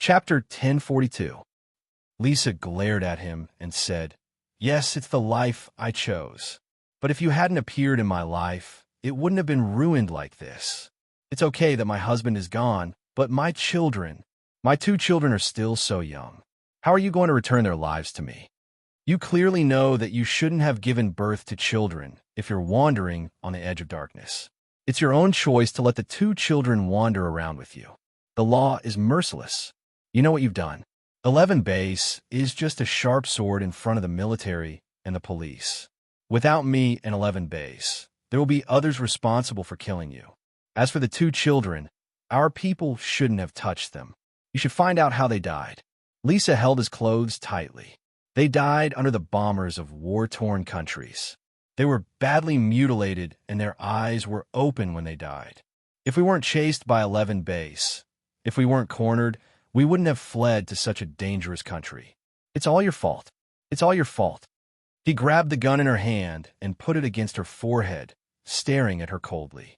Chapter 1042. Lisa glared at him and said, "Yes, it's the life I chose. But if you hadn't appeared in my life, it wouldn't have been ruined like this. It's okay that my husband is gone, but my two children are still so young. How are you going to return their lives to me? You clearly know that you shouldn't have given birth to children if you're wandering on the edge of darkness. It's your own choice to let the two children wander around with you. The law is merciless. You know what you've done. 11 base is just a sharp sword in front of the military and the police. Without me and 11 base, there will be others responsible for killing you. As for the two children, our people shouldn't have touched them. You should find out how they died." Lisa held his clothes tightly. They died under the bombers of war-torn countries. They were badly mutilated and their eyes were open when they died. If we weren't chased by 11 base, if we weren't cornered, we wouldn't have fled to such a dangerous country. It's all your fault. It's all your fault. He grabbed the gun in her hand and put it against her forehead, staring at her coldly.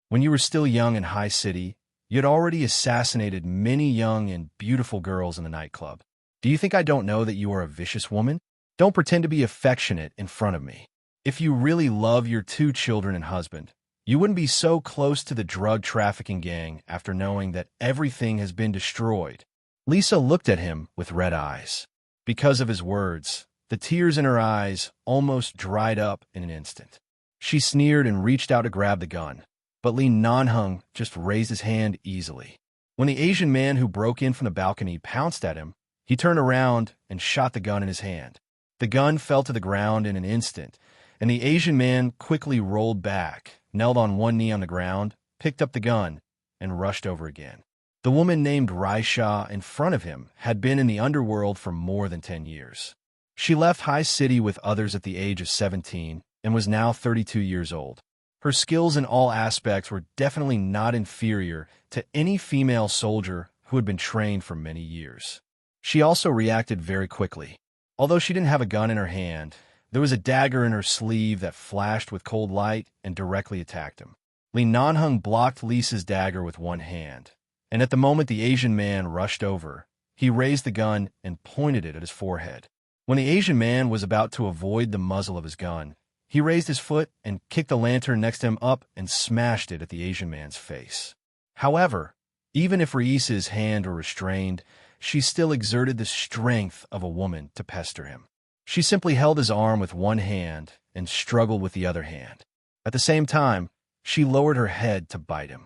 When you were still young in High City, you had already assassinated many young and beautiful girls in the nightclub. Do you think I don't know that you are a vicious woman? Don't pretend to be affectionate in front of me. If you really love your two children and husband, you wouldn't be so close to the drug trafficking gang after knowing that everything has been destroyed. Lisa looked at him with red eyes. Because of his words, the tears in her eyes almost dried up in an instant. She sneered and reached out to grab the gun, but Li Nanheng just raised his hand easily. When the Asian man who broke in from the balcony pounced at him, he turned around and shot the gun in his hand. The gun fell to the ground in an instant, and the Asian man quickly rolled back, knelt on one knee on the ground, picked up the gun, and rushed over again. The woman named Raisha in front of him had been in the underworld for more than 10 years. She left High City with others at the age of 17 and was now 32 years old. Her skills in all aspects were definitely not inferior to any female soldier who had been trained for many years. She also reacted very quickly. Although she didn't have a gun in her hand, there was a dagger in her sleeve that flashed with cold light and directly attacked him. Li Nanheng blocked Lisa's dagger with one hand, and at the moment the Asian man rushed over, he raised the gun and pointed it at his forehead. When the Asian man was about to avoid the muzzle of his gun, he raised his foot and kicked the lantern next to him up and smashed it at the Asian man's face. However, even if Reisa's hand were restrained, she still exerted the strength of a woman to pester him. She simply held his arm with one hand and struggled with the other hand. At the same time, she lowered her head to bite him.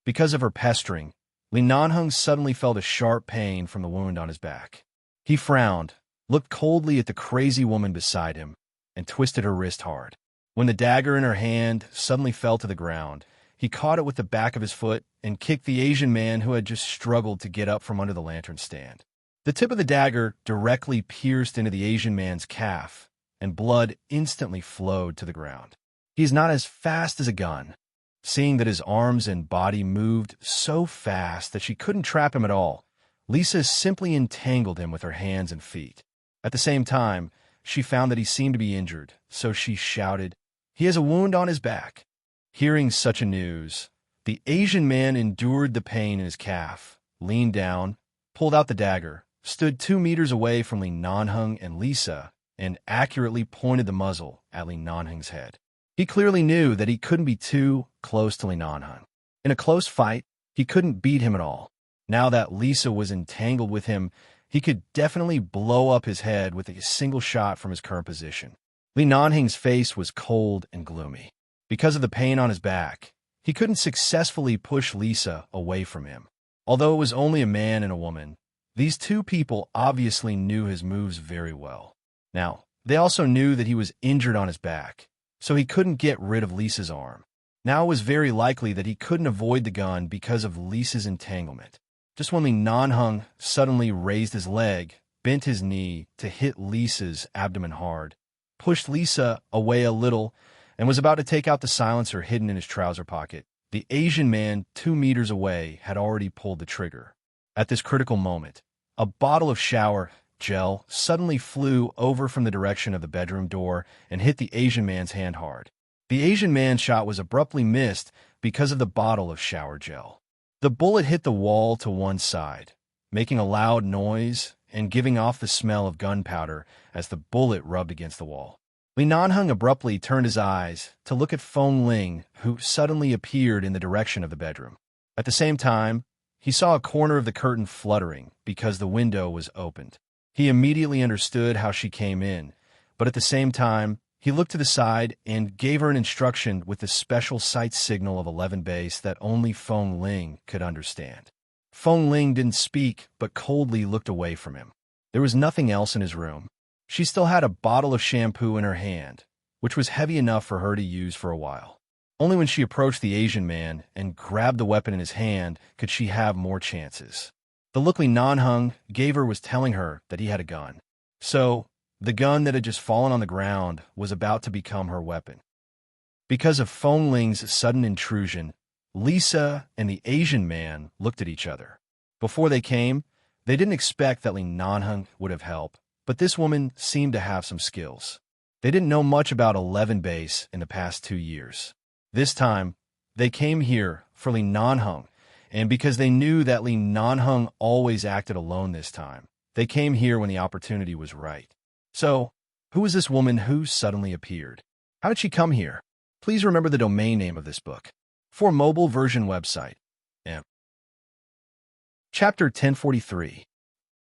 Because of her pestering, Li Nanheng suddenly felt a sharp pain from the wound on his back. He frowned, looked coldly at the crazy woman beside him, and twisted her wrist hard. When the dagger in her hand suddenly fell to the ground, he caught it with the back of his foot and kicked the Asian man who had just struggled to get up from under the lantern stand. The tip of the dagger directly pierced into the Asian man's calf, and blood instantly flowed to the ground. He is not as fast as a gun. Seeing that his arms and body moved so fast that she couldn't trap him at all, Lisa simply entangled him with her hands and feet. At the same time, she found that he seemed to be injured, so she shouted, "He has a wound on his back." Hearing such a news, the Asian man endured the pain in his calf, leaned down, pulled out the dagger, stood 2 meters away from Li Nanheng and Lisa, and accurately pointed the muzzle at Li Nanheng's head. He clearly knew that he couldn't be too close to Li Nanheng. In a close fight, he couldn't beat him at all. Now that Lisa was entangled with him, he could definitely blow up his head with a single shot from his current position. Li Nanheng's face was cold and gloomy. Because of the pain on his back, he couldn't successfully push Lisa away from him. Although it was only a man and a woman, these two people obviously knew his moves very well. Now, they also knew that he was injured on his back, so he couldn't get rid of Lisa's arm. Now it was very likely that he couldn't avoid the gun because of Lisa's entanglement. Just when Li Nanheng suddenly raised his leg, bent his knee to hit Lisa's abdomen hard, pushed Lisa away a little, and was about to take out the silencer hidden in his trouser pocket, the Asian man 2 meters away had already pulled the trigger. At this critical moment, a bottle of shower gel suddenly flew over from the direction of the bedroom door and hit the Asian man's hand hard. The Asian man's shot was abruptly missed because of the bottle of shower gel. The bullet hit the wall to one side, making a loud noise and giving off the smell of gunpowder as the bullet rubbed against the wall. Li Nanheng abruptly turned his eyes to look at Feng Ling, who suddenly appeared in the direction of the bedroom. At the same time, he saw a corner of the curtain fluttering because the window was opened. He immediately understood how she came in, but at the same time, he looked to the side and gave her an instruction with the special sight signal of 11 base that only Feng Ling could understand. Feng Ling didn't speak, but coldly looked away from him. There was nothing else in his room. She still had a bottle of shampoo in her hand, which was heavy enough for her to use for a while. Only when she approached the Asian man and grabbed the weapon in his hand could she have more chances. The look Li Nanheng gave her was telling her that he had a gun. So, the gun that had just fallen on the ground was about to become her weapon. Because of Feng Ling's sudden intrusion, Lisa and the Asian man looked at each other. Before they came, they didn't expect that Li Nanheng would have helped, but this woman seemed to have some skills. They didn't know much about 11 base in the past 2 years. This time, they came here for Li Nanheng, and because they knew that Li Nanheng always acted alone this time, they came here when the opportunity was right. So, who was this woman who suddenly appeared? How did she come here? Please remember the domain name of this book. For mobile version website. Chapter 1043.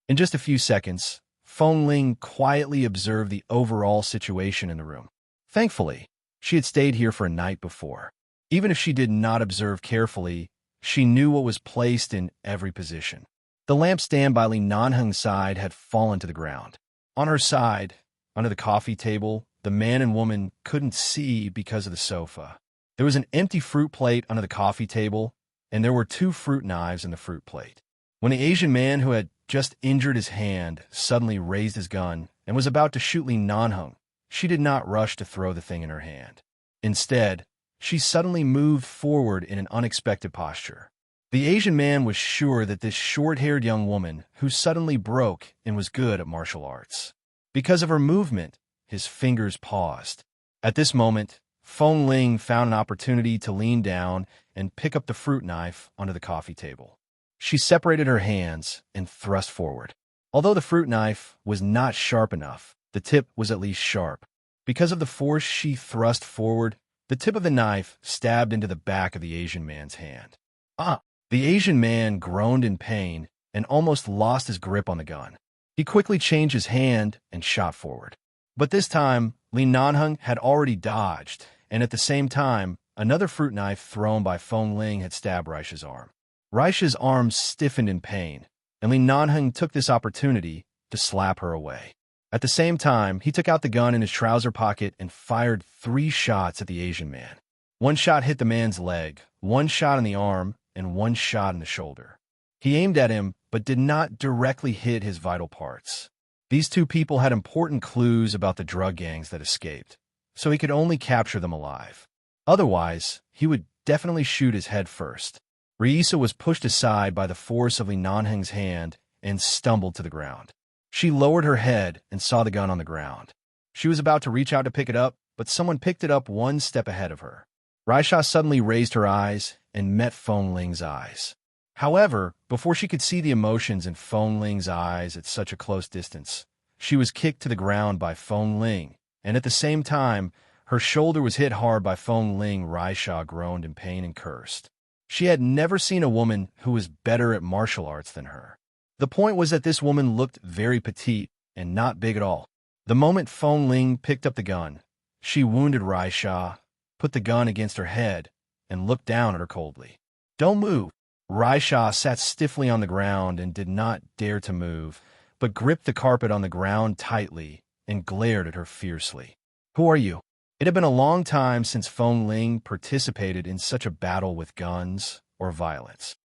In just a few seconds, Feng Ling quietly observed the overall situation in the room. Thankfully, she had stayed here for a night before. Even if she did not observe carefully, she knew what was placed in every position. The lampstand by Li Nanheng's side had fallen to the ground. On her side, under the coffee table, the man and woman couldn't see because of the sofa. There was an empty fruit plate under the coffee table, and there were 2 fruit knives in the fruit plate. When the Asian man who had just injured his hand suddenly raised his gun and was about to shoot Li Nanheng, she did not rush to throw the thing in her hand. Instead, she suddenly moved forward in an unexpected posture. The Asian man was sure that this short-haired young woman who suddenly broke and was good at martial arts. Because of her movement, his fingers paused. At this moment, Feng Ling found an opportunity to lean down and pick up the fruit knife under the coffee table. She separated her hands and thrust forward. Although the fruit knife was not sharp enough, the tip was at least sharp. Because of the force she thrust forward, the tip of the knife stabbed into the back of the Asian man's hand. The Asian man groaned in pain and almost lost his grip on the gun. He quickly changed his hand and shot forward. But this time, Li Nanheng had already dodged, and at the same time, another fruit knife thrown by Feng Ling had stabbed Raisha's arm. Raisha's arm stiffened in pain, and Li Nanheng took this opportunity to slap her away. At the same time, he took out the gun in his trouser pocket and fired 3 shots at the Asian man. 1 shot hit the man's leg, 1 shot in the arm, and 1 shot in the shoulder. He aimed at him, but did not directly hit his vital parts. These 2 people had important clues about the drug gangs that escaped, so he could only capture them alive. Otherwise, he would definitely shoot his head first. Raisa was pushed aside by the force of Li Nanheng's hand and stumbled to the ground. She lowered her head and saw the gun on the ground. She was about to reach out to pick it up, but someone picked it up 1 step ahead of her. Raisha suddenly raised her eyes and met Feng Ling's eyes. However, before she could see the emotions in Feng Ling's eyes at such a close distance, she was kicked to the ground by Feng Ling, and at the same time, her shoulder was hit hard by Feng Ling. Raisha groaned in pain and cursed. She had never seen a woman who was better at martial arts than her. The point was that this woman looked very petite and not big at all. The moment Feng Ling picked up the gun, she wounded Raisha, put the gun against her head, and looked down at her coldly. "Don't move." Raisha sat stiffly on the ground and did not dare to move, but gripped the carpet on the ground tightly and glared at her fiercely. "Who are you?" It had been a long time since Feng Ling participated in such a battle with guns or violence.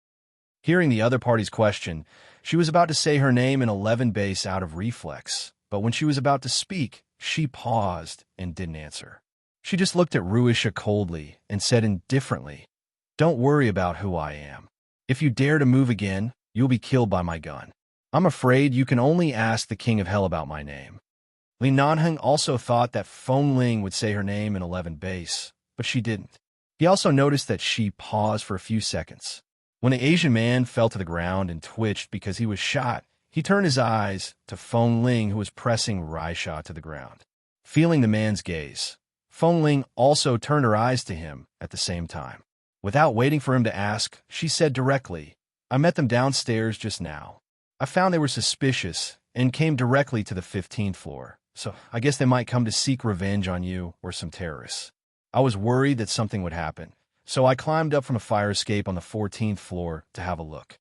Hearing the other party's question, she was about to say her name in 11 base out of reflex, but when she was about to speak, she paused and didn't answer. She just looked at Ruisha coldly and said indifferently, "Don't worry about who I am. If you dare to move again, you'll be killed by my gun. I'm afraid you can only ask the King of Hell about my name." Li Nanheng also thought that Feng Ling would say her name in 11 base, but she didn't. He also noticed that she paused for a few seconds. When the Asian man fell to the ground and twitched because he was shot, he turned his eyes to Feng Ling, who was pressing Raisha to the ground. Feeling the man's gaze, Feng Ling also turned her eyes to him at the same time. Without waiting for him to ask, she said directly, "I met them downstairs just now. I found they were suspicious and came directly to the 15th floor, so I guess they might come to seek revenge on you or some terrorists. I was worried that something would happen, so I climbed up from a fire escape on the 14th floor to have a look."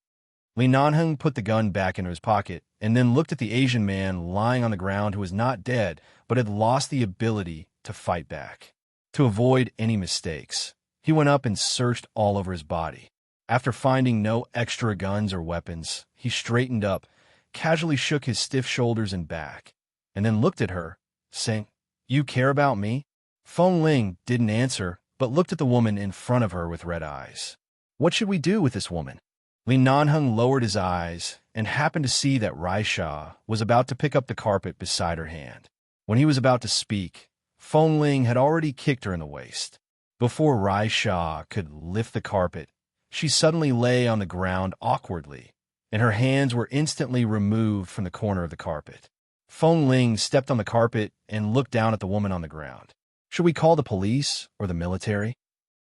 Li Nanheng put the gun back into his pocket and then looked at the Asian man lying on the ground, who was not dead but had lost the ability to fight back. To avoid any mistakes, he went up and searched all over his body. After finding no extra guns or weapons, he straightened up, casually shook his stiff shoulders and back, and then looked at her, saying, "You care about me?" Feng Ling didn't answer, but looked at the woman in front of her with red eyes. "What should we do with this woman?" Li Nanheng lowered his eyes and happened to see that Raisha was about to pick up the carpet beside her hand. When he was about to speak, Feng Ling had already kicked her in the waist. Before Raisha could lift the carpet, she suddenly lay on the ground awkwardly, and her hands were instantly removed from the corner of the carpet. Feng Ling stepped on the carpet and looked down at the woman on the ground. "Should we call the police or the military?"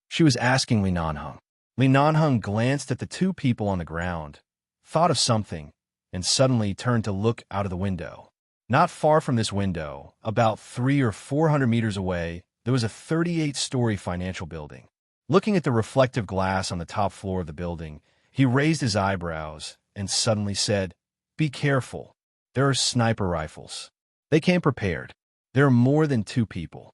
she was asking Li Nanheng. Li Nanheng glanced at the two people on the ground, thought of something, and suddenly turned to look out of the window. Not far from this window, about 300 or 400 meters away, there was a 38-story financial building. Looking at the reflective glass on the top floor of the building, he raised his eyebrows and suddenly said, "Be careful. There are sniper rifles. They came prepared. There are more than two people."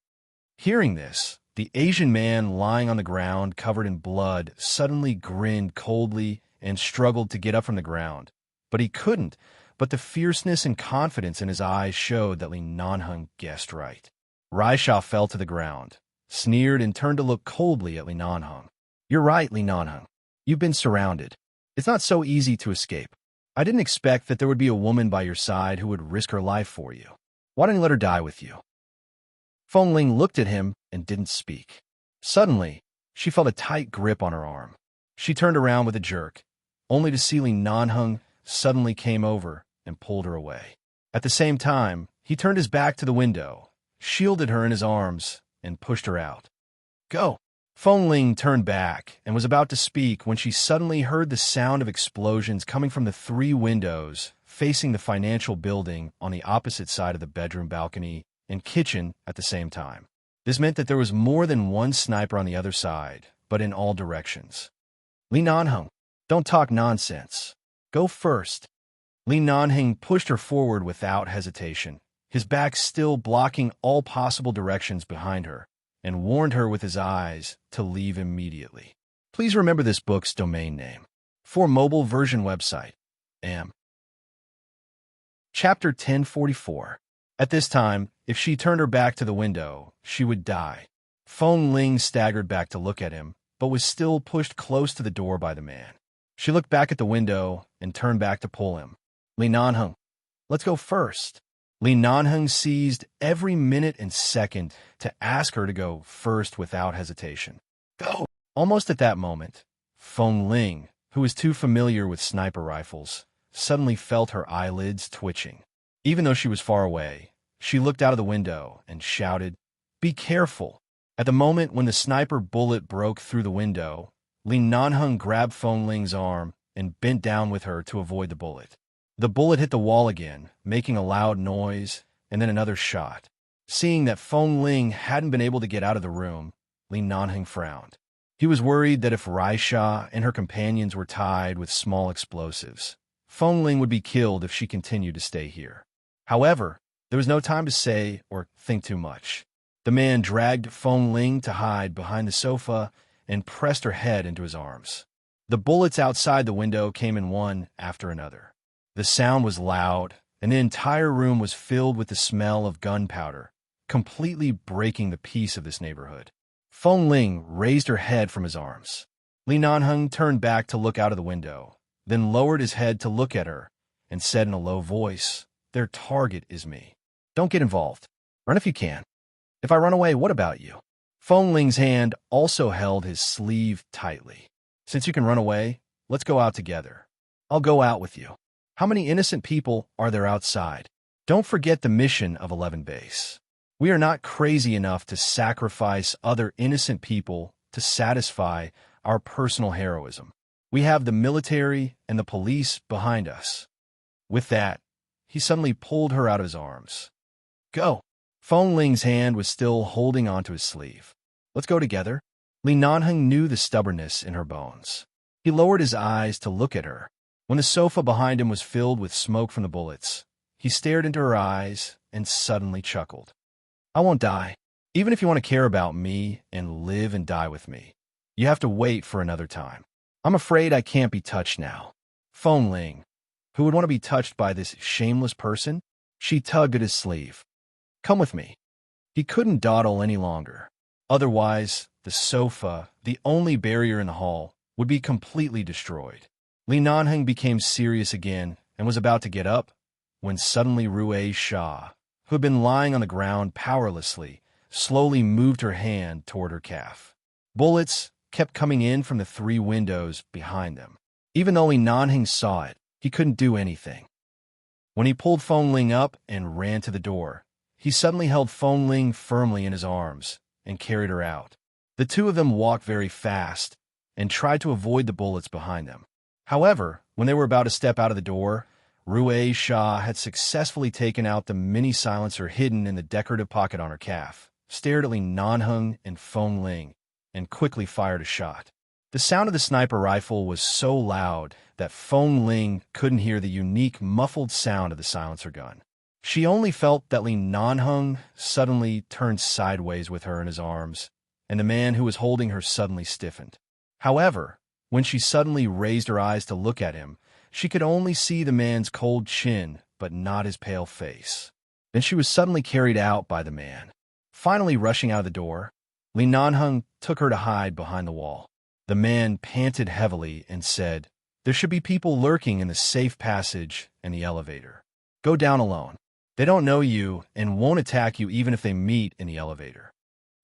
Hearing this, the Asian man lying on the ground covered in blood suddenly grinned coldly and struggled to get up from the ground. But he couldn't, but the fierceness and confidence in his eyes showed that Li Nanheng guessed right. Raisha fell to the ground, sneered, and turned to look coldly at Li Nanheng. "You're right, Li Nanheng. You've been surrounded. It's not so easy to escape. I didn't expect that there would be a woman by your side who would risk her life for you. Why don't you let her die with you?" Feng Ling looked at him and didn't speak. Suddenly, she felt a tight grip on her arm. She turned around with a jerk, only to see Li Nanheng suddenly came over and pulled her away. At the same time, he turned his back to the window, shielded her in his arms, and pushed her out. "Go!" Feng Ling turned back and was about to speak when she suddenly heard the sound of explosions coming from the 3 windows facing the financial building on the opposite side of the bedroom balcony and kitchen at the same time. This meant that there was more than one sniper on the other side, but in all directions. "Li Nanheng, don't talk nonsense. Go first." Li Nanheng pushed her forward without hesitation, his back still blocking all possible directions behind her, and warned her with his eyes to leave immediately. Please remember this book's domain name. For mobile version website, Chapter 1044. At this time, if she turned her back to the window, she would die. Feng Ling staggered back to look at him, but was still pushed close to the door by the man. She looked back at the window and turned back to pull him. "Li Nanheng, let's go first." Li Nanheng seized every minute and second to ask her to go first without hesitation. "Go!" Almost at that moment, Feng Ling, who was too familiar with sniper rifles, suddenly felt her eyelids twitching. Even though she was far away, she looked out of the window and shouted, "Be careful!" At the moment when the sniper bullet broke through the window, Li Nanheng grabbed Feng Ling's arm and bent down with her to avoid the bullet. The bullet hit the wall again, making a loud noise, and then another shot. Seeing that Feng Ling hadn't been able to get out of the room, Li Nanheng frowned. He was worried that if Raisha and her companions were tied with small explosives, Feng Ling would be killed if she continued to stay here. However, there was no time to say or think too much. The man dragged Feng Ling to hide behind the sofa and pressed her head into his arms. The bullets outside the window came in one after another. The sound was loud, and the entire room was filled with the smell of gunpowder, completely breaking the peace of this neighborhood. Feng Ling raised her head from his arms. Li Nanheng turned back to look out of the window, then lowered his head to look at her, and said in a low voice, "Their target is me. Don't get involved. Run if you can. If I run away, what about you?" Feng Ling's hand also held his sleeve tightly. "Since you can run away, let's go out together. I'll go out with you. How many innocent people are there outside? Don't forget the mission of 11 Base. We are not crazy enough to sacrifice other innocent people to satisfy our personal heroism. We have the military and the police behind us. With that, he suddenly pulled her out of his arms. Go. Feng Ling's hand was still holding onto his sleeve. Let's go together. Li Nanheng knew the stubbornness in her bones. He lowered his eyes to look at her. When the sofa behind him was filled with smoke from the bullets, he stared into her eyes and suddenly chuckled. I won't die. Even if you want to care about me and live and die with me, you have to wait for another time. I'm afraid I can't be touched now. Feng Ling, who would want to be touched by this shameless person? She tugged at his sleeve. Come with me. He couldn't dawdle any longer. Otherwise, the sofa, the only barrier in the hall, would be completely destroyed. Li Nanheng became serious again and was about to get up when suddenly Rui Sha, who had been lying on the ground powerlessly, slowly moved her hand toward her calf. Bullets kept coming in from the 3 windows behind them. Even though Li Nanheng saw it, he couldn't do anything. When he pulled Feng Ling up and ran to the door, he suddenly held Feng Ling firmly in his arms and carried her out. The two of them walked very fast and tried to avoid the bullets behind them. However, when they were about to step out of the door, Rui Sha had successfully taken out the mini silencer hidden in the decorative pocket on her calf, stared at Li Nanheng and Feng Ling, and quickly fired a shot. The sound of the sniper rifle was so loud that Feng Ling couldn't hear the unique muffled sound of the silencer gun. She only felt that Li Nanheng suddenly turned sideways with her in his arms, and the man who was holding her suddenly stiffened. However, when she suddenly raised her eyes to look at him, she could only see the man's cold chin, but not his pale face. Then she was suddenly carried out by the man. Finally rushing out of the door, Li Nanheng took her to hide behind the wall. The man panted heavily and said, There should be people lurking in the safe passage and the elevator. Go down alone. They don't know you and won't attack you even if they meet in the elevator.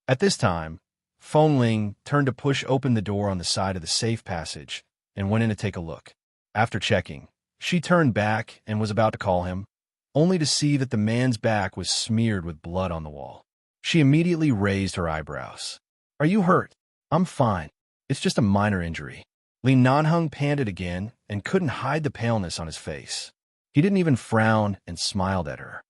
At this time, Feng Ling turned to push open the door on the side of the safe passage and went in to take a look. After checking, she turned back and was about to call him, only to see that the man's back was smeared with blood on the wall. She immediately raised her eyebrows. Are you hurt? I'm fine. It's just a minor injury. Li Nanheng panted again and couldn't hide the paleness on his face. He didn't even frown and smiled at her.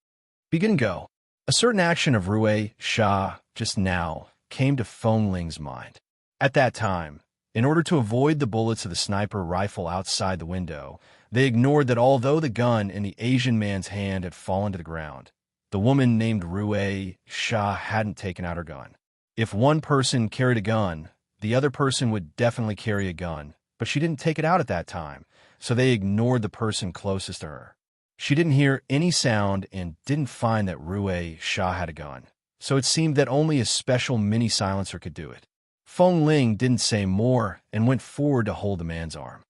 Begin go. A certain action of Rui Sha just now came to Feng Ling's mind. At that time, in order to avoid the bullets of the sniper rifle outside the window, they ignored that although the gun in the Asian man's hand had fallen to the ground, the woman named Rui Sha hadn't taken out her gun. If one person carried a gun, the other person would definitely carry a gun, but she didn't take it out at that time, so they ignored the person closest to her. She didn't hear any sound and didn't find that Rui Sha had a gun, so it seemed that only a special mini silencer could do it. Feng Ling didn't say more and went forward to hold the man's arm.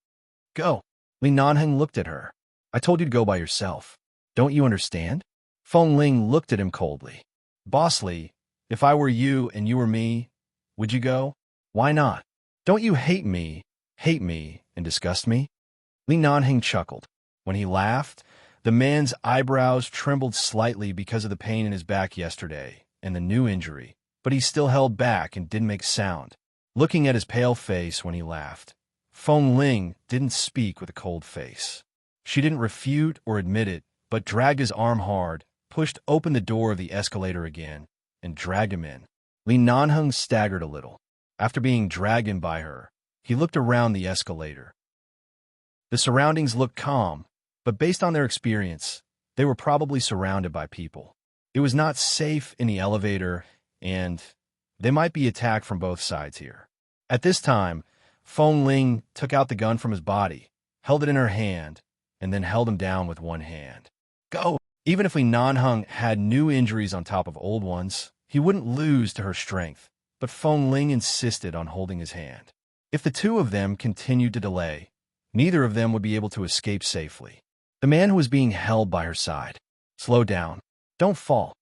Go. Li Nanheng looked at her. I told you to go by yourself. Don't you understand? Feng Ling looked at him coldly. Boss Li, if I were you and you were me, would you go? Why not? Don't you hate me, and disgust me? Li Nanheng chuckled. When he laughed, the man's eyebrows trembled slightly because of the pain in his back yesterday and the new injury, but he still held back and didn't make sound. Looking at his pale face when he laughed, Feng Ling didn't speak with a cold face. She didn't refute or admit it, but dragged his arm hard, pushed open the door of the escalator again, and dragged him in. Li Nanheng staggered a little. After being dragged in by her, he looked around the escalator. The surroundings looked calm, but based on their experience, they were probably surrounded by people. It was not safe in the elevator, and they might be attacked from both sides here. At this time, Feng Ling took out the gun from his body, held it in her hand, and then held him down with one hand. Go! Even if Li Nanheng had new injuries on top of old ones, he wouldn't lose to her strength, but Feng Ling insisted on holding his hand. If the two of them continued to delay, neither of them would be able to escape safely. The man who was being held by her side. Slow down. Don't fall.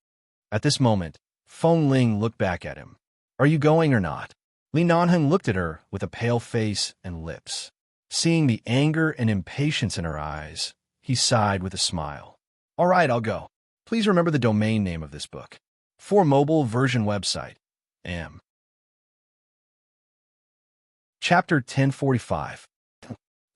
At this moment, Feng Ling looked back at him. Are you going or not? Li Nanheng looked at her with a pale face and lips. Seeing the anger and impatience in her eyes, he sighed with a smile. All right, I'll go. Please remember the domain name of this book. For mobile version website. M. Chapter 1045.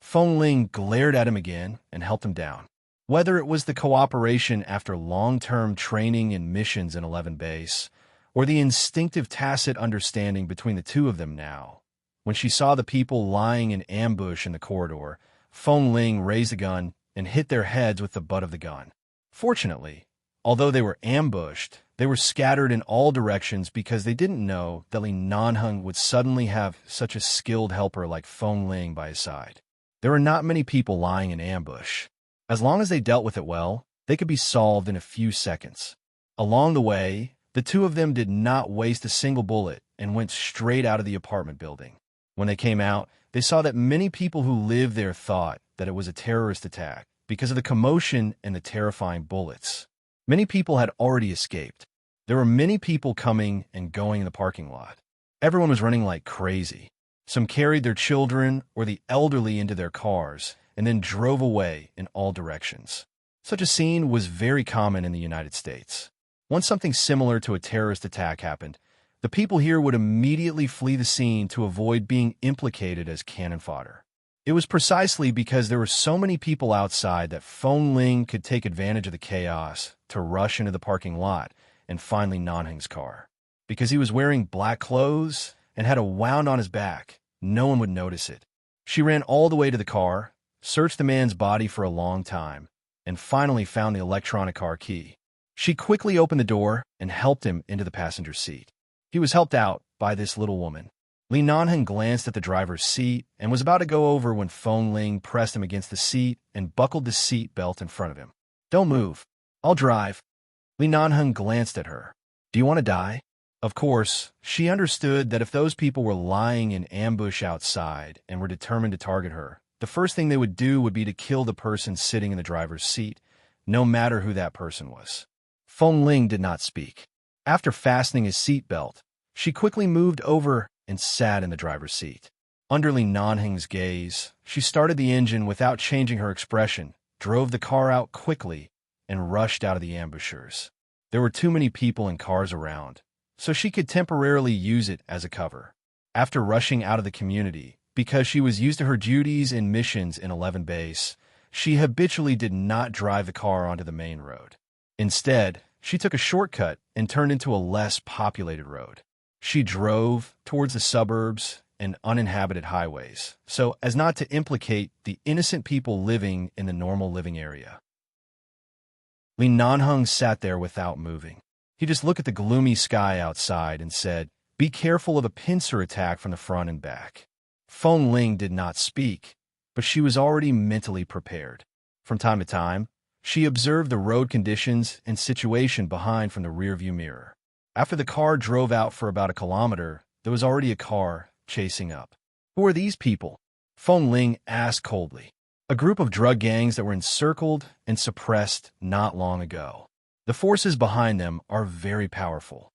Feng Ling glared at him again and helped him down. Whether it was the cooperation after long-term training in missions in 11 Base, or the instinctive tacit understanding between the two of them now, when she saw the people lying in ambush in the corridor, Feng Ling raised the gun and hit their heads with the butt of the gun. Fortunately, although they were ambushed, they were scattered in all directions because they didn't know that Li Nanheng would suddenly have such a skilled helper like Feng Ling by his side. There were not many people lying in ambush. As long as they dealt with it well, they could be solved in a few seconds. Along the way, the two of them did not waste a single bullet and went straight out of the apartment building. When they came out, they saw that many people who lived there thought that it was a terrorist attack because of the commotion and the terrifying bullets. Many people had already escaped. There were many people coming and going in the parking lot. Everyone was running like crazy. Some carried their children or the elderly into their cars and then drove away in all directions. Such a scene was very common in the United States. Once something similar to a terrorist attack happened, the people here would immediately flee the scene to avoid being implicated as cannon fodder. It was precisely because there were so many people outside that Feng Ling could take advantage of the chaos to rush into the parking lot and find Li Nanheng's car. Because he was wearing black clothes and had a wound on his back, no one would notice it. She ran all the way to the car, searched the man's body for a long time, and finally found the electronic car key. She quickly opened the door and helped him into the passenger seat. He was helped out by this little woman. Li Nanheng glanced at the driver's seat and was about to go over when Feng Ling pressed him against the seat and buckled the seat belt in front of him. Don't move. I'll drive. Li Nanheng glanced at her. Do you want to die? Of course, she understood that if those people were lying in ambush outside and were determined to target her, the first thing they would do would be to kill the person sitting in the driver's seat, no matter who that person was. Feng Ling did not speak. After fastening his seat belt, she quickly moved over and sat in the driver's seat. Under Li Nanheng's gaze, she started the engine without changing her expression, drove the car out quickly, and rushed out of the ambushers. There were too many people and cars around, so she could temporarily use it as a cover. After rushing out of the community, because she was used to her duties and missions in 11 Base, she habitually did not drive the car onto the main road. Instead, she took a shortcut and turned into a less populated road. She drove towards the suburbs and uninhabited highways, so as not to implicate the innocent people living in the normal living area. Li Nanheng sat there without moving. He just looked at the gloomy sky outside and said, "Be careful of a pincer attack from the front and back." Feng Ling did not speak, but she was already mentally prepared. From time to time, she observed the road conditions and situation behind from the rearview mirror. After the car drove out for about a kilometer, there was already a car chasing up. Who are these people? Feng Ling asked coldly. A group of drug gangs that were encircled and suppressed not long ago. The forces behind them are very powerful.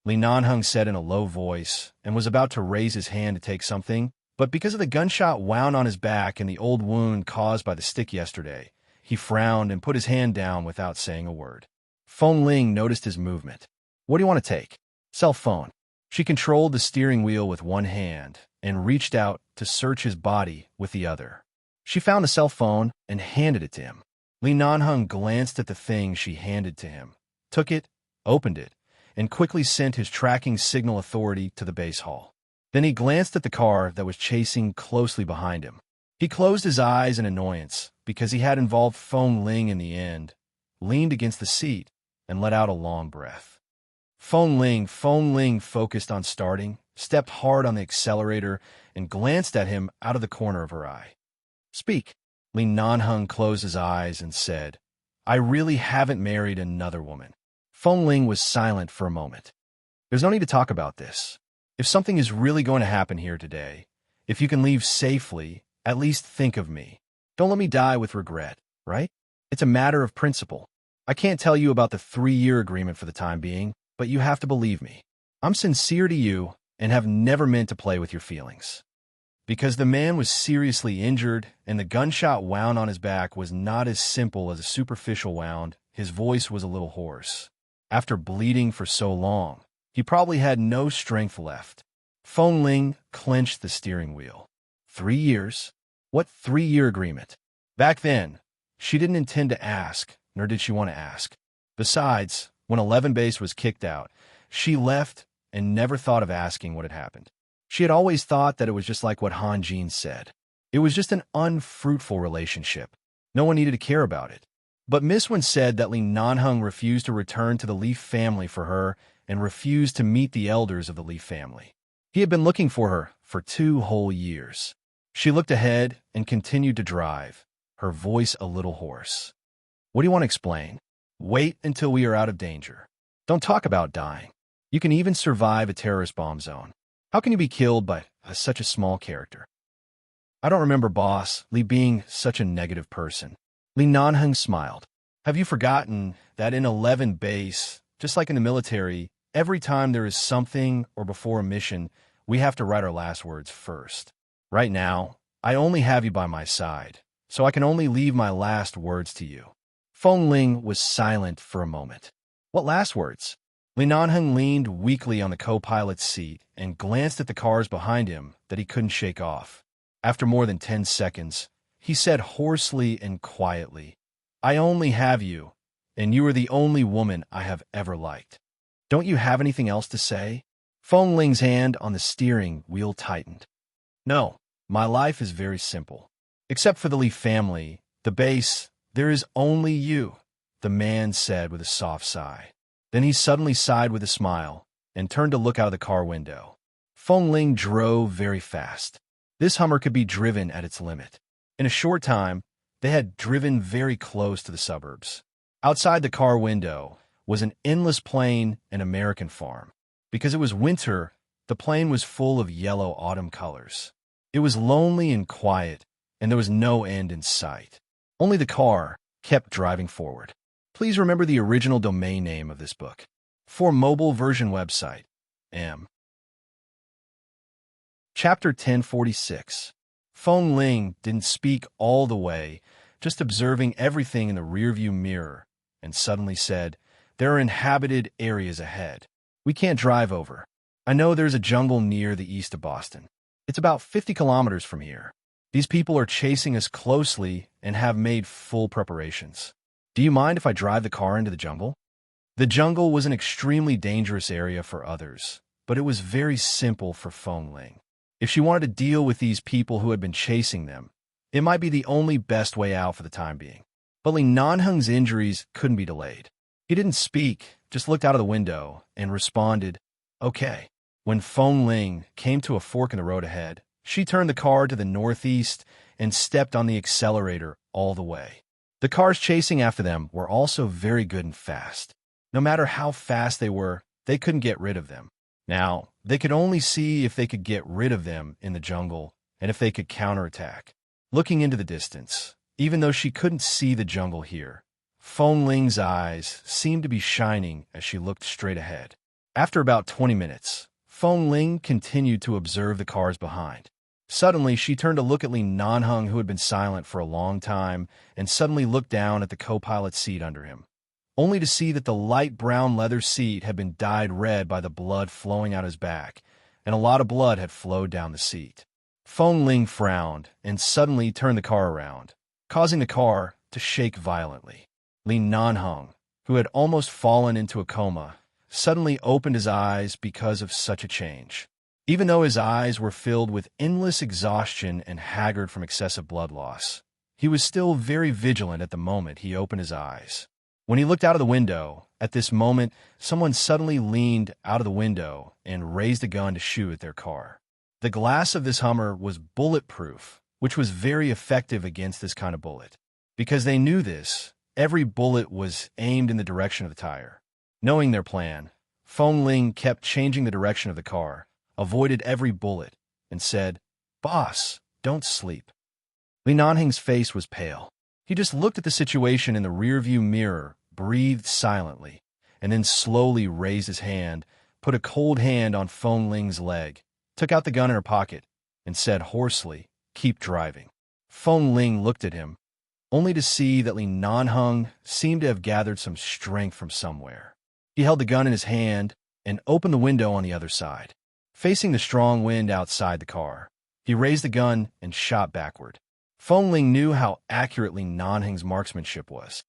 Li Nanheng said in a low voice and was about to raise his hand to take something, but because of the gunshot wound on his back and the old wound caused by the stick yesterday, he frowned and put his hand down without saying a word. Feng Ling noticed his movement. What do you want to take? Cell phone. She controlled the steering wheel with one hand and reached out to search his body with the other. She found the cell phone and handed it to him. Li Nanheng glanced at the thing she handed to him, took it, opened it, and quickly sent his tracking signal authority to the base hall. Then he glanced at the car that was chasing closely behind him. He closed his eyes in annoyance because he had involved Feng Ling in the end, leaned against the seat, and let out a long breath. Feng Ling focused on starting, stepped hard on the accelerator, and glanced at him out of the corner of her eye. Speak. Li Nanheng closed his eyes and said, I really haven't married another woman. Feng Ling was silent for a moment. There's no need to talk about this. If something is really going to happen here today, if you can leave safely, at least think of me. Don't let me die with regret, right? It's a matter of principle. I can't tell you about the 3-year agreement for the time being, but you have to believe me. I'm sincere to you and have never meant to play with your feelings. because the man was seriously injured and the gunshot wound on his back was not as simple as a superficial wound. His voice was a little hoarse. After bleeding for so long, he probably had no strength left. Feng Ling clenched the steering wheel. 3 years? What 3-year agreement? Back then, she didn't intend to ask, nor did she want to ask. Besides, when 11 Base was kicked out, she left and never thought of asking what had happened. She had always thought that it was just like what Han Jin said. It was just an unfruitful relationship. No one needed to care about it. But Miss Wen said that Li Nanheng refused to return to the Li family for her and refused to meet the elders of the Li family. He had been looking for her for 2 whole years. She looked ahead and continued to drive, her voice a little hoarse. What do you want to explain? Wait until we are out of danger. Don't talk about dying. You can even survive a terrorist bomb zone. How can you be killed by such a small character? I don't remember Boss Li being such a negative person. Li Nanheng smiled. Have you forgotten that in 11 Base, just like in the military, every time there is something or before a mission, we have to write our last words first? Right now, I only have you by my side, so I can only leave my last words to you. Feng Ling was silent for a moment. What last words? Li Nanheng leaned weakly on the co-pilot's seat and glanced at the cars behind him that he couldn't shake off. After more than 10 seconds, he said hoarsely and quietly, I only have you, and you are the only woman I have ever liked. Don't you have anything else to say? Feng Ling's hand on the steering wheel tightened. No, my life is very simple. Except for the Li family, the base, there is only you, the man said with a soft sigh. Then he suddenly sighed with a smile and turned to look out of the car window. Feng Ling drove very fast. This Hummer could be driven at its limit. In a short time, they had driven very close to the suburbs. Outside the car window was an endless plain and American farm. Because it was winter, the plain was full of yellow autumn colors. It was lonely and quiet, and there was no end in sight. Only the car kept driving forward. Please remember the original domain name of this book. For mobile version website, M. Chapter 1046. Feng Ling didn't speak all the way, just observing everything in the rearview mirror, and suddenly said, There are inhabited areas ahead. We can't drive over. I know there's a jungle near the east of Boston. It's about 50 kilometers from here. These people are chasing us closely and have made full preparations. Do you mind if I drive the car into the jungle? The jungle was an extremely dangerous area for others, but it was very simple for Feng Ling. If she wanted to deal with these people who had been chasing them, it might be the only best way out for the time being. But Li Nanheng's injuries couldn't be delayed. He didn't speak, just looked out of the window and responded, Okay. When Feng Ling came to a fork in the road ahead, she turned the car to the northeast and stepped on the accelerator all the way. The cars chasing after them were also very good and fast. No matter how fast they were, they couldn't get rid of them. Now, they could only see if they could get rid of them in the jungle and if they could counterattack. Looking into the distance, even though she couldn't see the jungle here, Feng Ling's eyes seemed to be shining as she looked straight ahead. After about 20 minutes, Feng Ling continued to observe the cars behind. Suddenly, she turned to look at Li Nanheng, who had been silent for a long time, and suddenly looked down at the co-pilot's seat under him, only to see that the light brown leather seat had been dyed red by the blood flowing out his back, and a lot of blood had flowed down the seat. Feng Ling frowned and suddenly turned the car around, causing the car to shake violently. Li Nanheng, who had almost fallen into a coma, suddenly opened his eyes because of such a change. Even though his eyes were filled with endless exhaustion and haggard from excessive blood loss, he was still very vigilant at the moment he opened his eyes. When he looked out of the window, at this moment, someone suddenly leaned out of the window and raised a gun to shoot at their car. The glass of this Hummer was bulletproof, which was very effective against this kind of bullet. Because they knew this, every bullet was aimed in the direction of the tire. Knowing their plan, Feng Ling kept changing the direction of the car, avoided every bullet, and said, Boss, don't sleep. Li Nanheng's face was pale. He just looked at the situation in the rearview mirror, breathed silently, and then slowly raised his hand, put a cold hand on Feng Ling's leg, took out the gun in her pocket, and said hoarsely, "Keep driving." Feng Ling looked at him, only to see that Li Nanheng seemed to have gathered some strength from somewhere. He held the gun in his hand and opened the window on the other side. Facing the strong wind outside the car, he raised the gun and shot backward. Feng Ling knew how accurate Li Nanheng's marksmanship was.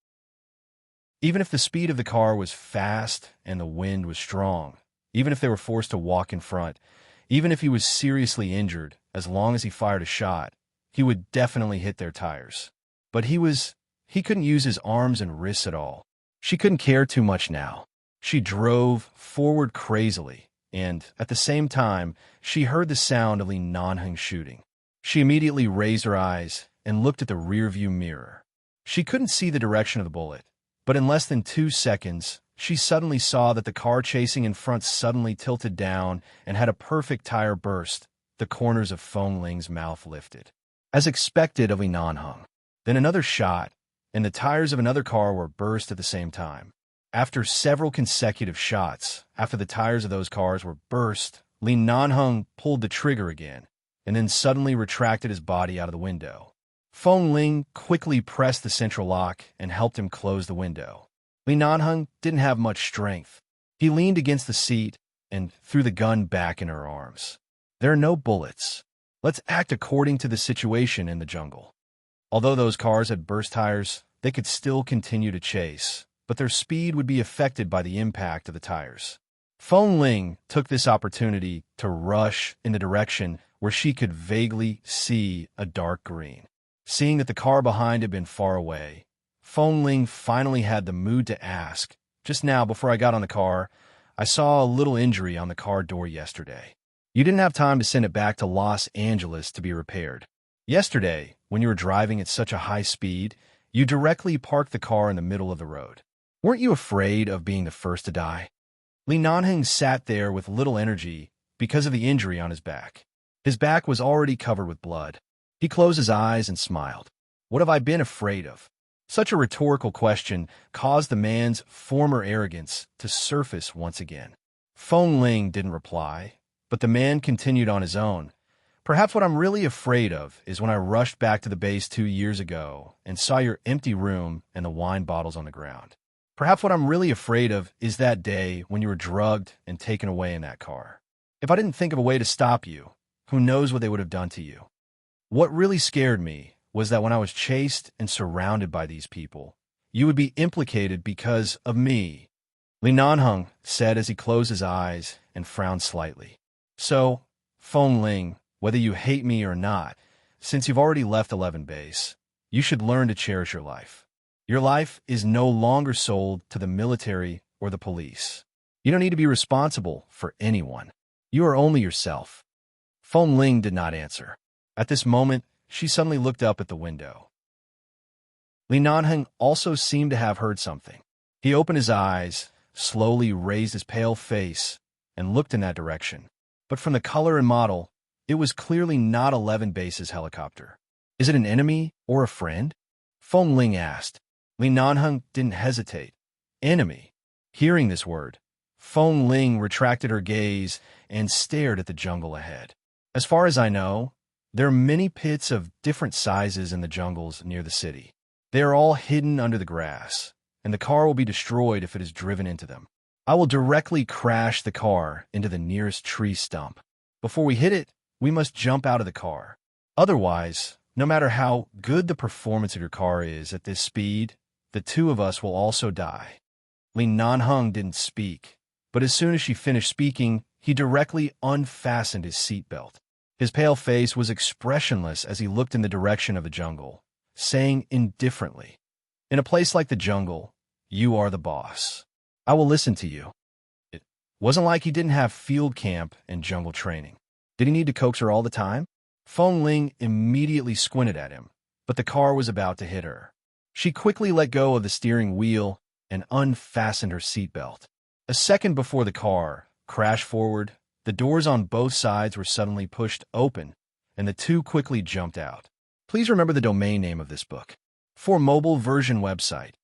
Even if the speed of the car was fast and the wind was strong, even if they were forced to walk in front, even if he was seriously injured, as long as he fired a shot, he would definitely hit their tires. But he couldn't use his arms and wrists at all. She couldn't care too much now. She drove forward crazily, and, at the same time, she heard the sound of Li Nanheng shooting. She immediately raised her eyes and looked at the rearview mirror. She couldn't see the direction of the bullet, but in less than 2 seconds, she suddenly saw that the car chasing in front suddenly tilted down and had a perfect tire burst. The corners of Feng Ling's mouth lifted, as expected of Li Nanheng. Then another shot, and the tires of another car were burst at the same time. After several consecutive shots, after the tires of those cars were burst, Li Nanheng pulled the trigger again, and then suddenly retracted his body out of the window. Feng Ling quickly pressed the central lock and helped him close the window. Li Nanheng didn't have much strength. He leaned against the seat and threw the gun back in her arms. "There are no bullets. Let's act according to the situation in the jungle." Although those cars had burst tires, they could still continue to chase, but their speed would be affected by the impact of the tires. Feng Ling took this opportunity to rush in the direction where she could vaguely see a dark green. Seeing that the car behind had been far away, Feng Ling finally had the mood to ask, "Just now, before I got on the car, I saw a little injury on the car door yesterday. You didn't have time to send it back to Los Angeles to be repaired. Yesterday, when you were driving at such a high speed, you directly parked the car in the middle of the road. Weren't you afraid of being the first to die?" Li Nanheng sat there with little energy because of the injury on his back. His back was already covered with blood. He closed his eyes and smiled. "What have I been afraid of?" Such a rhetorical question caused the man's former arrogance to surface once again. Feng Ling didn't reply, but the man continued on his own. "Perhaps what I'm really afraid of is when I rushed back to the base 2 years ago and saw your empty room and the wine bottles on the ground. Perhaps what I'm really afraid of is that day when you were drugged and taken away in that car. If I didn't think of a way to stop you, who knows what they would have done to you. What really scared me was that when I was chased and surrounded by these people, you would be implicated because of me." Li Nanheng said as he closed his eyes and frowned slightly. "So, Feng Ling, whether you hate me or not, since you've already left 11 Base, you should learn to cherish your life. Your life is no longer sold to the military or the police. You don't need to be responsible for anyone. You are only yourself." Feng Ling did not answer. At this moment, she suddenly looked up at the window. Li Nanheng also seemed to have heard something. He opened his eyes, slowly raised his pale face, and looked in that direction. But from the color and model, it was clearly not 11 Base's helicopter. "Is it an enemy or a friend?" Feng Ling asked. Li Nanheng didn't hesitate. "Enemy." Hearing this word, Feng Ling retracted her gaze and stared at the jungle ahead. "As far as I know, there are many pits of different sizes in the jungles near the city. They are all hidden under the grass, and the car will be destroyed if it is driven into them. I will directly crash the car into the nearest tree stump. Before we hit it, we must jump out of the car. Otherwise, no matter how good the performance of your car is at this speed, the two of us will also die." Li Nanheng didn't speak, but as soon as she finished speaking, he directly unfastened his seatbelt. His pale face was expressionless as he looked in the direction of the jungle, saying indifferently, "In a place like the jungle, you are the boss. I will listen to you." It wasn't like he didn't have field camp and jungle training. Did he need to coax her all the time? Feng Ling immediately squinted at him, but the car was about to hit her. She quickly let go of the steering wheel and unfastened her seatbelt. A second before the car crashed forward, the doors on both sides were suddenly pushed open, and the two quickly jumped out. Please remember the domain name of this book. For mobile version website,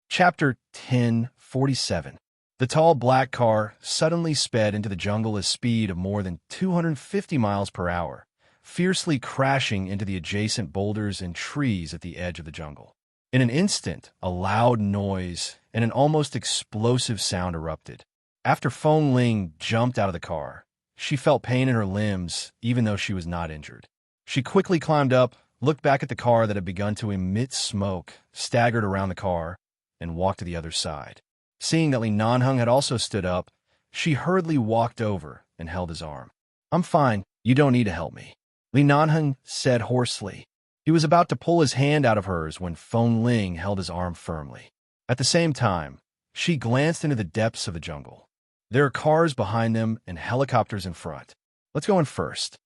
Chapter 1047. The tall black car suddenly sped into the jungle at a speed of more than 250 miles per hour, fiercely crashing into the adjacent boulders and trees at the edge of the jungle. In an instant, a loud noise and an almost explosive sound erupted. After Feng Ling jumped out of the car, she felt pain in her limbs, even though she was not injured. She quickly climbed up, looked back at the car that had begun to emit smoke, staggered around the car, and walked to the other side. Seeing that Li Nanheng had also stood up, she hurriedly walked over and held his arm. "I'm fine. You don't need to help me," Li Nanheng said hoarsely. He was about to pull his hand out of hers when Feng Ling held his arm firmly. At the same time, she glanced into the depths of the jungle. There are cars behind them and helicopters in front. "Let's go in first."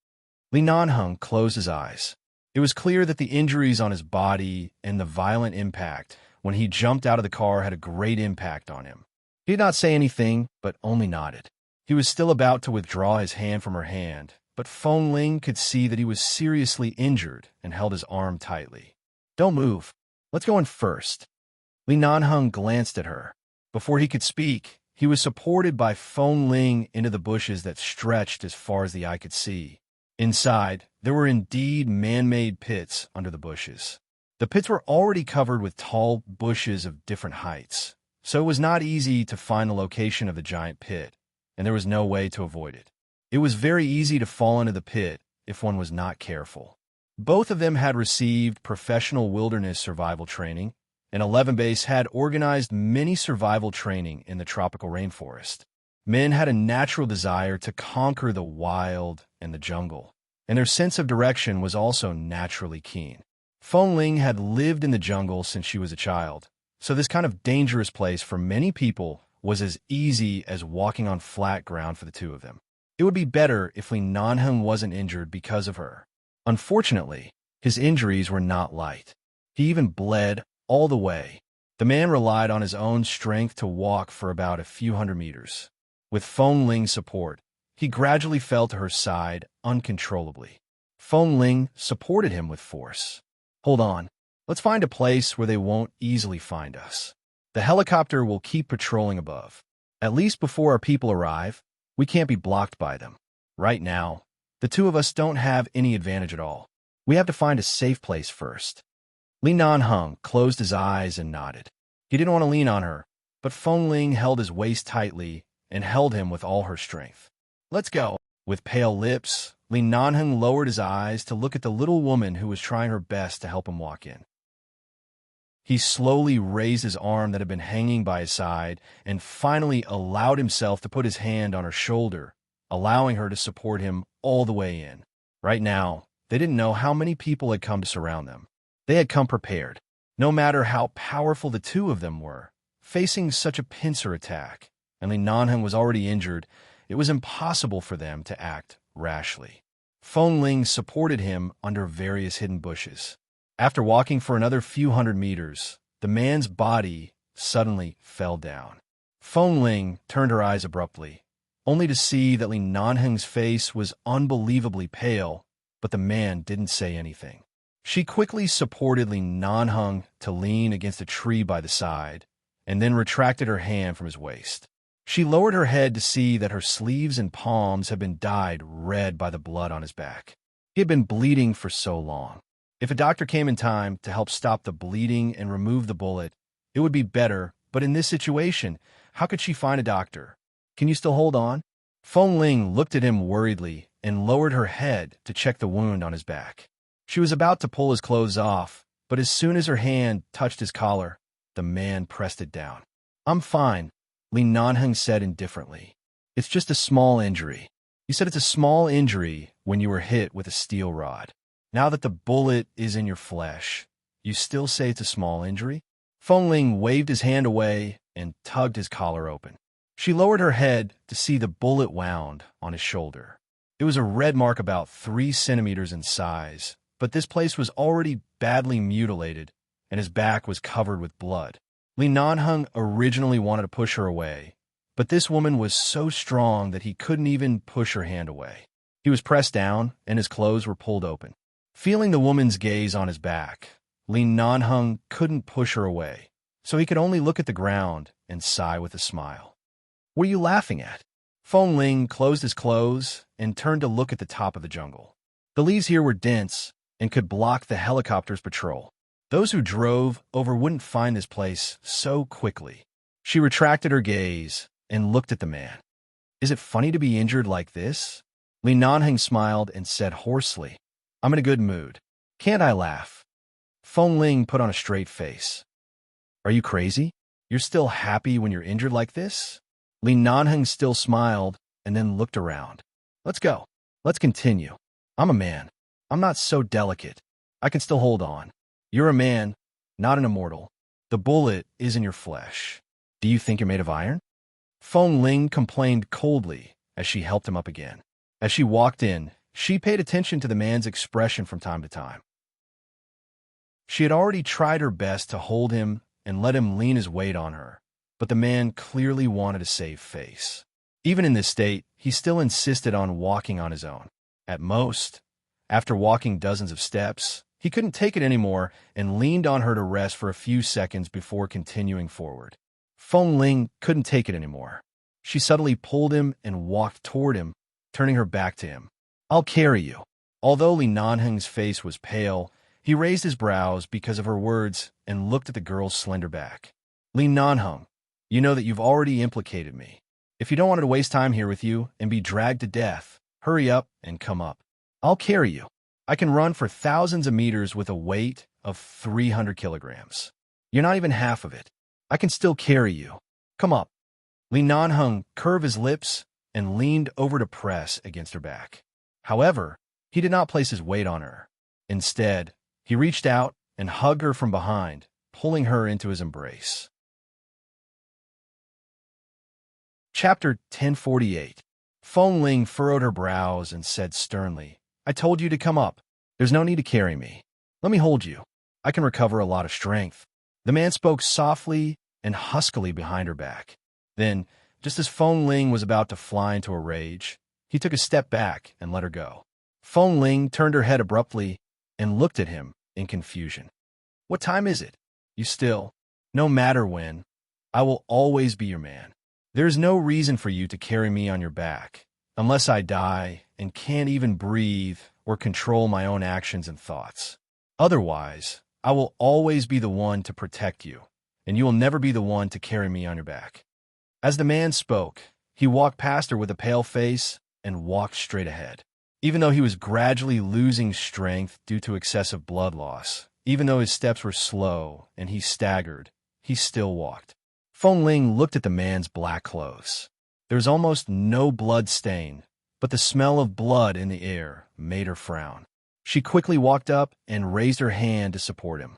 Li Nanheng closed his eyes. It was clear that the injuries on his body and the violent impact when he jumped out of the car had a great impact on him. He did not say anything, but only nodded. He was still about to withdraw his hand from her hand, but Feng Ling could see that he was seriously injured and held his arm tightly. "Don't move. Let's go in first." Li Nanheng glanced at her. Before he could speak, he was supported by Feng Ling into the bushes that stretched as far as the eye could see. Inside, there were indeed man-made pits under the bushes. The pits were already covered with tall bushes of different heights, so it was not easy to find the location of the giant pit, and there was no way to avoid it. It was very easy to fall into the pit if one was not careful. Both of them had received professional wilderness survival training, and 11 Base had organized many survival training in the tropical rainforest. Men had a natural desire to conquer the wild and the jungle, and their sense of direction was also naturally keen. Feng Ling had lived in the jungle since she was a child, so this kind of dangerous place for many people was as easy as walking on flat ground for the two of them. It would be better if Li Nanheng wasn't injured because of her. Unfortunately, his injuries were not light. He even bled all the way. The man relied on his own strength to walk for about a few hundred meters. With Feng Ling's support, he gradually fell to her side uncontrollably. Feng Ling supported him with force. "Hold on. Let's find a place where they won't easily find us. The helicopter will keep patrolling above. At least before our people arrive, we can't be blocked by them. Right now, the two of us don't have any advantage at all. We have to find a safe place first." Li Nanheng closed his eyes and nodded. He didn't want to lean on her, but Feng Ling held his waist tightly and held him with all her strength. "Let's go." With pale lips, Li Nanheng lowered his eyes to look at the little woman who was trying her best to help him walk in. He slowly raised his arm that had been hanging by his side and finally allowed himself to put his hand on her shoulder, allowing her to support him all the way in. Right now, they didn't know how many people had come to surround them. They had come prepared. No matter how powerful the two of them were, facing such a pincer attack, and Li Nanheng was already injured, it was impossible for them to act rashly. Feng Ling supported him under various hidden bushes. After walking for another few hundred meters, the man's body suddenly fell down. Feng Ling turned her eyes abruptly, only to see that Li Nanheng's face was unbelievably pale, but the man didn't say anything. She quickly supported Li Nanheng to lean against a tree by the side, and then retracted her hand from his waist. She lowered her head to see that her sleeves and palms had been dyed red by the blood on his back. He had been bleeding for so long. If a doctor came in time to help stop the bleeding and remove the bullet, it would be better, but in this situation, how could she find a doctor? "Can you still hold on?" Feng Ling looked at him worriedly and lowered her head to check the wound on his back. She was about to pull his clothes off, but as soon as her hand touched his collar, the man pressed it down. "I'm fine," Li Nanheng said indifferently. "It's just a small injury." "You said it's a small injury when you were hit with a steel rod. Now that the bullet is in your flesh, you still say it's a small injury?" Feng Ling waved his hand away and tugged his collar open. She lowered her head to see the bullet wound on his shoulder. It was a red mark about 3 centimeters in size, but this place was already badly mutilated, and his back was covered with blood. Li Nanheng originally wanted to push her away, but this woman was so strong that he couldn't even push her hand away. He was pressed down, and his clothes were pulled open. Feeling the woman's gaze on his back, Li Nanheng couldn't push her away, so he could only look at the ground and sigh with a smile. What are you laughing at? Feng Ling closed his clothes and turned to look at the top of the jungle. The leaves here were dense and could block the helicopter's patrol. Those who drove over wouldn't find this place so quickly. She retracted her gaze and looked at the man. Is it funny to be injured like this? Li Nanheng smiled and said hoarsely, I'm in a good mood. Can't I laugh? Feng Ling put on a straight face. Are you crazy? You're still happy when you're injured like this? Li Nanheng still smiled and then looked around. Let's go. Let's continue. I'm a man. I'm not so delicate. I can still hold on. You're a man, not an immortal. The bullet is in your flesh. Do you think you're made of iron? Feng Ling complained coldly as she helped him up again. As she walked in, she paid attention to the man's expression from time to time. She had already tried her best to hold him and let him lean his weight on her, but the man clearly wanted to save face. Even in this state, he still insisted on walking on his own. At most, after walking dozens of steps, he couldn't take it anymore and leaned on her to rest for a few seconds before continuing forward. Feng Ling couldn't take it anymore. She subtly pulled him and walked toward him, turning her back to him. I'll carry you. Although Li Nanheng's face was pale, he raised his brows because of her words and looked at the girl's slender back. Li Nanheng, you know that you've already implicated me. If you don't want to waste time here with you and be dragged to death, hurry up and come up. I'll carry you. I can run for thousands of meters with a weight of 300 kilograms. You're not even half of it. I can still carry you. Come up. Li Nanheng curved his lips and leaned over to press against her back. However, he did not place his weight on her. Instead, he reached out and hugged her from behind, pulling her into his embrace. Chapter 1048. Feng Ling furrowed her brows and said sternly, I told you to come up. There's no need to carry me. Let me hold you. I can recover a lot of strength. The man spoke softly and huskily behind her back. Then, just as Feng Ling was about to fly into a rage, he took a step back and let her go. Feng Ling turned her head abruptly and looked at him in confusion. What time is it? You still, no matter when, I will always be your man. There is no reason for you to carry me on your back, unless I die and can't even breathe or control my own actions and thoughts. Otherwise, I will always be the one to protect you, and you will never be the one to carry me on your back. As the man spoke, he walked past her with a pale face and walked straight ahead. Even though he was gradually losing strength due to excessive blood loss, even though his steps were slow and he staggered, he still walked. Feng Ling looked at the man's black clothes. There was almost no blood stain, but the smell of blood in the air made her frown. She quickly walked up and raised her hand to support him.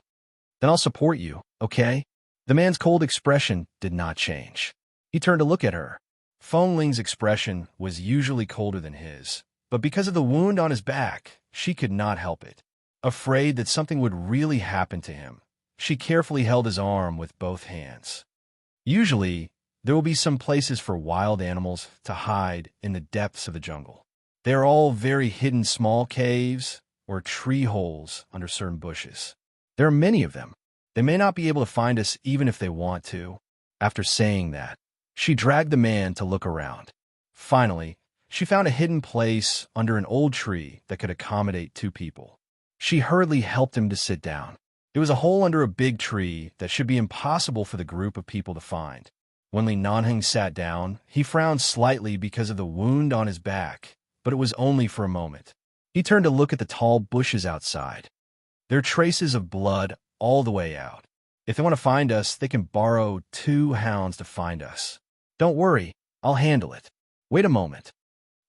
Then I'll support you, okay? The man's cold expression did not change. He turned to look at her. Feng Ling's expression was usually colder than his, but because of the wound on his back, she could not help it. Afraid that something would really happen to him, she carefully held his arm with both hands. Usually, there will be some places for wild animals to hide in the depths of the jungle. They are all very hidden small caves or tree holes under certain bushes. There are many of them. They may not be able to find us even if they want to. After saying that, she dragged the man to look around. Finally, she found a hidden place under an old tree that could accommodate two people. She hurriedly helped him to sit down. It was a hole under a big tree that should be impossible for the group of people to find. When Li Nanheng sat down, he frowned slightly because of the wound on his back, but it was only for a moment. He turned to look at the tall bushes outside. There are traces of blood all the way out. If they want to find us, they can borrow 2 hounds to find us. Don't worry, I'll handle it. Wait a moment.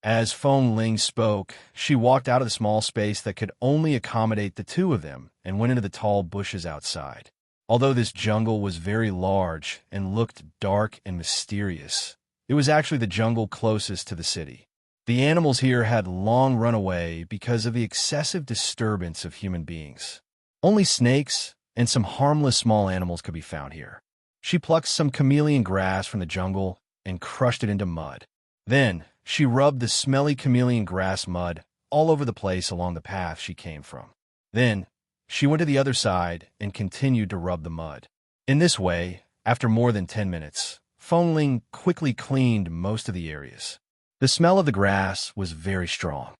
As Feng Ling spoke, she walked out of the small space that could only accommodate the two of them and went into the tall bushes outside. Although this jungle was very large and looked dark and mysterious, it was actually the jungle closest to the city. The animals here had long run away because of the excessive disturbance of human beings. Only snakes and some harmless small animals could be found here. She plucked some chameleon grass from the jungle and crushed it into mud. Then, she rubbed the smelly chameleon grass mud all over the place along the path she came from. Then, she went to the other side and continued to rub the mud. In this way, after more than 10 minutes, Feng Ling quickly cleaned most of the areas. The smell of the grass was very strong.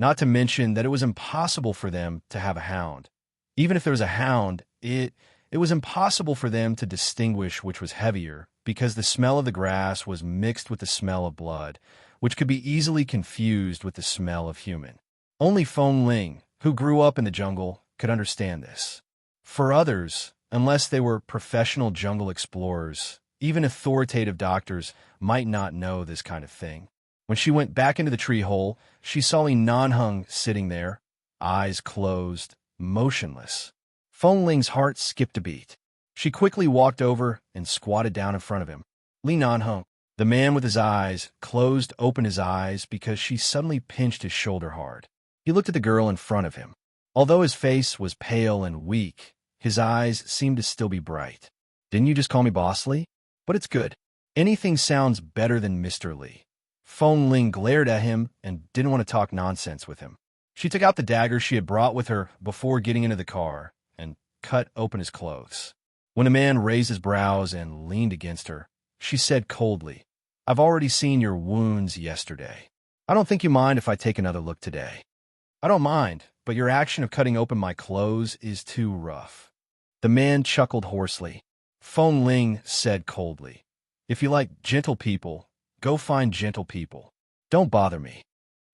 Not to mention that it was impossible for them to have a hound. Even if there was a hound, it was impossible for them to distinguish which was heavier, because the smell of the grass was mixed with the smell of blood, which could be easily confused with the smell of human. Only Feng Ling, who grew up in the jungle, could understand this. For others, unless they were professional jungle explorers, even authoritative doctors might not know this kind of thing. When she went back into the tree hole, she saw Li Nanheng sitting there, eyes closed, motionless. Feng Ling's heart skipped a beat. She quickly walked over and squatted down in front of him. Li Nanheng, the man with his eyes closed, opened his eyes because she suddenly pinched his shoulder hard. He looked at the girl in front of him. Although his face was pale and weak, his eyes seemed to still be bright. Didn't you just call me Boss Li? But it's good. Anything sounds better than Mr. Li. Feng Ling glared at him and didn't want to talk nonsense with him. She took out the dagger she had brought with her before getting into the car and cut open his clothes. When the man raised his brows and leaned against her, she said coldly, "I've already seen your wounds yesterday. I don't think you mind if I take another look today." "I don't mind, but your action of cutting open my clothes is too rough." The man chuckled hoarsely. Feng Ling said coldly, "If you like gentle people, go find gentle people. Don't bother me."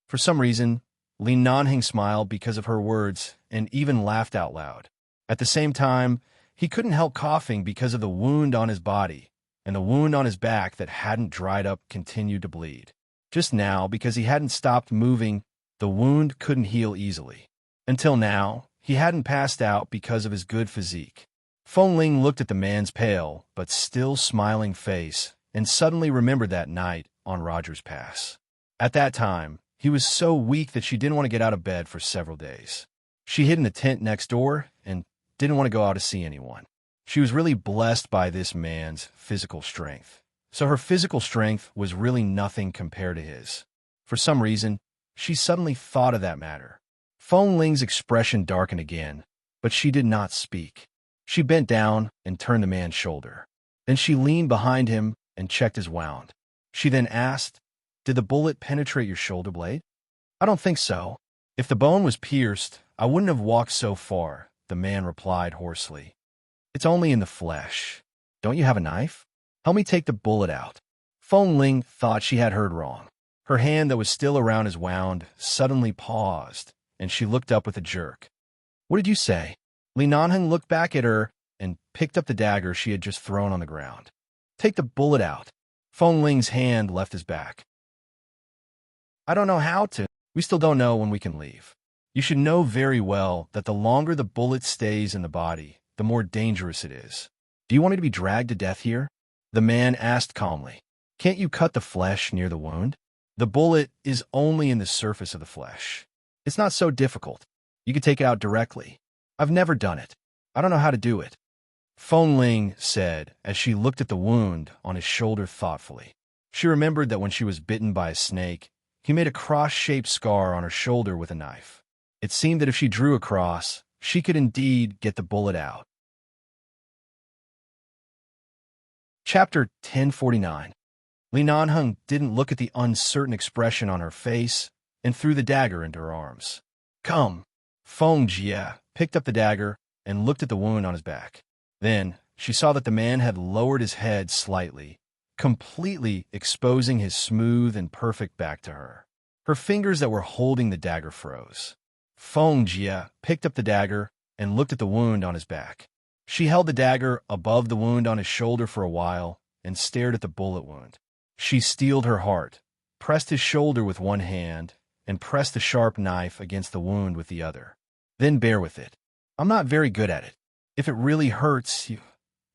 For some reason, Li Nanheng smiled because of her words and even laughed out loud. At the same time, he couldn't help coughing because of the wound on his body, and the wound on his back that hadn't dried up continued to bleed. Just now, because he hadn't stopped moving, the wound couldn't heal easily. Until now, he hadn't passed out because of his good physique. Feng Ling looked at the man's pale but still smiling face and suddenly remembered that night on Rogers Pass. At that time, he was so weak that she didn't want to get out of bed for several days. She hid in the tent next door and didn't want to go out to see anyone. She was really blessed by this man's physical strength. So her physical strength was really nothing compared to his. For some reason, she suddenly thought of that matter. Feng Ling's expression darkened again, but she did not speak. She bent down and turned the man's shoulder. Then she leaned behind him and checked his wound. She then asked, "Did the bullet penetrate your shoulder blade?" "I don't think so. If the bone was pierced, I wouldn't have walked so far," the man replied hoarsely. "It's only in the flesh. Don't you have a knife? Help me take the bullet out." Feng Ling thought she had heard wrong. Her hand that was still around his wound suddenly paused, and she looked up with a jerk. "What did you say?" Li Nanheng looked back at her and picked up the dagger she had just thrown on the ground. "Take the bullet out." Feng Ling's hand left his back. "I don't know how to. We still don't know when we can leave. You should know very well that the longer the bullet stays in the body, the more dangerous it is. Do you want me to be dragged to death here?" The man asked calmly. "Can't you cut the flesh near the wound? The bullet is only in the surface of the flesh. It's not so difficult. You can take it out directly. I've never done it. I don't know how to do it." Feng Ling said as she looked at the wound on his shoulder thoughtfully. She remembered that when she was bitten by a snake, he made a cross-shaped scar on her shoulder with a knife. It seemed that if she drew a cross, she could indeed get the bullet out. Chapter 1049. Li Nanheng didn't look at the uncertain expression on her face and threw the dagger into her arms. "Come." Feng Jie picked up the dagger and looked at the wound on his back. Then she saw that the man had lowered his head slightly, completely exposing his smooth and perfect back to her. Her fingers that were holding the dagger froze. Feng Jie picked up the dagger and looked at the wound on his back. She held the dagger above the wound on his shoulder for a while and stared at the bullet wound. She steeled her heart, pressed his shoulder with one hand, and pressed the sharp knife against the wound with the other. "Then bear with it. I'm not very good at it. If it really hurts you..."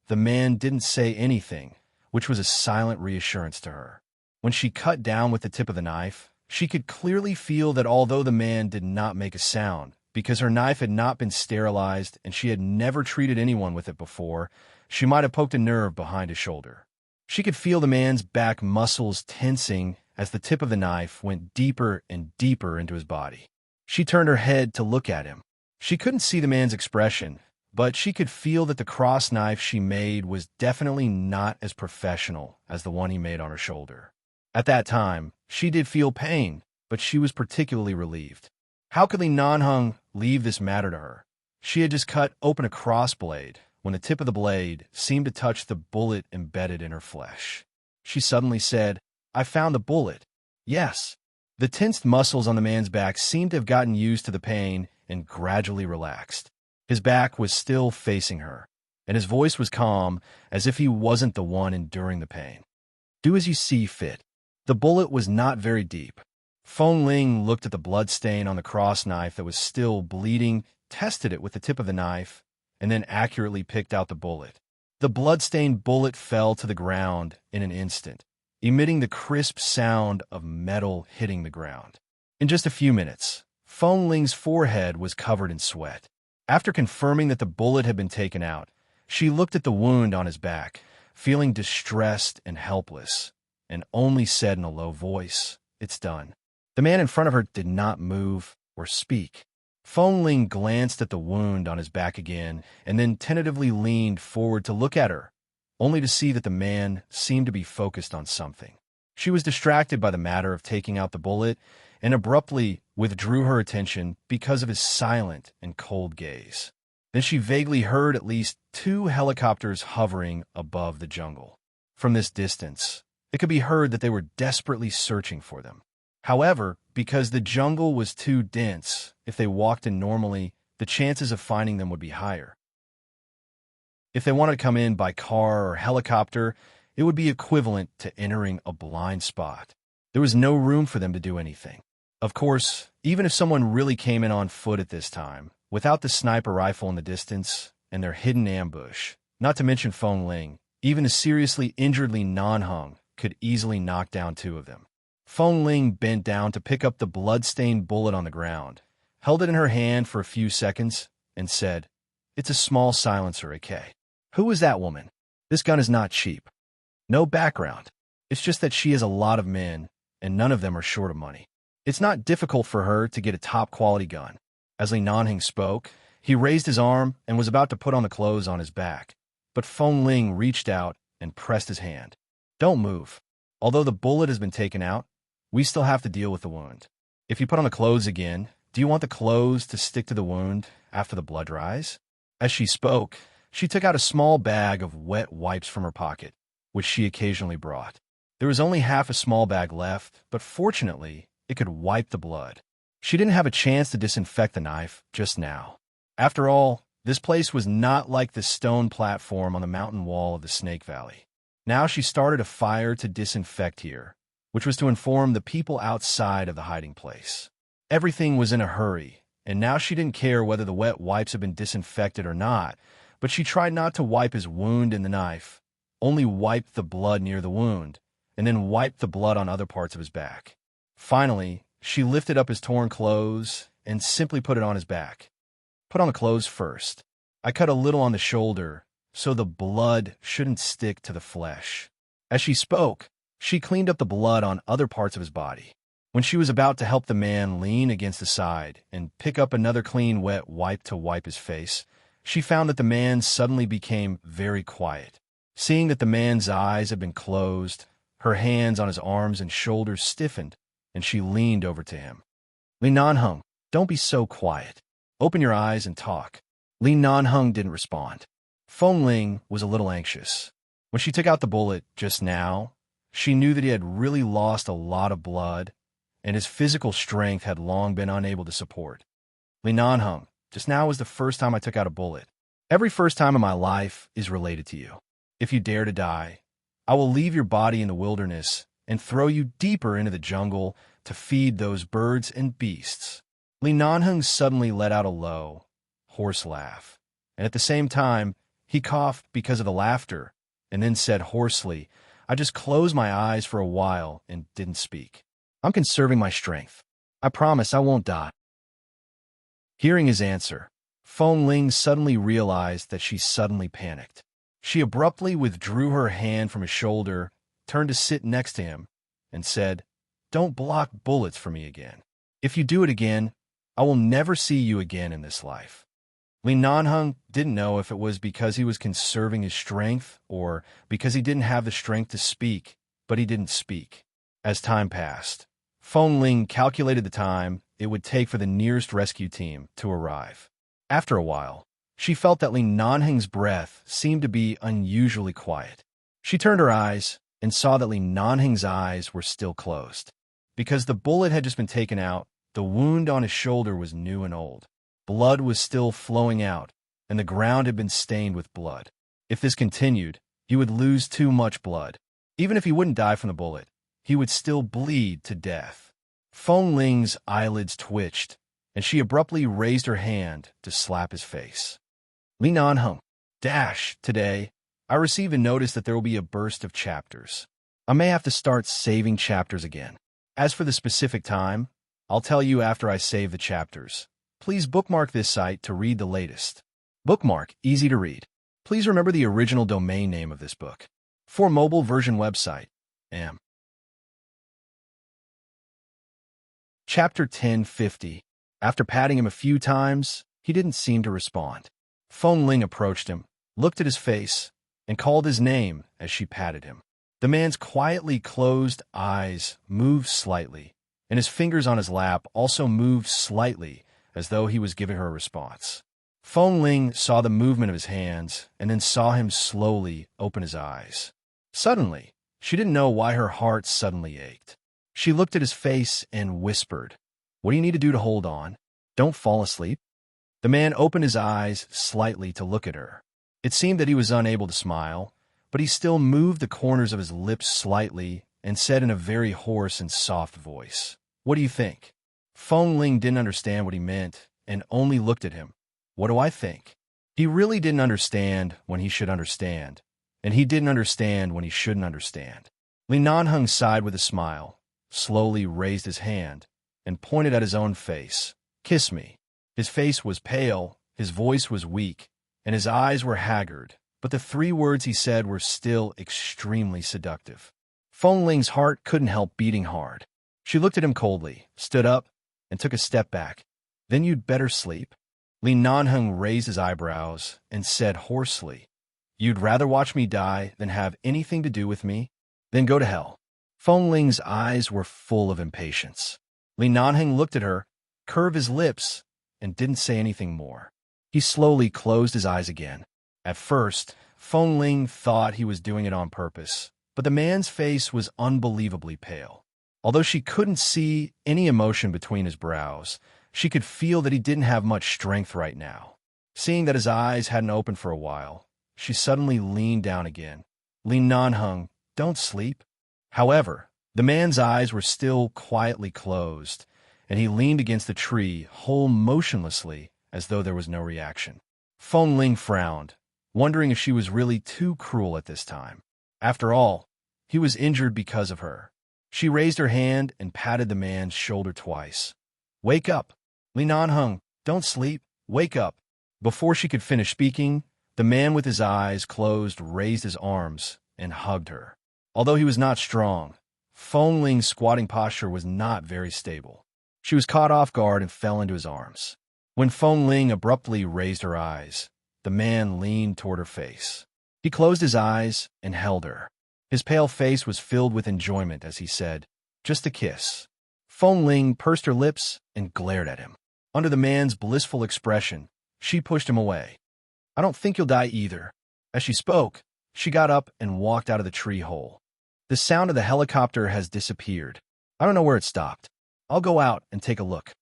The man didn't say anything, which was a silent reassurance to her. When she cut down with the tip of the knife, she could clearly feel that although the man did not make a sound, because her knife had not been sterilized and she had never treated anyone with it before, she might have poked a nerve behind his shoulder. She could feel the man's back muscles tensing as the tip of the knife went deeper and deeper into his body. She turned her head to look at him. She couldn't see the man's expression, but she could feel that the cross knife she made was definitely not as professional as the one he made on her shoulder. At that time, she did feel pain, but she was particularly relieved. How could Li Nanheng leave this matter to her? She had just cut open a cross blade when the tip of the blade seemed to touch the bullet embedded in her flesh. She suddenly said, "I found the bullet." Yes. The tensed muscles on the man's back seemed to have gotten used to the pain and gradually relaxed. His back was still facing her, and his voice was calm, as if he wasn't the one enduring the pain. "Do as you see fit." The bullet was not very deep. Feng Ling looked at the blood stain on the cross knife that was still bleeding, tested it with the tip of the knife, and then accurately picked out the bullet. The blood-stained bullet fell to the ground in an instant, emitting the crisp sound of metal hitting the ground. In just a few minutes, Feng Ling's forehead was covered in sweat. After confirming that the bullet had been taken out, she looked at the wound on his back, feeling distressed and helpless, and only said in a low voice, "It's done." The man in front of her did not move or speak. Feng Ling glanced at the wound on his back again and then tentatively leaned forward to look at her, only to see that the man seemed to be focused on something. She was distracted by the matter of taking out the bullet and abruptly withdrew her attention because of his silent and cold gaze. Then she vaguely heard at least 2 helicopters hovering above the jungle. From this distance, it could be heard that they were desperately searching for them. However, because the jungle was too dense, if they walked in normally, the chances of finding them would be higher. If they wanted to come in by car or helicopter, it would be equivalent to entering a blind spot. There was no room for them to do anything. Of course, even if someone really came in on foot at this time, without the sniper rifle in the distance and their hidden ambush, not to mention Feng Ling, even a seriously injured Li Nanheng could easily knock down 2 of them. Feng Ling bent down to pick up the blood-stained bullet on the ground, held it in her hand for a few seconds, and said, "It's a small silencer, AK. Who is that woman? This gun is not cheap." No background. It's just that she has a lot of men, and none of them are short of money. It's not difficult for her to get a top-quality gun. As Li Nanheng spoke, he raised his arm and was about to put on the clothes on his back, but Feng Ling reached out and pressed his hand. "Don't move. Although the bullet has been taken out, we still have to deal with the wound. If you put on the clothes again, do you want the clothes to stick to the wound after the blood dries?" As she spoke, she took out a small bag of wet wipes from her pocket, which she occasionally brought. There was only half a small bag left, but fortunately, it could wipe the blood. She didn't have a chance to disinfect the knife just now. After all, this place was not like the stone platform on the mountain wall of the Snake Valley. Now she started a fire to disinfect here, which was to inform the people outside of the hiding place. Everything was in a hurry, and now she didn't care whether the wet wipes had been disinfected or not, but she tried not to wipe his wound in the knife, only wiped the blood near the wound, and then wiped the blood on other parts of his back. Finally, she lifted up his torn clothes and simply put it on his back. "Put on the clothes first. I cut a little on the shoulder, so the blood shouldn't stick to the flesh." As she spoke, she cleaned up the blood on other parts of his body. When she was about to help the man lean against the side and pick up another clean wet wipe to wipe his face, she found that the man suddenly became very quiet. Seeing that the man's eyes had been closed, her hands on his arms and shoulders stiffened, and she leaned over to him. "Li Nanheng, don't be so quiet. Open your eyes and talk." Li Nanheng didn't respond. Feng Ling was a little anxious. When she took out the bullet just now, she knew that he had really lost a lot of blood, and his physical strength had long been unable to support. "Li Nanheng, just now was the first time I took out a bullet. Every first time in my life is related to you. If you dare to die, I will leave your body in the wilderness and throw you deeper into the jungle to feed those birds and beasts." Li Nanheng suddenly let out a low, hoarse laugh, and at the same time, he coughed because of the laughter, and then said hoarsely, "I just closed my eyes for a while and didn't speak. I'm conserving my strength. I promise I won't die." Hearing his answer, Feng Ling suddenly realized that she suddenly panicked. She abruptly withdrew her hand from his shoulder, turned to sit next to him, and said, "Don't block bullets for me again. If you do it again, I will never see you again in this life." Li Nanheng didn't know if it was because he was conserving his strength or because he didn't have the strength to speak, but he didn't speak. As time passed, Feng Ling calculated the time it would take for the nearest rescue team to arrive. After a while, she felt that Li Nanheng's breath seemed to be unusually quiet. She turned her eyes and saw that Li Nanheng's eyes were still closed. Because the bullet had just been taken out, the wound on his shoulder was new and old. Blood was still flowing out, and the ground had been stained with blood. If this continued, he would lose too much blood. Even if he wouldn't die from the bullet, he would still bleed to death. Feng Ling's eyelids twitched, and she abruptly raised her hand to slap his face. Li Nanheng, today, I received a notice that there will be a burst of chapters. I may have to start saving chapters again. As for the specific time, I'll tell you after I save the chapters. Please bookmark this site to read the latest. Bookmark, easy to read. Please remember the original domain name of this book. For mobile version website, am. Chapter 1050. After patting him a few times, he didn't seem to respond. Feng Ling approached him, looked at his face, and called his name as she patted him. The man's quietly closed eyes moved slightly, and his fingers on his lap also moved slightly, as though he was giving her a response. Feng Ling saw the movement of his hands and then saw him slowly open his eyes. Suddenly, she didn't know why her heart suddenly ached. She looked at his face and whispered, "What do you need to do to hold on? Don't fall asleep." The man opened his eyes slightly to look at her. It seemed that he was unable to smile, but he still moved the corners of his lips slightly and said in a very hoarse and soft voice, "What do you think?" Feng Ling didn't understand what he meant and only looked at him. "What do I think?" He really didn't understand when he should understand, and he didn't understand when he shouldn't understand. Li Nanheng sighed with a smile, slowly raised his hand, and pointed at his own face. "Kiss me." His face was pale, his voice was weak, and his eyes were haggard, but the 3 words he said were still extremely seductive. Feng Ling's heart couldn't help beating hard. She looked at him coldly, stood up, and took a step back. "Then you'd better sleep." Li Nanheng raised his eyebrows and said hoarsely, "You'd rather watch me die than have anything to do with me? Then go to hell." Feng Ling's eyes were full of impatience. Li Nanheng looked at her, curved his lips, and didn't say anything more. He slowly closed his eyes again. At first, Feng Ling thought he was doing it on purpose, but the man's face was unbelievably pale. Although she couldn't see any emotion between his brows, she could feel that he didn't have much strength right now. Seeing that his eyes hadn't opened for a while, she suddenly leaned down again. "Li Nanheng, don't sleep." However, the man's eyes were still quietly closed, and he leaned against the tree, whole motionlessly, as though there was no reaction. Feng Ling frowned, wondering if she was really too cruel at this time. After all, he was injured because of her. She raised her hand and patted the man's shoulder twice. "Wake up. Li Nanheng, don't sleep. Wake up." Before she could finish speaking, the man with his eyes closed raised his arms and hugged her. Although he was not strong, Feng Ling's squatting posture was not very stable. She was caught off guard and fell into his arms. When Feng Ling abruptly raised her eyes, the man leaned toward her face. He closed his eyes and held her. His pale face was filled with enjoyment as he said, "Just a kiss." Feng Ling pursed her lips and glared at him. Under the man's blissful expression, she pushed him away. "I don't think you'll die either." As she spoke, she got up and walked out of the tree hole. "The sound of the helicopter has disappeared. I don't know where it stopped. I'll go out and take a look."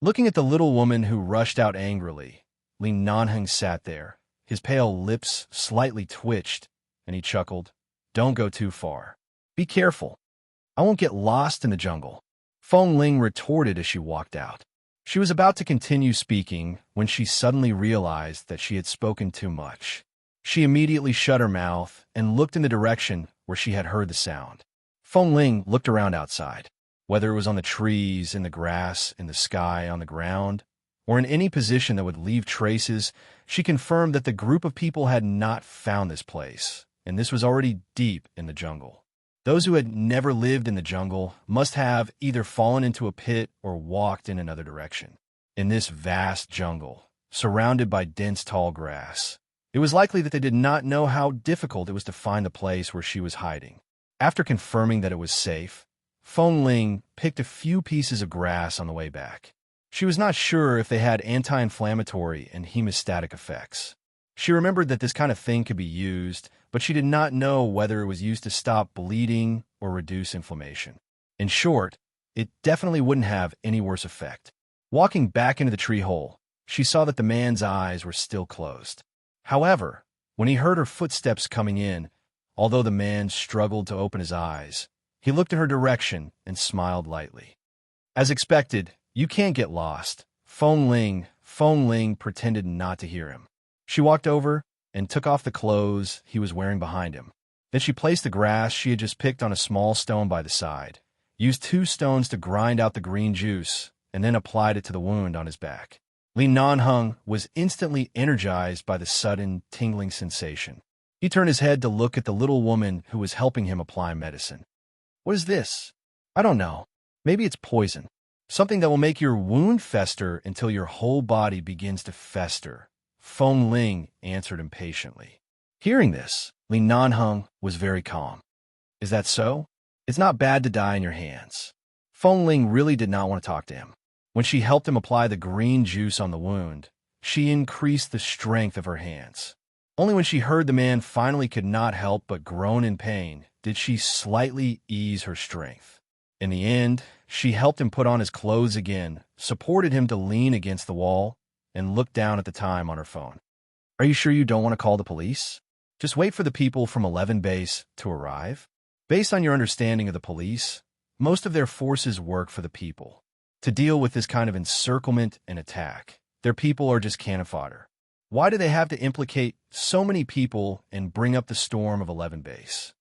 Looking at the little woman who rushed out angrily, Li Nanheng sat there. His pale lips slightly twitched, and he chuckled, "Don't go too far. Be careful. I won't get lost in the jungle." Feng Ling retorted as she walked out. She was about to continue speaking when she suddenly realized that she had spoken too much. She immediately shut her mouth and looked in the direction where she had heard the sound. Feng Ling looked around outside. Whether it was on the trees, in the grass, in the sky, on the ground, or in any position that would leave traces, she confirmed that the group of people had not found this place, and this was already deep in the jungle. Those who had never lived in the jungle must have either fallen into a pit or walked in another direction. in this vast jungle, surrounded by dense tall grass. It was likely that they did not know how difficult it was to find the place where she was hiding. After confirming that it was safe, Feng Ling picked a few pieces of grass on the way back. She was not sure if they had anti-inflammatory and hemostatic effects. She remembered that this kind of thing could be used, but she did not know whether it was used to stop bleeding or reduce inflammation. In short, it definitely wouldn't have any worse effect. Walking back into the tree hole, she saw that the man's eyes were still closed. However, when he heard her footsteps coming in, although the man struggled to open his eyes, he looked in her direction and smiled lightly. As expected, you can't get lost. Feng Ling pretended not to hear him. She walked over and took off the clothes he was wearing behind him. Then she placed the grass she had just picked on a small stone by the side, used 2 stones to grind out the green juice, and then applied it to the wound on his back. Li Nanheng was instantly energized by the sudden, tingling sensation. He turned his head to look at the little woman who was helping him apply medicine. "What is this?" "I don't know. Maybe it's poison. Something that will make your wound fester until your whole body begins to fester," Feng Ling answered impatiently. Hearing this, Li Nanheng was very calm. "Is that so? It's not bad to die in your hands." Feng Ling really did not want to talk to him. When she helped him apply the green juice on the wound, she increased the strength of her hands. Only when she heard the man finally could not help but groan in pain did she slightly ease her strength. In the end, she helped him put on his clothes again, supported him to lean against the wall, and looked down at the time on her phone. "Are you sure you don't want to call the police? Just wait for the people from 11 Base to arrive. Based on your understanding of the police, most of their forces work for the people. To deal with this kind of encirclement and attack, their people are just cannon fodder. Why do they have to implicate so many people and bring up the storm of 11 Base?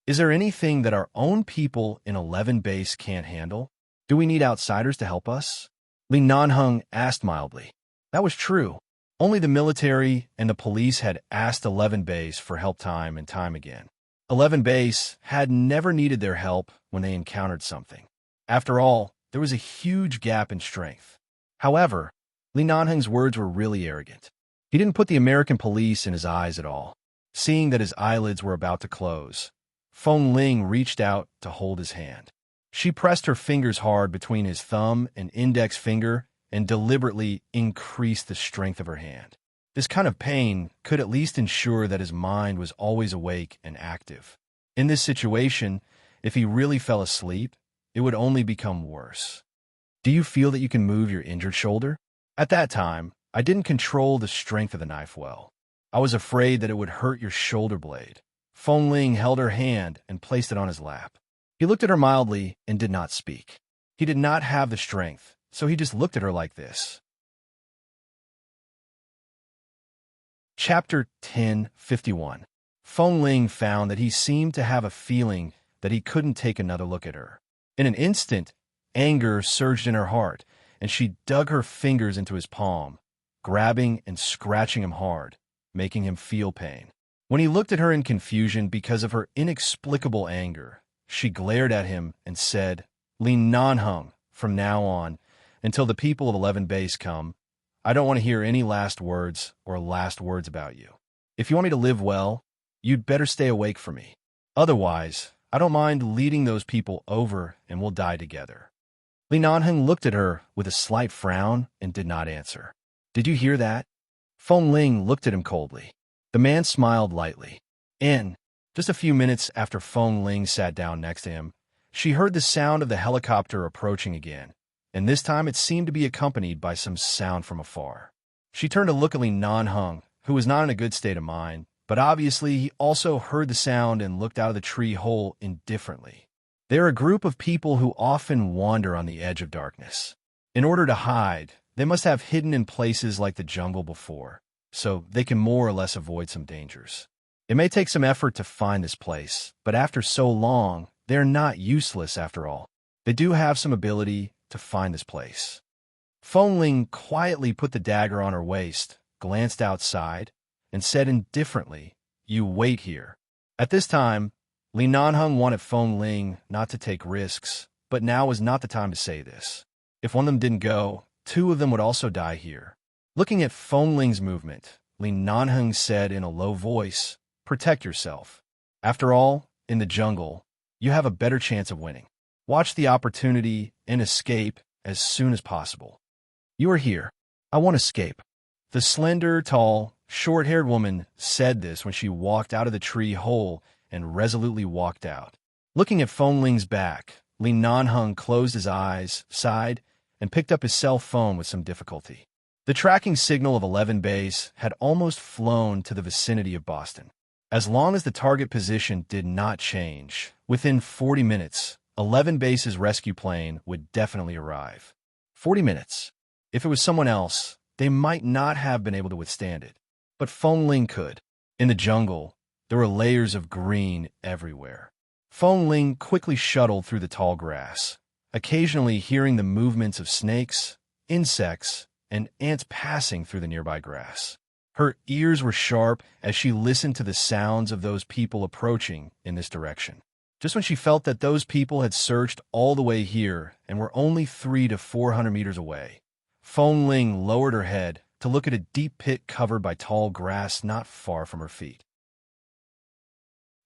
Is there anything that our own people in 11 Base can't handle? Do we need outsiders to help us?" Li Nanheng asked mildly. That was true. Only the military and the police had asked 11 Base for help time and time again. 11 Base had never needed their help when they encountered something. After all, there was a huge gap in strength. However, Li Nanheng's words were really arrogant. He didn't put the American police in his eyes at all. Seeing that his eyelids were about to close, Feng Ling reached out to hold his hand. She pressed her fingers hard between his thumb and index finger and deliberately increased the strength of her hand. This kind of pain could at least ensure that his mind was always awake and active. In this situation, if he really fell asleep, it would only become worse. "Do you feel that you can move your injured shoulder?" At that time, I didn't control the strength of the knife well. I was afraid that it would hurt your shoulder blade. Feng Ling held her hand and placed it on his lap. He looked at her mildly and did not speak. He did not have the strength, so he just looked at her like this. Chapter 10:51. Feng Ling found that he seemed to have a feeling that he couldn't take another look at her. In an instant, anger surged in her heart, and she dug her fingers into his palm, grabbing and scratching him hard, making him feel pain. When he looked at her in confusion because of her inexplicable anger, she glared at him and said, "Li Nanheng, from now on, until the people of 11 Base come, I don't want to hear any last words about you. If you want me to live well, you'd better stay awake for me. Otherwise, I don't mind leading those people over and we'll die together." Li Nanheng looked at her with a slight frown and did not answer. "Did you hear that?" Feng Ling looked at him coldly. The man smiled lightly. Just a few minutes after Feng Ling sat down next to him, she heard the sound of the helicopter approaching again, and this time it seemed to be accompanied by some sound from afar. She turned to look at Li Nanheng, who was not in a good state of mind, but obviously he also heard the sound and looked out of the tree hole indifferently. They're a group of people who often wander on the edge of darkness. In order to hide, they must have hidden in places like the jungle before, so they can more or less avoid some dangers. It may take some effort to find this place, but after so long, they're not useless after all. They do have some ability to find this place. Feng Ling quietly put the dagger on her waist, glanced outside, and said indifferently, "You wait here." At this time, Li Nanheng wanted Feng Ling not to take risks, but now was not the time to say this. If one of them didn't go, two of them would also die here. Looking at Feng Ling's movement, Li Nanheng said in a low voice, "Protect yourself. After all, in the jungle, you have a better chance of winning. Watch the opportunity and escape as soon as possible." "You are here. I won't escape." The slender, tall, short-haired woman said this when she walked out of the tree hole and resolutely walked out. Looking at Feng Ling's back, Li Nanheng closed his eyes, sighed, and picked up his cell phone with some difficulty. The tracking signal of 11 base had almost flown to the vicinity of Boston. As long as the target position did not change, within 40 minutes, 11 base's rescue plane would definitely arrive. 40 minutes. If it was someone else, they might not have been able to withstand it. But Feng Ling could. In the jungle, there were layers of green everywhere. Feng Ling quickly shuttled through the tall grass, occasionally hearing the movements of snakes, insects, and ants passing through the nearby grass. Her ears were sharp as she listened to the sounds of those people approaching in this direction. Just when she felt that those people had searched all the way here and were only 300 to 400 meters away, Feng Ling lowered her head to look at a deep pit covered by tall grass not far from her feet.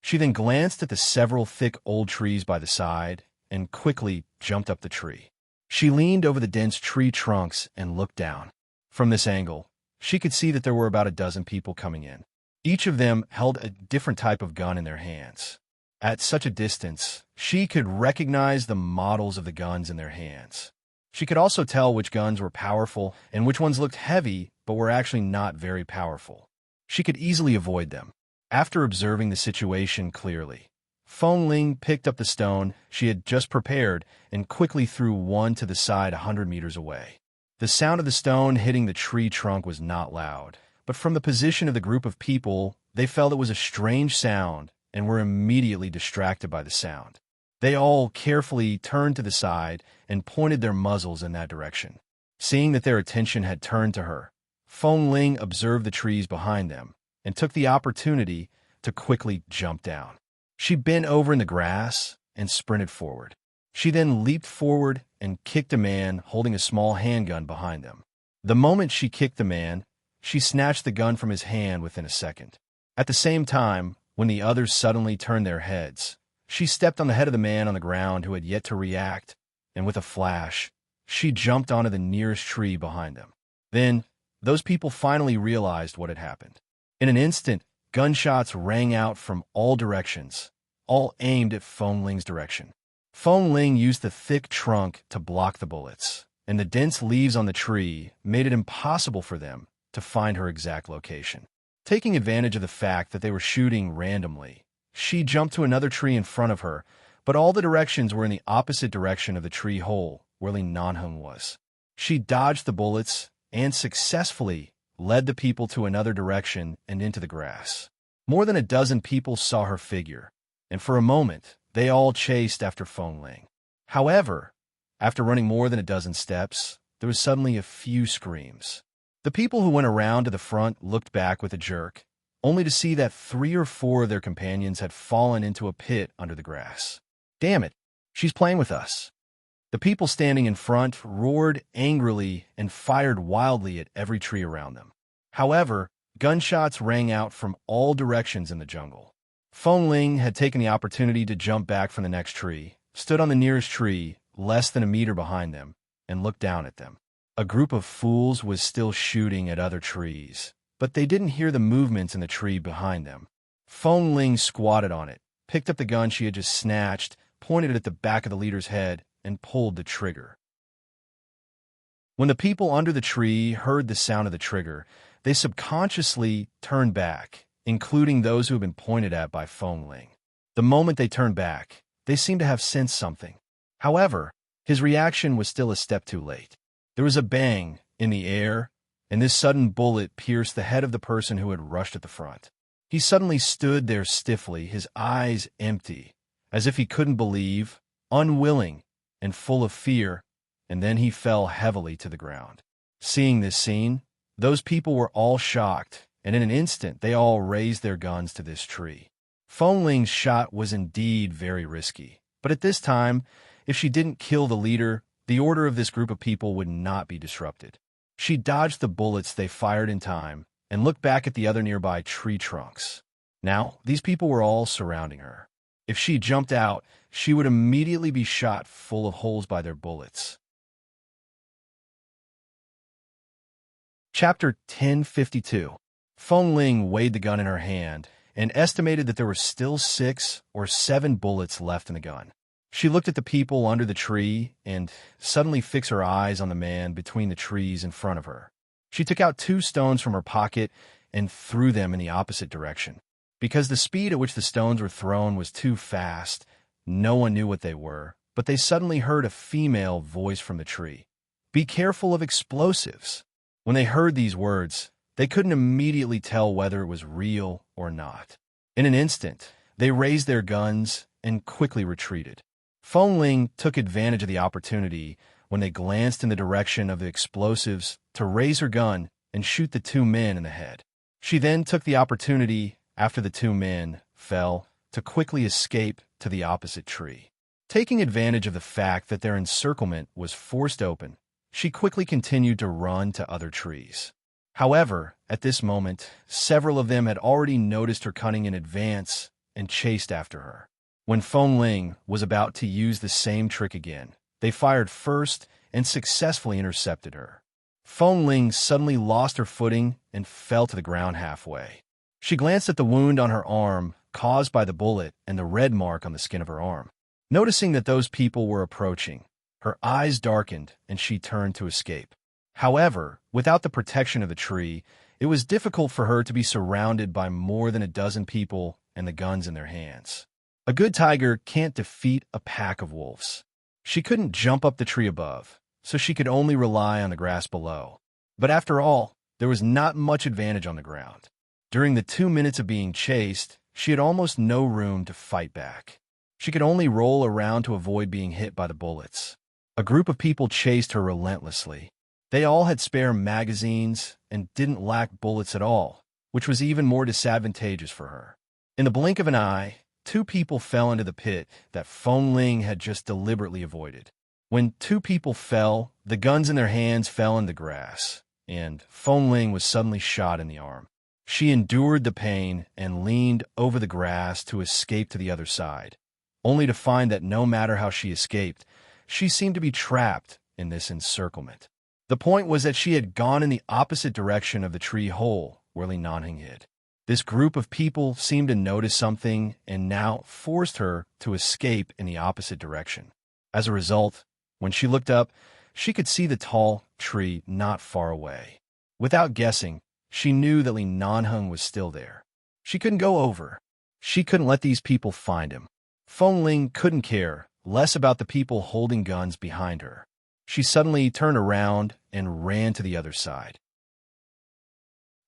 She then glanced at the several thick old trees by the side and quickly jumped up the tree. She leaned over the dense tree trunks and looked down. From this angle, she could see that there were about a dozen people coming in. Each of them held a different type of gun in their hands. At such a distance, she could recognize the models of the guns in their hands. She could also tell which guns were powerful and which ones looked heavy but were actually not very powerful. She could easily avoid them. After observing the situation clearly, Feng Ling picked up the stone she had just prepared and quickly threw one to the side 100 meters away. The sound of the stone hitting the tree trunk was not loud, but from the position of the group of people, they felt it was a strange sound and were immediately distracted by the sound. They all carefully turned to the side and pointed their muzzles in that direction. Seeing that their attention had turned to her, Feng Ling observed the trees behind them and took the opportunity to quickly jump down. She bent over in the grass and sprinted forward. She then leaped forward and kicked a man holding a small handgun behind them. The moment she kicked the man, she snatched the gun from his hand within a second. At the same time, when the others suddenly turned their heads, she stepped on the head of the man on the ground who had yet to react, and with a flash, she jumped onto the nearest tree behind them. Then, those people finally realized what had happened. In an instant, gunshots rang out from all directions, all aimed at Feng Ling's direction. Feng Ling used the thick trunk to block the bullets, and the dense leaves on the tree made it impossible for them to find her exact location. Taking advantage of the fact that they were shooting randomly, she jumped to another tree in front of her, but all the directions were in the opposite direction of the tree hole where Li Nanheng was. She dodged the bullets and successfully led the people to another direction and into the grass. More than a dozen people saw her figure, and for a moment, they all chased after Feng Ling. However, after running more than a dozen steps, there was suddenly a few screams. The people who went around to the front looked back with a jerk, only to see that 3 or 4 of their companions had fallen into a pit under the grass. "Damn it, she's playing with us." The people standing in front roared angrily and fired wildly at every tree around them. However, gunshots rang out from all directions in the jungle. Feng Ling had taken the opportunity to jump back from the next tree, stood on the nearest tree, less than a meter behind them, and looked down at them. A group of fools was still shooting at other trees, but they didn't hear the movements in the tree behind them. Feng Ling squatted on it, picked up the gun she had just snatched, pointed it at the back of the leader's head, and pulled the trigger. When the people under the tree heard the sound of the trigger, they subconsciously turned back, including those who had been pointed at by Feng Ling. The moment they turned back, they seemed to have sensed something. However, his reaction was still a step too late. There was a bang in the air, and this sudden bullet pierced the head of the person who had rushed at the front. He suddenly stood there stiffly, his eyes empty, as if he couldn't believe, unwilling, and full of fear, and then he fell heavily to the ground. Seeing this scene, those people were all shocked, and in an instant they all raised their guns to this tree. Feng Ling's shot was indeed very risky, but at this time, if she didn't kill the leader, the order of this group of people would not be disrupted. She dodged the bullets they fired in time and looked back at the other nearby tree trunks. Now, these people were all surrounding her. If she jumped out, she would immediately be shot full of holes by their bullets. Chapter 1052. Feng Ling weighed the gun in her hand and estimated that there were still 6 or 7 bullets left in the gun. She looked at the people under the tree and suddenly fixed her eyes on the man between the trees in front of her. She took out 2 stones from her pocket and threw them in the opposite direction. Because the speed at which the stones were thrown was too fast, no one knew what they were, but they suddenly heard a female voice from the tree. "Be careful of explosives." When they heard these words, they couldn't immediately tell whether it was real or not. In an instant, they raised their guns and quickly retreated. Feng Ling took advantage of the opportunity when they glanced in the direction of the explosives to raise her gun and shoot the 2 men in the head. She then took the opportunity, after the 2 men fell, to quickly escape to the opposite tree. Taking advantage of the fact that their encirclement was forced open, she quickly continued to run to other trees. However, at this moment, several of them had already noticed her cunning in advance and chased after her. When Feng Ling was about to use the same trick again, they fired first and successfully intercepted her. Feng Ling suddenly lost her footing and fell to the ground halfway. She glanced at the wound on her arm caused by the bullet and the red mark on the skin of her arm. Noticing that those people were approaching, her eyes darkened and she turned to escape. However, without the protection of the tree, it was difficult for her to be surrounded by more than a dozen people and the guns in their hands. A good tiger can't defeat a pack of wolves. She couldn't jump up the tree above, so she could only rely on the grass below. But after all, there was not much advantage on the ground. During the 2 minutes of being chased, she had almost no room to fight back. She could only roll around to avoid being hit by the bullets. A group of people chased her relentlessly. They all had spare magazines and didn't lack bullets at all, which was even more disadvantageous for her. In the blink of an eye, 2 people fell into the pit that Feng Ling had just deliberately avoided. When 2 people fell, the guns in their hands fell in the grass, and Feng Ling was suddenly shot in the arm. She endured the pain and leaned over the grass to escape to the other side, only to find that no matter how she escaped, she seemed to be trapped in this encirclement. The point was that she had gone in the opposite direction of the tree hole where Li Nanheng hid. This group of people seemed to notice something and now forced her to escape in the opposite direction. As a result, when she looked up, she could see the tall tree not far away. Without guessing, she knew that Li Nanheng was still there. She couldn't go over. She couldn't let these people find him. Feng Ling couldn't care less about the people holding guns behind her. She suddenly turned around and ran to the other side.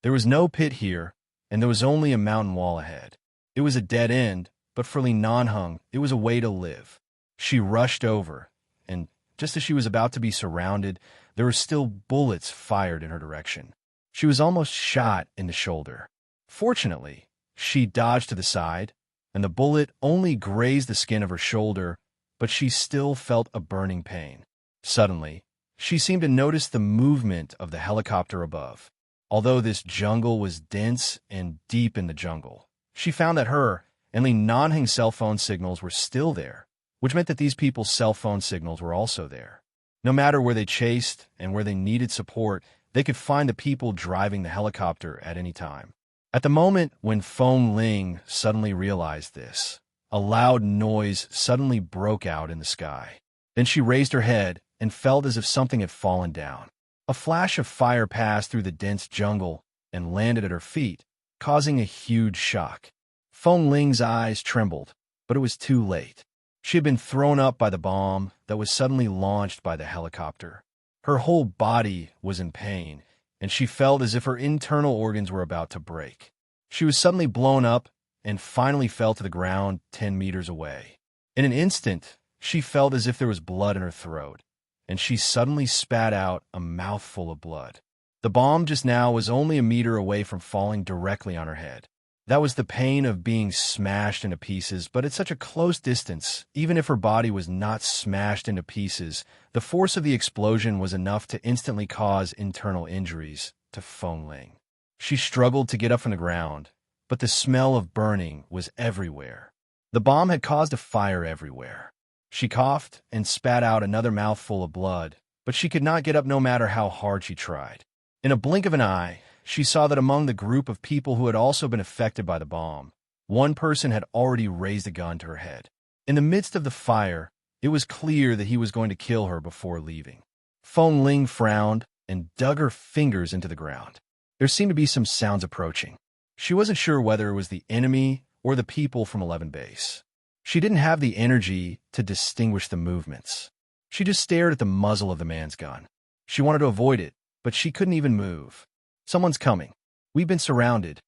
There was no pit here, and there was only a mountain wall ahead. It was a dead end, but for Li Nanheng, it was a way to live. She rushed over, and just as she was about to be surrounded, there were still bullets fired in her direction. She was almost shot in the shoulder. Fortunately, she dodged to the side, and the bullet only grazed the skin of her shoulder, but she still felt a burning pain. Suddenly, she seemed to notice the movement of the helicopter above. Although this jungle was dense and deep in the jungle, she found that her and Li Nanheng's cell phone signals were still there, which meant that these people's cell phone signals were also there. No matter where they chased and where they needed support, they could find the people driving the helicopter at any time. At the moment when Feng Ling suddenly realized this, a loud noise suddenly broke out in the sky. Then she raised her head and felt as if something had fallen down. A flash of fire passed through the dense jungle and landed at her feet, causing a huge shock. Feng Ling's eyes trembled, but it was too late. She had been thrown up by the bomb that was suddenly launched by the helicopter. Her whole body was in pain, and she felt as if her internal organs were about to break. She was suddenly blown up and finally fell to the ground 10 meters away. In an instant, she felt as if there was blood in her throat, and she suddenly spat out a mouthful of blood. The bomb just now was only a meter away from falling directly on her head. That was the pain of being smashed into pieces, but at such a close distance. Even if her body was not smashed into pieces, the force of the explosion was enough to instantly cause internal injuries to Feng Ling. She struggled to get up from the ground, but the smell of burning was everywhere. The bomb had caused a fire everywhere. She coughed and spat out another mouthful of blood, but she could not get up no matter how hard she tried. In a blink of an eye, she saw that among the group of people who had also been affected by the bomb, one person had already raised a gun to her head. In the midst of the fire, it was clear that he was going to kill her before leaving. Feng Ling frowned and dug her fingers into the ground. There seemed to be some sounds approaching. She wasn't sure whether it was the enemy or the people from 11 Base. She didn't have the energy to distinguish the movements. She just stared at the muzzle of the man's gun. She wanted to avoid it, but she couldn't even move. Someone's coming. We've been surrounded.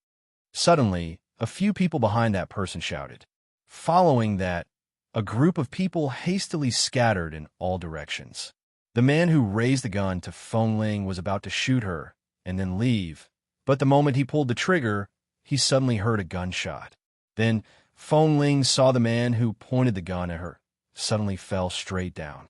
Suddenly, a few people behind that person shouted. Following that, a group of people hastily scattered in all directions. The man who raised the gun to Feng Ling was about to shoot her and then leave, but the moment he pulled the trigger, he suddenly heard a gunshot. Then, Feng Ling saw the man who pointed the gun at her suddenly fell straight down.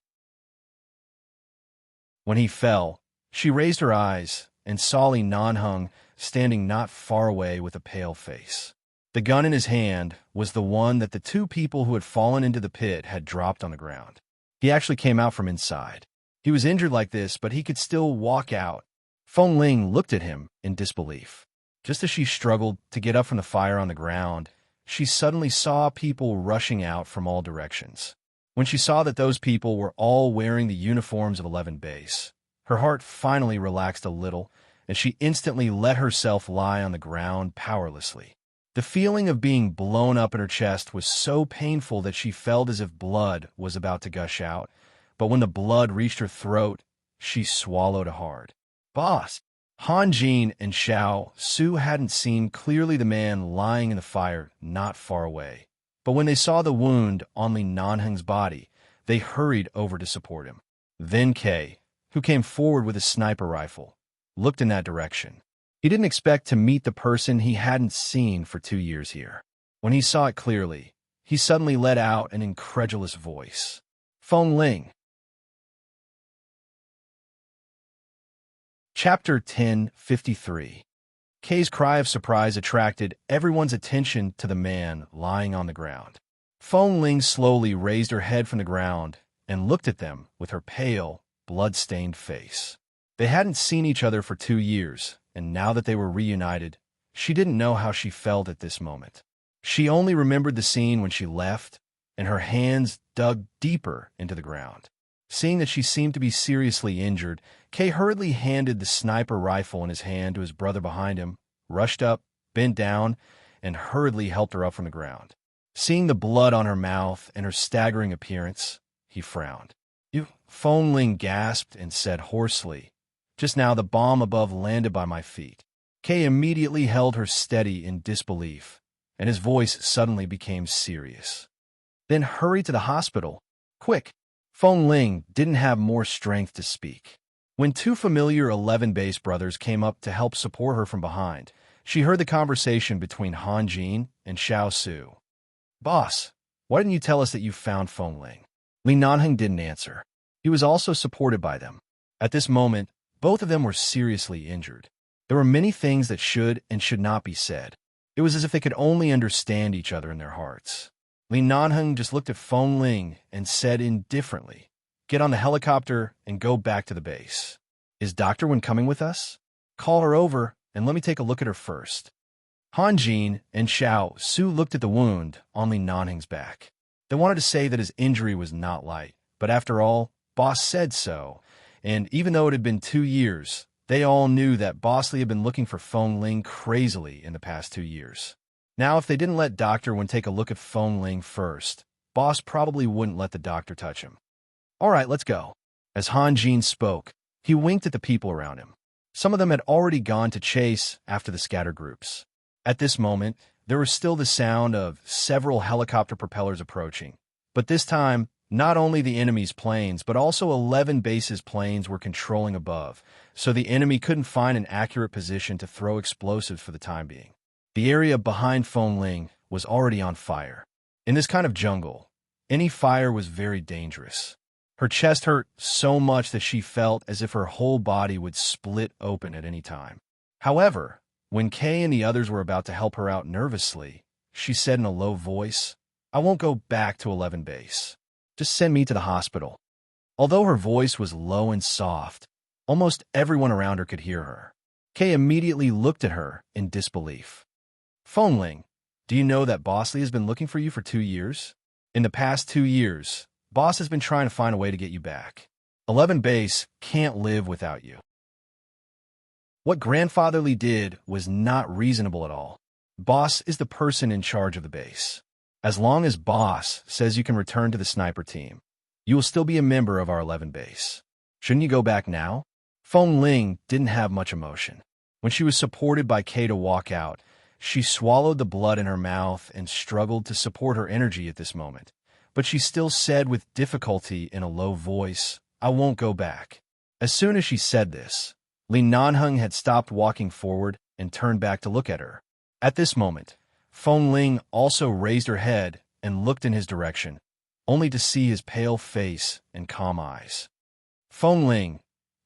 When he fell, she raised her eyes and saw Li Nanheng standing not far away with a pale face. The gun in his hand was the one that the two people who had fallen into the pit had dropped on the ground. He actually came out from inside. He was injured like this, but he could still walk out. Feng Ling looked at him in disbelief. Just as she struggled to get up from the fire on the ground, she suddenly saw people rushing out from all directions. When she saw that those people were all wearing the uniforms of 11 Base, her heart finally relaxed a little, and she instantly let herself lie on the ground powerlessly. The feeling of being blown up in her chest was so painful that she felt as if blood was about to gush out, but when the blood reached her throat, she swallowed hard. Boss! Han Jin and Xiao Su hadn't seen clearly the man lying in the fire not far away, but when they saw the wound on Li Nanheng's body, they hurried over to support him. Then Kay, who came forward with a sniper rifle, looked in that direction. He didn't expect to meet the person he hadn't seen for 2 years here. When he saw it clearly, he suddenly let out an incredulous voice. Feng Ling. Chapter 1053. Kay's cry of surprise attracted everyone's attention to the man lying on the ground. Feng Ling slowly raised her head from the ground and looked at them with her pale, blood-stained face. They hadn't seen each other for 2 years, and now that they were reunited, she didn't know how she felt at this moment. She only remembered the scene when she left, and her hands dug deeper into the ground. Seeing that she seemed to be seriously injured, Kay hurriedly handed the sniper rifle in his hand to his brother behind him, rushed up, bent down, and hurriedly helped her up from the ground. Seeing the blood on her mouth and her staggering appearance, he frowned. "You," Feng Ling gasped and said hoarsely, "Just now the bomb above landed by my feet." Kay immediately held her steady in disbelief, and his voice suddenly became serious. "Then hurry to the hospital. Quick!" Feng Ling didn't have more strength to speak. When two familiar 11 Base brothers came up to help support her from behind, she heard the conversation between Han Jin and Xiao Su. "Boss, why didn't you tell us that you found Feng Ling?" Li Nanheng didn't answer. He was also supported by them. At this moment, both of them were seriously injured. There were many things that should and should not be said. It was as if they could only understand each other in their hearts. Li Nanheng just looked at Feng Ling and said indifferently, "Get on the helicopter and go back to the base. Is Dr. Wen coming with us? Call her over and let me take a look at her first." Han Jin and Xiao Su looked at the wound on Li Nanheng's back. They wanted to say that his injury was not light, but after all, Boss said so, and even though it had been 2 years, they all knew that Boss Li had been looking for Feng Ling crazily in the past 2 years. Now, if they didn't let Dr. Wen take a look at Feng Ling first, Boss probably wouldn't let the doctor touch him. "All right, let's go." As Han Jin spoke, he winked at the people around him. Some of them had already gone to chase after the scattered groups. At this moment, there was still the sound of several helicopter propellers approaching. But this time, not only the enemy's planes, but also 11 Base's planes were controlling above, so the enemy couldn't find an accurate position to throw explosives for the time being. The area behind Feng Ling was already on fire. In this kind of jungle, any fire was very dangerous. Her chest hurt so much that she felt as if her whole body would split open at any time. However, when Kay and the others were about to help her out nervously, she said in a low voice, "I won't go back to 11 base. Just send me to the hospital." Although her voice was low and soft, almost everyone around her could hear her. Kay immediately looked at her in disbelief. "Feng Ling, do you know that Boss Lee has been looking for you for 2 years? In the past 2 years, Boss has been trying to find a way to get you back. 11 base can't live without you." What Grandfather Lee did was not reasonable at all. Boss is the person in charge of the base. As long as Boss says you can return to the sniper team, you will still be a member of our 11 base. Shouldn't you go back now? Feng Ling didn't have much emotion. When she was supported by Kay to walk out, she swallowed the blood in her mouth and struggled to support her energy at this moment. But she still said with difficulty in a low voice, "I won't go back." As soon as she said this, Li Nanheng had stopped walking forward and turned back to look at her. At this moment, Feng Ling also raised her head and looked in his direction, only to see his pale face and calm eyes. Feng Ling,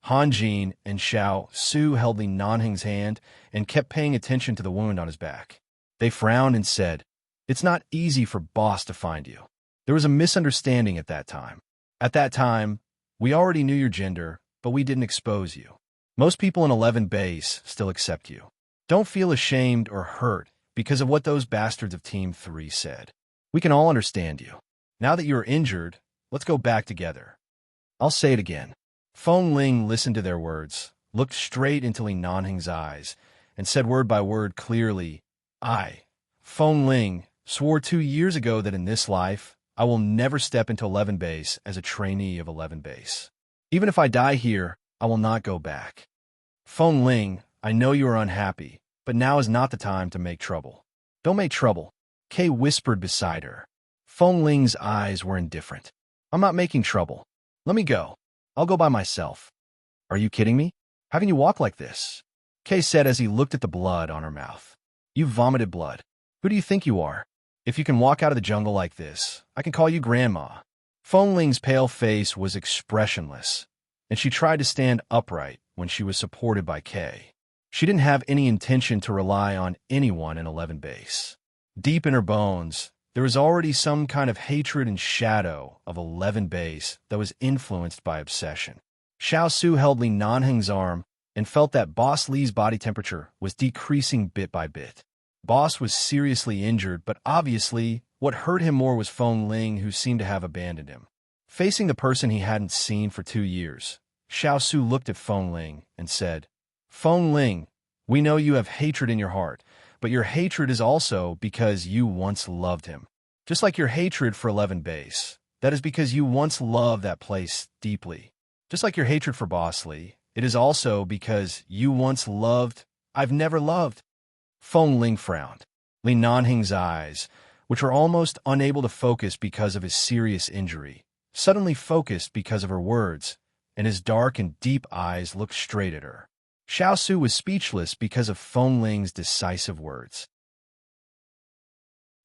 Han Jin, and Xiao Su held Li Nanheng's hand and kept paying attention to the wound on his back. They frowned and said, "It's not easy for Boss to find you. There was a misunderstanding at that time. At that time, we already knew your gender, but we didn't expose you. Most people in 11 base still accept you. Don't feel ashamed or hurt because of what those bastards of Team 3 said. We can all understand you. Now that you are injured, let's go back together." I'll say it again. Feng Ling listened to their words, looked straight into Li Nanheng's eyes, and said word by word clearly, "I, Feng Ling, swore 2 years ago that in this life, I will never step into 11 base as a trainee of 11 base. Even if I die here, I will not go back. Feng Ling, I know you are unhappy, but now is not the time to make trouble." "Don't make trouble," Kay whispered beside her. Feng Ling's eyes were indifferent. "I'm not making trouble. Let me go. I'll go by myself." "Are you kidding me? Having you walk like this?" Kay said as he looked at the blood on her mouth. "You've vomited blood. Who do you think you are? If you can walk out of the jungle like this, I can call you Grandma." Feng Ling's pale face was expressionless, and she tried to stand upright when she was supported by Kay. She didn't have any intention to rely on anyone in 11 base. Deep in her bones, there was already some kind of hatred and shadow of 11 base that was influenced by obsession. Xiao Su held Li Nanheng's arm and felt that Boss Li's body temperature was decreasing bit by bit. Boss was seriously injured, but obviously, what hurt him more was Feng Ling, who seemed to have abandoned him. Facing the person he hadn't seen for 2 years, Xiao Su looked at Feng Ling and said, "Feng Ling, we know you have hatred in your heart, but your hatred is also because you once loved him. Just like your hatred for 11 base, that is because you once loved that place deeply. Just like your hatred for Boss Lee, it is also because you once loved, I've never loved." Feng Ling frowned. Li Nanheng's eyes, which were almost unable to focus because of his serious injury, suddenly focused because of her words, and his dark and deep eyes looked straight at her. Xiao Su was speechless because of Feng Ling's decisive words.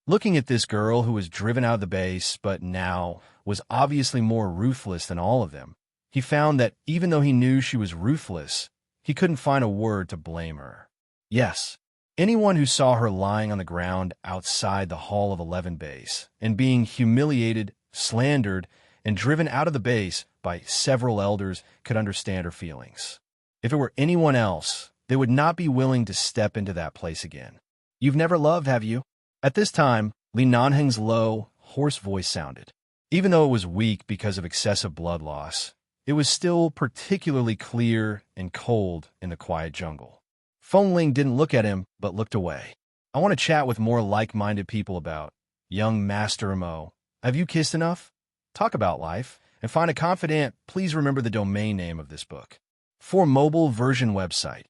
Looking at this girl who was driven out of the base, but now was obviously more ruthless than all of them, he found that even though he knew she was ruthless, he couldn't find a word to blame her. Yes, anyone who saw her lying on the ground outside the Hall of 11 base and being humiliated, slandered, and driven out of the base by several elders could understand her feelings. If it were anyone else, they would not be willing to step into that place again. "You've never loved, have you?" At this time, Li Nanheng's low, hoarse voice sounded. Even though it was weak because of excessive blood loss, it was still particularly clear and cold in the quiet jungle. Feng Ling didn't look at him, but looked away. "I want to chat with more like-minded people about, young Master Mo. Have you kissed enough? Talk about life, and find a confidant. Please remember the domain name of this book. For mobile version website,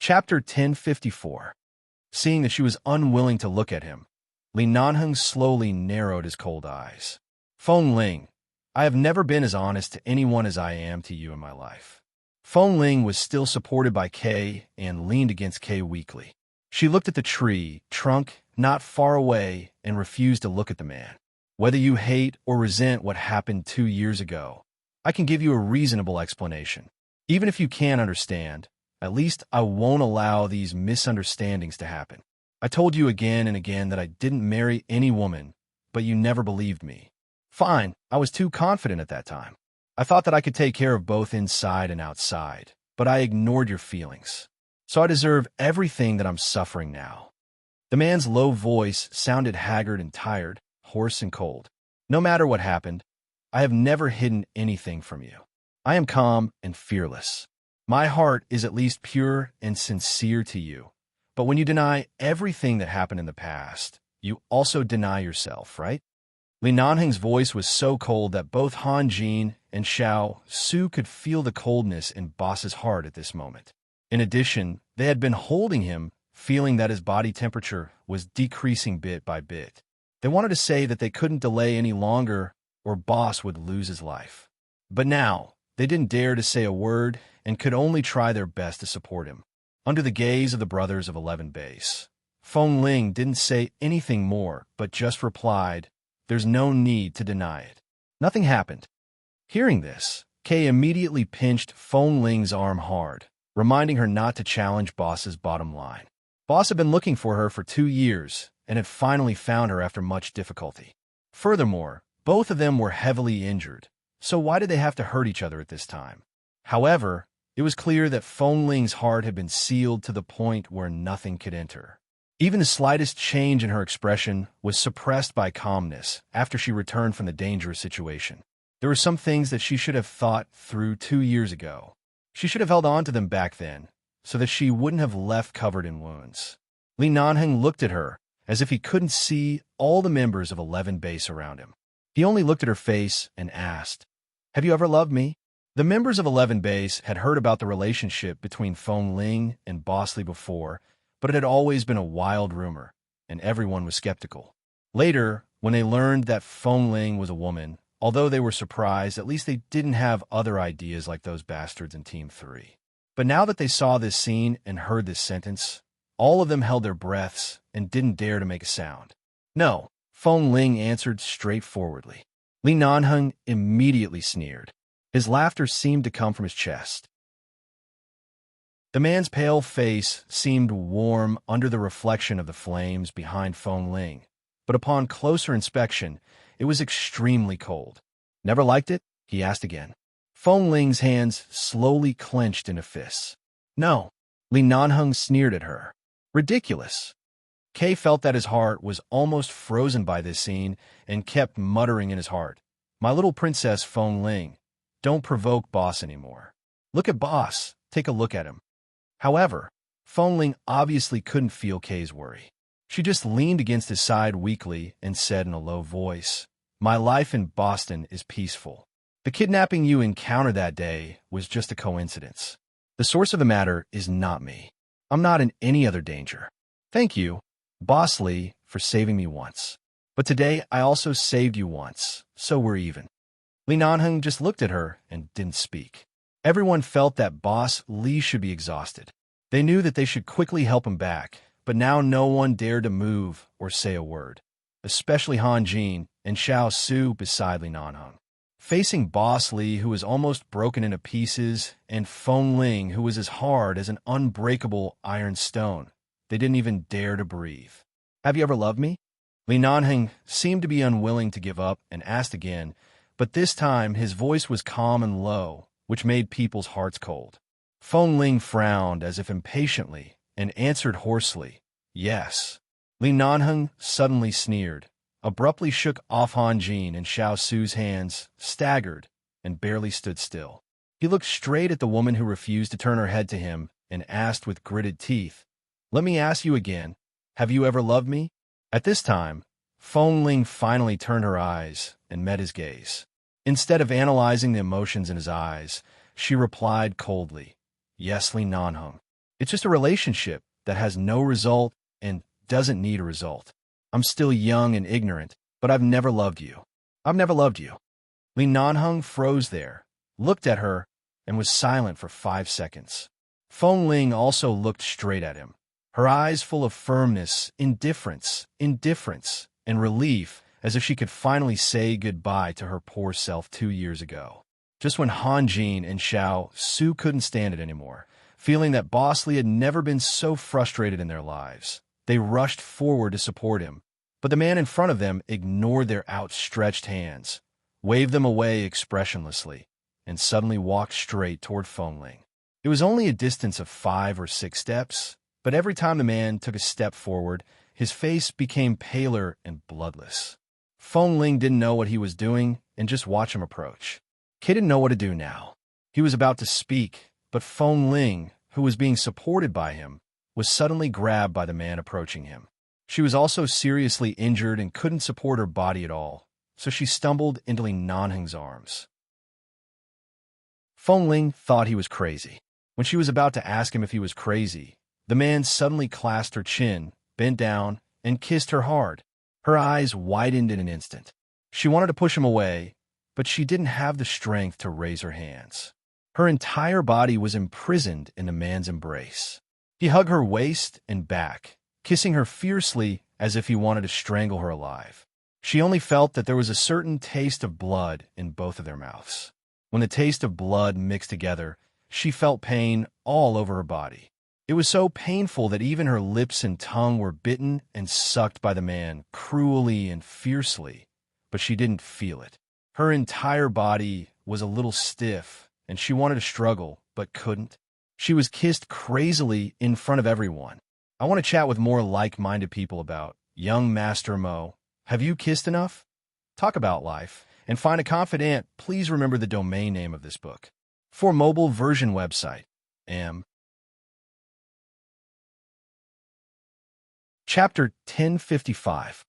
Chapter 1054. Seeing that she was unwilling to look at him, Li Nanheng slowly narrowed his cold eyes. "Feng Ling, I have never been as honest to anyone as I am to you in my life. Feng Ling was still supported by Kay and leaned against Kay weakly. She looked at the tree, trunk not far away, and refused to look at the man. Whether you hate or resent what happened 2 years ago, I can give you a reasonable explanation. Even if you can't understand, at least I won't allow these misunderstandings to happen. I told you again and again that I didn't marry any woman, but you never believed me. Fine, I was too confident at that time. I thought that I could take care of both inside and outside, but I ignored your feelings. So I deserve everything that I'm suffering now. The man's low voice sounded haggard and tired, hoarse and cold. No matter what happened, I have never hidden anything from you. I am calm and fearless. My heart is at least pure and sincere to you. But when you deny everything that happened in the past, you also deny yourself, right? Li Nanheng's voice was so cold that both Han Jin and Xiao Su could feel the coldness in Boss's heart at this moment. In addition, they had been holding him, feeling that his body temperature was decreasing bit by bit. They wanted to say that they couldn't delay any longer or Boss would lose his life. But now, they didn't dare to say a word and could only try their best to support him. Under the gaze of the brothers of 11 Base, Feng Ling didn't say anything more but just replied, "There's no need to deny it." Nothing happened. Hearing this, Kay immediately pinched Feng Ling's arm hard, reminding her not to challenge Boss's bottom line. Boss had been looking for her for 2 years and had finally found her after much difficulty. Furthermore, both of them were heavily injured, so why did they have to hurt each other at this time? However, it was clear that Feng Ling's heart had been sealed to the point where nothing could enter. Even the slightest change in her expression was suppressed by calmness after she returned from the dangerous situation. There were some things that she should have thought through 2 years ago. She should have held on to them back then, so that she wouldn't have left covered in wounds. Li Nanheng looked at her as if he couldn't see all the members of 11 Base around him. He only looked at her face and asked, "Have you ever loved me?" The members of 11 Base had heard about the relationship between Feng Ling and Boss Li before, but it had always been a wild rumor, and everyone was skeptical. Later, when they learned that Feng Ling was a woman, although they were surprised, at least they didn't have other ideas like those bastards in Team 3. But now that they saw this scene and heard this sentence, all of them held their breaths and didn't dare to make a sound. "No," Feng Ling answered straightforwardly. Li Nanheng immediately sneered. His laughter seemed to come from his chest. The man's pale face seemed warm under the reflection of the flames behind Feng Ling, but upon closer inspection, it was extremely cold. "Never liked it?" he asked again. Feng Ling's hands slowly clenched into fists. "No." Li Nanheng sneered at her. "Ridiculous." Kay felt that his heart was almost frozen by this scene and kept muttering in his heart, "My little princess Feng Ling, don't provoke Boss anymore. Look at Boss. Take a look at him." However, Feng Ling obviously couldn't feel Kay's worry. She just leaned against his side weakly and said in a low voice, "My life in Boston is peaceful. The kidnapping you encountered that day was just a coincidence. The source of the matter is not me. I'm not in any other danger. Thank you, Boss Li, for saving me once. But today I also saved you once, so we're even." Li Nanheng just looked at her and didn't speak. Everyone felt that Boss Li should be exhausted. They knew that they should quickly help him back, but now no one dared to move or say a word, especially Han Jin and Xiao Su beside Li Nanheng. Facing Boss Li, who was almost broken into pieces, and Feng Ling, who was as hard as an unbreakable iron stone, they didn't even dare to breathe. "Have you ever loved me?" Li Nanheng seemed to be unwilling to give up and asked again, but this time his voice was calm and low, which made people's hearts cold. Feng Ling frowned as if impatiently and answered hoarsely, "Yes." Li Nanheng suddenly sneered, abruptly shook off Han Jin and Xiao Su's hands, staggered, and barely stood still. He looked straight at the woman who refused to turn her head to him and asked with gritted teeth, "Let me ask you again, have you ever loved me?" At this time, Feng Ling finally turned her eyes and met his gaze. Instead of analyzing the emotions in his eyes, she replied coldly, "Yes, Li Nanheng. It's just a relationship that has no result and doesn't need a result. I'm still young and ignorant, but I've never loved you. I've never loved you." Li Nanheng froze there, looked at her, and was silent for 5 seconds. Feng Ling also looked straight at him, her eyes full of firmness, indifference, and relief, as if she could finally say goodbye to her poor self 2 years ago. Just when Han Jin and Xiao Su couldn't stand it anymore, feeling that Boss Lee had never been so frustrated in their lives, they rushed forward to support him. But the man in front of them ignored their outstretched hands, waved them away expressionlessly, and suddenly walked straight toward Feng Ling. It was only a distance of 5 or 6 steps, but every time the man took a step forward, his face became paler and bloodless. Feng Ling didn't know what he was doing and just watched him approach. Kay didn't know what to do now. He was about to speak, but Feng Ling, who was being supported by him, was suddenly grabbed by the man approaching him. She was also seriously injured and couldn't support her body at all, so she stumbled into Li Nanheng's arms. Feng Ling thought he was crazy. When she was about to ask him if he was crazy, the man suddenly clasped her chin, bent down, and kissed her hard. Her eyes widened in an instant. She wanted to push him away, but she didn't have the strength to raise her hands. Her entire body was imprisoned in the man's embrace. He hugged her waist and back, kissing her fiercely as if he wanted to strangle her alive. She only felt that there was a certain taste of blood in both of their mouths. When the taste of blood mixed together, she felt pain all over her body. It was so painful that even her lips and tongue were bitten and sucked by the man cruelly and fiercely, but she didn't feel it. Her entire body was a little stiff, and she wanted to struggle, but couldn't. She was kissed crazily in front of everyone. I want to chat with more like-minded people about Young Master Mo. Have you kissed enough? Talk about life. And find a confidant. Please remember the domain name of this book. For mobile version website, Chapter 1055.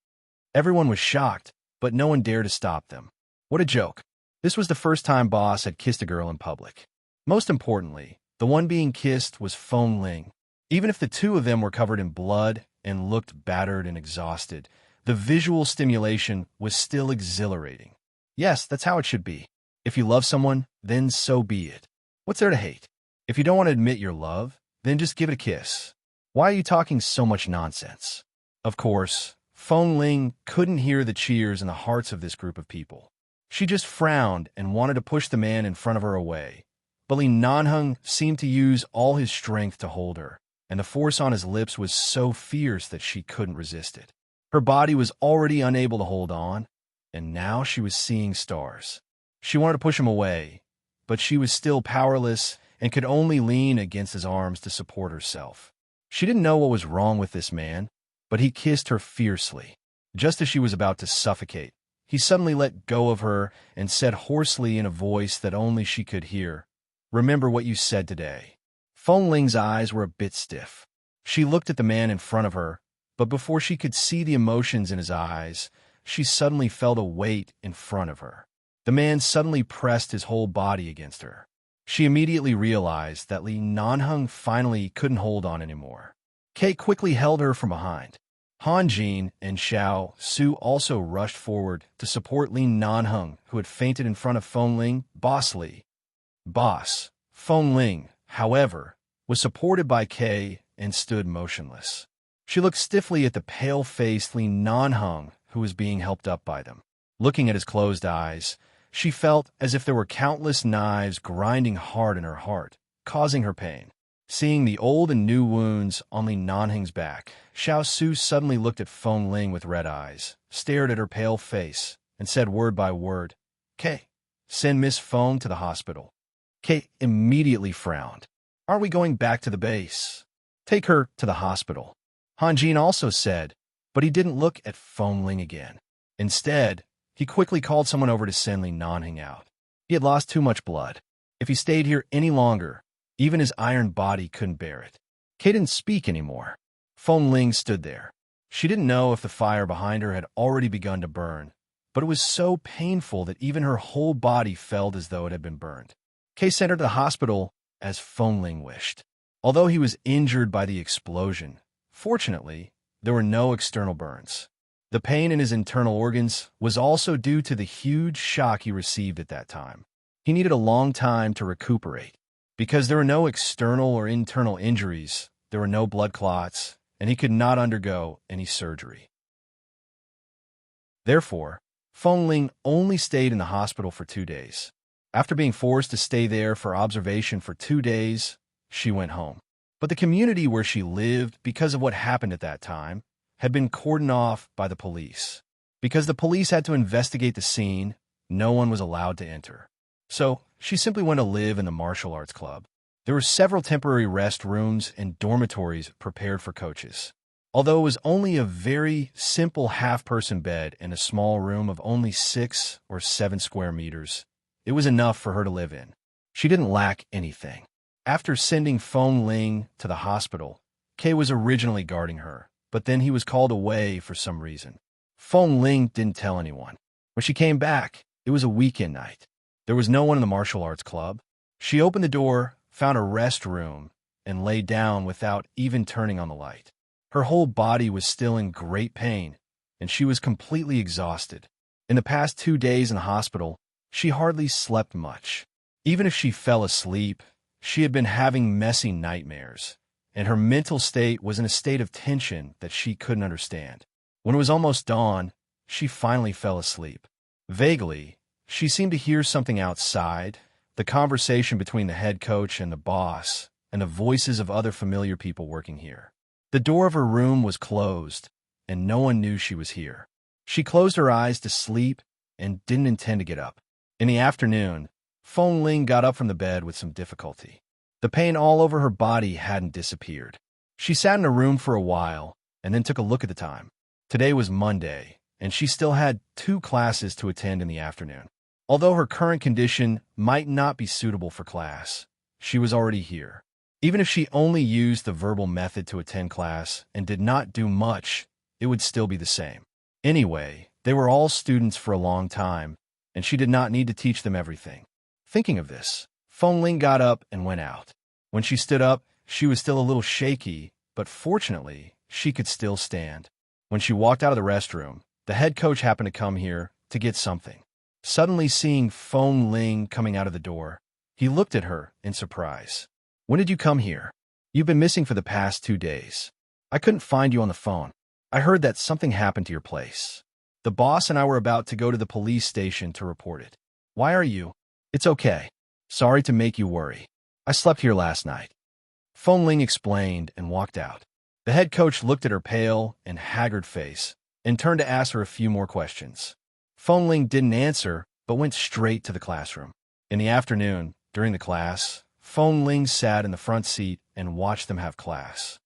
Everyone was shocked, but no one dared to stop them. What a joke. This was the first time Boss had kissed a girl in public. Most importantly, the one being kissed was Feng Ling. Even if the two of them were covered in blood and looked battered and exhausted, the visual stimulation was still exhilarating. Yes, that's how it should be. If you love someone, then so be it. What's there to hate? If you don't want to admit your love, then just give it a kiss. Why are you talking so much nonsense? Of course, Feng Ling couldn't hear the cheers in the hearts of this group of people. She just frowned and wanted to push the man in front of her away. But Li Nanheng seemed to use all his strength to hold her, and the force on his lips was so fierce that she couldn't resist it. Her body was already unable to hold on, and now she was seeing stars. She wanted to push him away, but she was still powerless and could only lean against his arms to support herself. She didn't know what was wrong with this man, but he kissed her fiercely. Just as she was about to suffocate, he suddenly let go of her and said hoarsely in a voice that only she could hear, "Remember what you said today." Feng Ling's eyes were a bit stiff. She looked at the man in front of her, but before she could see the emotions in his eyes, she suddenly felt a weight in front of her. The man suddenly pressed his whole body against her. She immediately realized that Li Nanheng finally couldn't hold on anymore. Kate quickly held her from behind. Han Jin and Xiao Su also rushed forward to support Li Nanheng, who had fainted in front of Feng Ling. Feng Ling, however, was supported by Kay and stood motionless. She looked stiffly at the pale-faced Li Nanheng, who was being helped up by them. Looking at his closed eyes, she felt as if there were countless knives grinding hard in her heart, causing her pain. Seeing the old and new wounds on Li Nanheng's back, Xiao Su suddenly looked at Feng Ling with red eyes, stared at her pale face, and said word by word, "Kay, send Miss Feng to the hospital." Kay immediately frowned. "Are we going back to the base? Take her to the hospital." Han Jin also said, but he didn't look at Feng Ling again. Instead, he quickly called someone over to send Li Nanheng out. He had lost too much blood. If he stayed here any longer, even his iron body couldn't bear it. Kay didn't speak anymore. Feng Ling stood there. She didn't know if the fire behind her had already begun to burn, but it was so painful that even her whole body felt as though it had been burned. Kay sent her to the hospital as Feng Ling wished. Although he was injured by the explosion, fortunately, there were no external burns. The pain in his internal organs was also due to the huge shock he received at that time. He needed a long time to recuperate. Because there were no external or internal injuries, there were no blood clots, and he could not undergo any surgery. Therefore, Feng Ling only stayed in the hospital for 2 days. After being forced to stay there for observation for 2 days, she went home. But the community where she lived, because of what happened at that time, had been cordoned off by the police. Because the police had to investigate the scene, no one was allowed to enter. So, she simply went to live in the martial arts club. There were several temporary rest rooms and dormitories prepared for coaches. Although it was only a very simple half-person bed in a small room of only 6 or 7 square meters, it was enough for her to live in. She didn't lack anything. After sending Feng Ling to the hospital, Kay was originally guarding her, but then he was called away for some reason. Feng Ling didn't tell anyone. When she came back, it was a weekend night. There was no one in the martial arts club. She opened the door, found a rest room, and lay down without even turning on the light. Her whole body was still in great pain, and she was completely exhausted. In the past 2 days in the hospital, she hardly slept much. Even if she fell asleep, she had been having messy nightmares, and her mental state was in a state of tension that she couldn't understand. When it was almost dawn, she finally fell asleep. Vaguely, she seemed to hear something outside, the conversation between the head coach and the boss, and the voices of other familiar people working here. The door of her room was closed, and no one knew she was here. She closed her eyes to sleep and didn't intend to get up. In the afternoon, Feng Ling got up from the bed with some difficulty. The pain all over her body hadn't disappeared. She sat in her room for a while and then took a look at the time. Today was Monday, and she still had 2 classes to attend in the afternoon. Although her current condition might not be suitable for class, she was already here. Even if she only used the verbal method to attend class and did not do much, it would still be the same. Anyway, they were all students for a long time, and she did not need to teach them everything. Thinking of this, Feng Ling got up and went out. When she stood up, she was still a little shaky, but fortunately, she could still stand. When she walked out of the restroom, the head coach happened to come here to get something. Suddenly seeing Feng Ling coming out of the door, he looked at her in surprise. "When did you come here? You've been missing for the past 2 days. I couldn't find you on the phone. I heard that something happened to your place. The boss and I were about to go to the police station to report it. Why are you?" "It's okay. Sorry to make you worry. I slept here last night." Feng Ling explained and walked out. The head coach looked at her pale and haggard face and turned to ask her a few more questions. Feng Ling didn't answer, but went straight to the classroom. In the afternoon, during the class, Feng Ling sat in the front seat and watched them have class.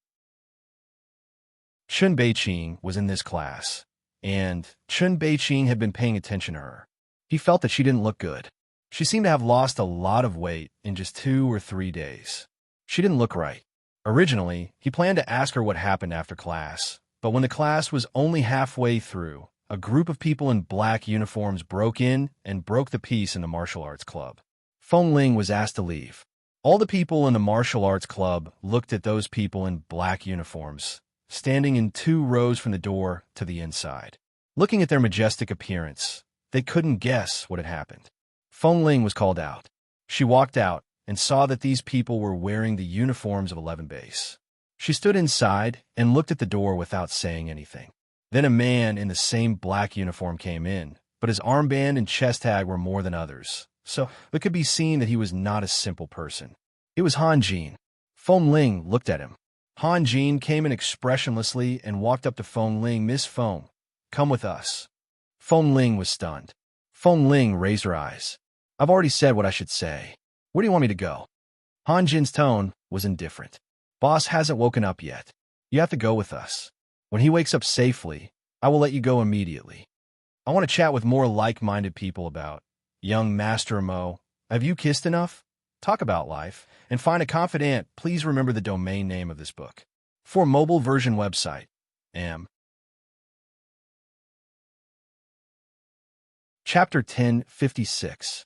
Chun Beiqing was in this class, and Chun Beiqing had been paying attention to her. He felt that she didn't look good. She seemed to have lost a lot of weight in just 2 or 3 days. She didn't look right. Originally, he planned to ask her what happened after class, but when the class was only halfway through, a group of people in black uniforms broke in and broke the peace in the martial arts club. Feng Ling was asked to leave. All the people in the martial arts club looked at those people in black uniforms, standing in 2 rows from the door to the inside. Looking at their majestic appearance, they couldn't guess what had happened. Feng Ling was called out. She walked out and saw that these people were wearing the uniforms of 11 Base. She stood inside and looked at the door without saying anything. Then a man in the same black uniform came in, but his armband and chest tag were more than others, so it could be seen that he was not a simple person. It was Han Jin. Feng Ling looked at him. Han Jin came in expressionlessly and walked up to Feng Ling. "Miss Feng, come with us." Feng Ling was stunned. Feng Ling raised her eyes. "I've already said what I should say. Where do you want me to go?" Han Jin's tone was indifferent. "Boss hasn't woken up yet. You have to go with us. When he wakes up safely, I will let you go immediately. I want to chat with more like-minded people about, young Master Mo, have you kissed enough? Talk about life, and find a confidant. Please remember the domain name of this book. For mobile version website, Chapter 1056.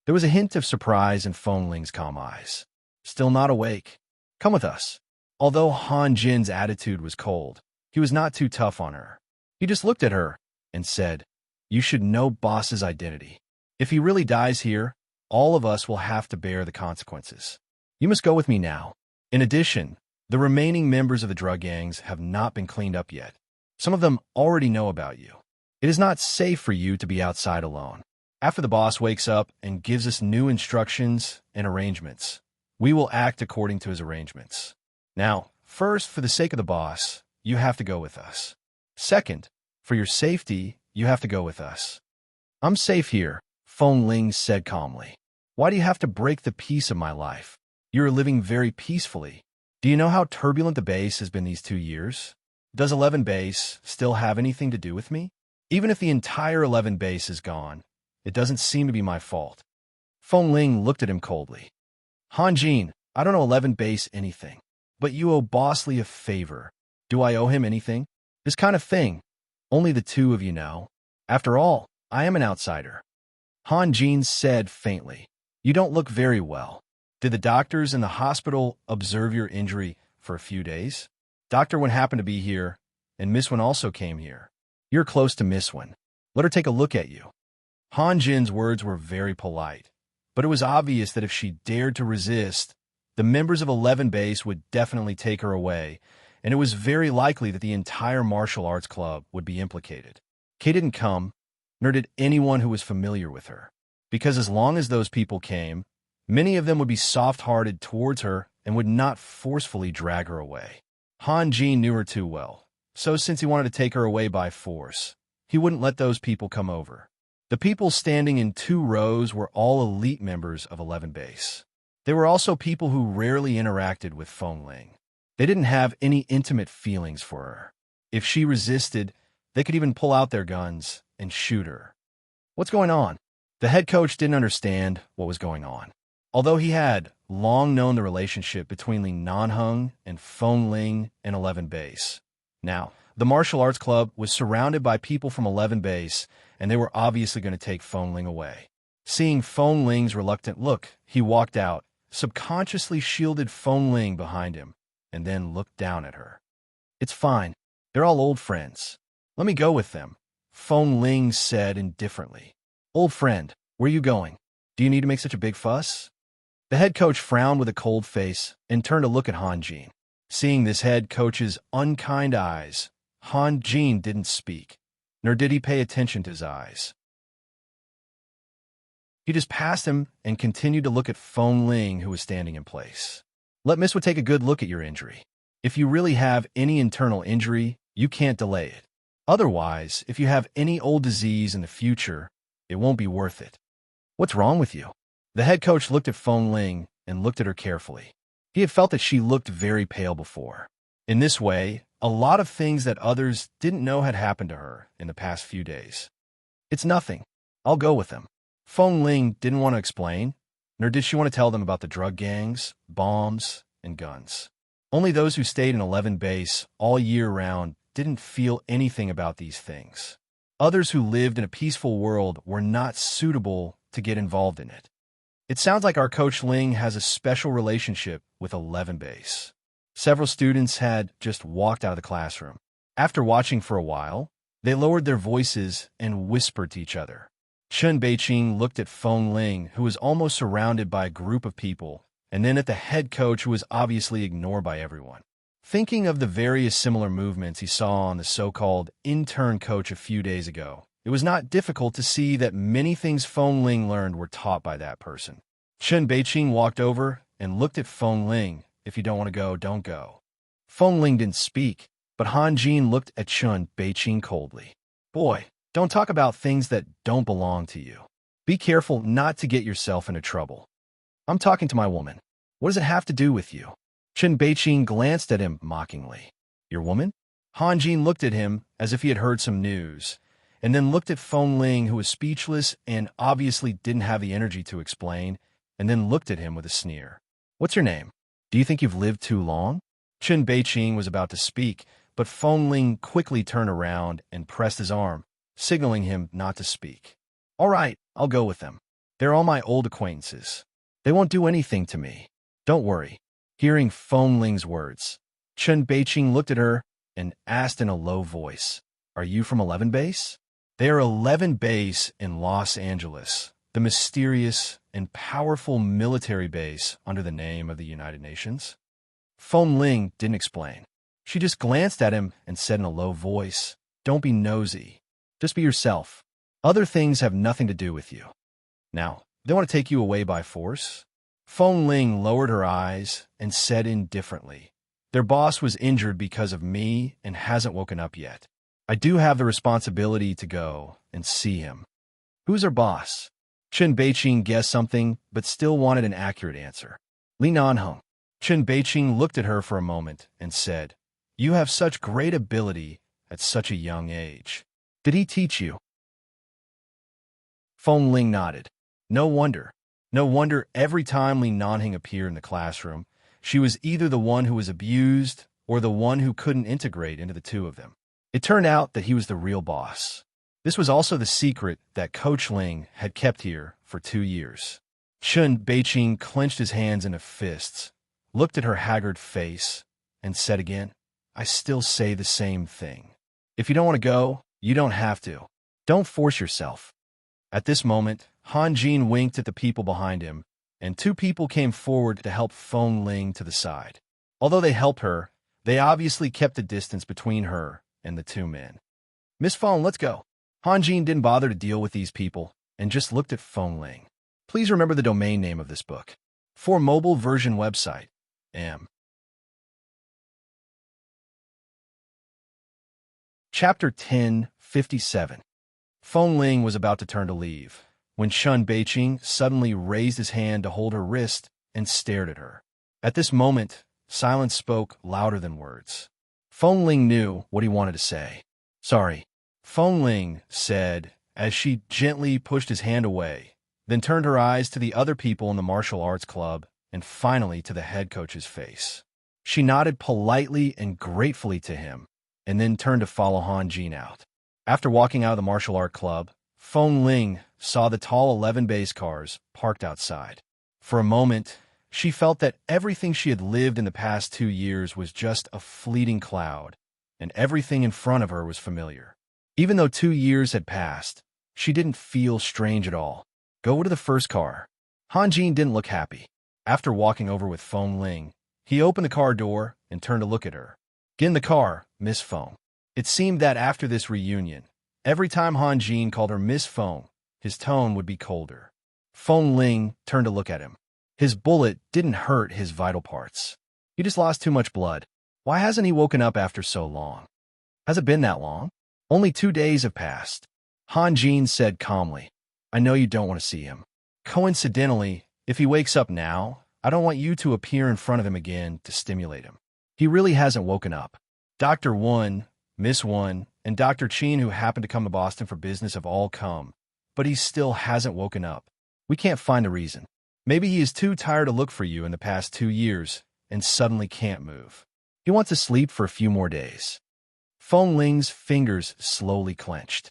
There was a hint of surprise in Feng Ling's calm eyes. "Still not awake? Come with us." Although Han Jin's attitude was cold, he was not too tough on her. He just looked at her and said, "You should know boss's identity. If he really dies here, all of us will have to bear the consequences. You must go with me now. In addition, the remaining members of the drug gangs have not been cleaned up yet. Some of them already know about you. It is not safe for you to be outside alone. After the boss wakes up and gives us new instructions and arrangements, we will act according to his arrangements. Now, first, for the sake of the boss, you have to go with us. Second, for your safety, you have to go with us. I'm safe here, Feng Ling said calmly. Why do you have to break the peace of my life? You are living very peacefully. Do you know how turbulent the base has been these 2 years? Does 11 base still have anything to do with me? Even if the entire 11 base is gone, it doesn't seem to be my fault. Feng Ling looked at him coldly. Hanjin, I don't owe 11 base anything, but you owe Boss Lee a favor. Do I owe him anything? This kind of thing, only the two of you know. After all, I am an outsider. Hanjin said faintly. You don't look very well. Did the doctors in the hospital observe your injury for a few days? Dr. Wen happened to be here, and Miss Wen also came here. You're close to Miss Wen. Let her take a look at you. Hanjin's words were very polite, but it was obvious that if she dared to resist, the members of 11 Base would definitely take her away, and it was very likely that the entire martial arts club would be implicated. Kay didn't come, nor did anyone who was familiar with her, because as long as those people came, many of them would be soft-hearted towards her and would not forcefully drag her away. Hanjin knew her too well, so since he wanted to take her away by force, he wouldn't let those people come over. The people standing in 2 rows were all elite members of 11 Base. They were also people who rarely interacted with Feng Ling. They didn't have any intimate feelings for her. If she resisted, they could even pull out their guns and shoot her. What's going on? The head coach didn't understand what was going on. Although he had long known the relationship between Li Nanheng and Feng Ling and 11 Base. Now, the martial arts club was surrounded by people from 11 Base, and they were obviously going to take Feng Ling away. Seeing Feng Ling's reluctant look, he walked out, subconsciously shielded Feng Ling behind him, and then looked down at her. It's fine. They're all old friends. Let me go with them, Feng Ling said indifferently. Old friend, where are you going? Do you need to make such a big fuss? The head coach frowned with a cold face and turned to look at Hanjin. Seeing this head coach's unkind eyes, Hanjin didn't speak, nor did he pay attention to his eyes. He just passed him and continued to look at Feng Ling, who was standing in place. Let Miss Wu take a good look at your injury. If you really have any internal injury, you can't delay it. Otherwise, if you have any old disease in the future, it won't be worth it. What's wrong with you? The head coach looked at Feng Ling and looked at her carefully. He had felt that she looked very pale before. In this way, a lot of things that others didn't know had happened to her in the past few days. It's nothing. I'll go with them. Feng Ling didn't want to explain, nor did she want to tell them about the drug gangs, bombs, and guns. Only those who stayed in 11 Base all year round didn't feel anything about these things. Others who lived in a peaceful world were not suitable to get involved in it. It sounds like our coach Ling has a special relationship with 11 Base. Several students had just walked out of the classroom. After watching for a while, they lowered their voices and whispered to each other. Chen Beiqing looked at Feng Ling, who was almost surrounded by a group of people, and then at the head coach, who was obviously ignored by everyone. Thinking of the various similar movements he saw on the so-called intern coach a few days ago, it was not difficult to see that many things Feng Ling learned were taught by that person. Chen Beiqing walked over and looked at Feng Ling. If you don't want to go, don't go. Feng Ling didn't speak, but Hanjin looked at Chen Beiqing coldly. Boy, don't talk about things that don't belong to you. Be careful not to get yourself into trouble. I'm talking to my woman. What does it have to do with you? Chen Beiqing glanced at him mockingly. Your woman? Hanjin looked at him as if he had heard some news, and then looked at Feng Ling, who was speechless and obviously didn't have the energy to explain, and then looked at him with a sneer. What's your name? Do you think you've lived too long? Chen Beiqing was about to speak, but Feng Ling quickly turned around and pressed his arm, signaling him not to speak. All right, I'll go with them. They're all my old acquaintances. They won't do anything to me. Don't worry. Hearing Feng Ling's words, Chen Beiqing looked at her and asked in a low voice, Are you from 11 Base? They are 11 Base in Los Angeles, the mysterious and powerful military base under the name of the United Nations? Feng Ling didn't explain. She just glanced at him and said in a low voice, "Don't be nosy. Just be yourself. Other things have nothing to do with you. Now, they want to take you away by force?" Feng Ling lowered her eyes and said indifferently, "Their boss was injured because of me and hasn't woken up yet. I do have the responsibility to go and see him." "Who's her boss?" Chen Beiqing guessed something, but still wanted an accurate answer. "Li Nanheng." Chen Beiqing looked at her for a moment and said, "You have such great ability at such a young age. Did he teach you?" Feng Ling nodded. No wonder. No wonder every time Li Nanheng appeared in the classroom, she was either the one who was abused or the one who couldn't integrate into the two of them. It turned out that he was the real boss. This was also the secret that Coach Ling had kept here for 2 years. Chen Beiqing clenched his hands into fists, looked at her haggard face, and said again, "I still say the same thing. If you don't want to go, you don't have to. Don't force yourself." At this moment, Han Jin winked at the people behind him, and 2 people came forward to help Feng Ling to the side. Although they helped her, they obviously kept a distance between her and the 2 men. "Miss Feng, let's go." Han Jin didn't bother to deal with these people and just looked at Feng Ling. Please remember the domain name of this book. For mobile version website, M. Chapter 10:57. Feng Ling was about to turn to leave when Chen Beiqing suddenly raised his hand to hold her wrist and stared at her. At this moment, silence spoke louder than words. Feng Ling knew what he wanted to say. "Sorry," Feng Ling said as she gently pushed his hand away, then turned her eyes to the other people in the martial arts club and finally to the head coach's face. She nodded politely and gratefully to him and then turned to follow Han Jin out. After walking out of the martial art club, Feng Ling saw the tall 11 base cars parked outside. For a moment, she felt that everything she had lived in the past 2 years was just a fleeting cloud, and everything in front of her was familiar. Even though 2 years had passed, she didn't feel strange at all. "Go to the first car." Han Jin didn't look happy. After walking over with Feng Ling, he opened the car door and turned to look at her. "Get in the car, Miss Feng." It seemed that after this reunion, every time Han Jin called her Miss Feng, his tone would be colder. Feng Ling turned to look at him. His bullet didn't hurt his vital parts. He just lost too much blood. Why hasn't he woken up after so long? Has it been that long? Only 2 days have passed. Han Jin said calmly, "I know you don't want to see him. Coincidentally, if he wakes up now, I don't want you to appear in front of him again to stimulate him. He really hasn't woken up. Dr. Won, Miss Won, and Dr. Chin, who happened to come to Boston for business, have all come, but he still hasn't woken up. We can't find the reason. Maybe he is too tired to look for you in the past 2 years and suddenly can't move. He wants to sleep for a few more days." Feng Ling's fingers slowly clenched.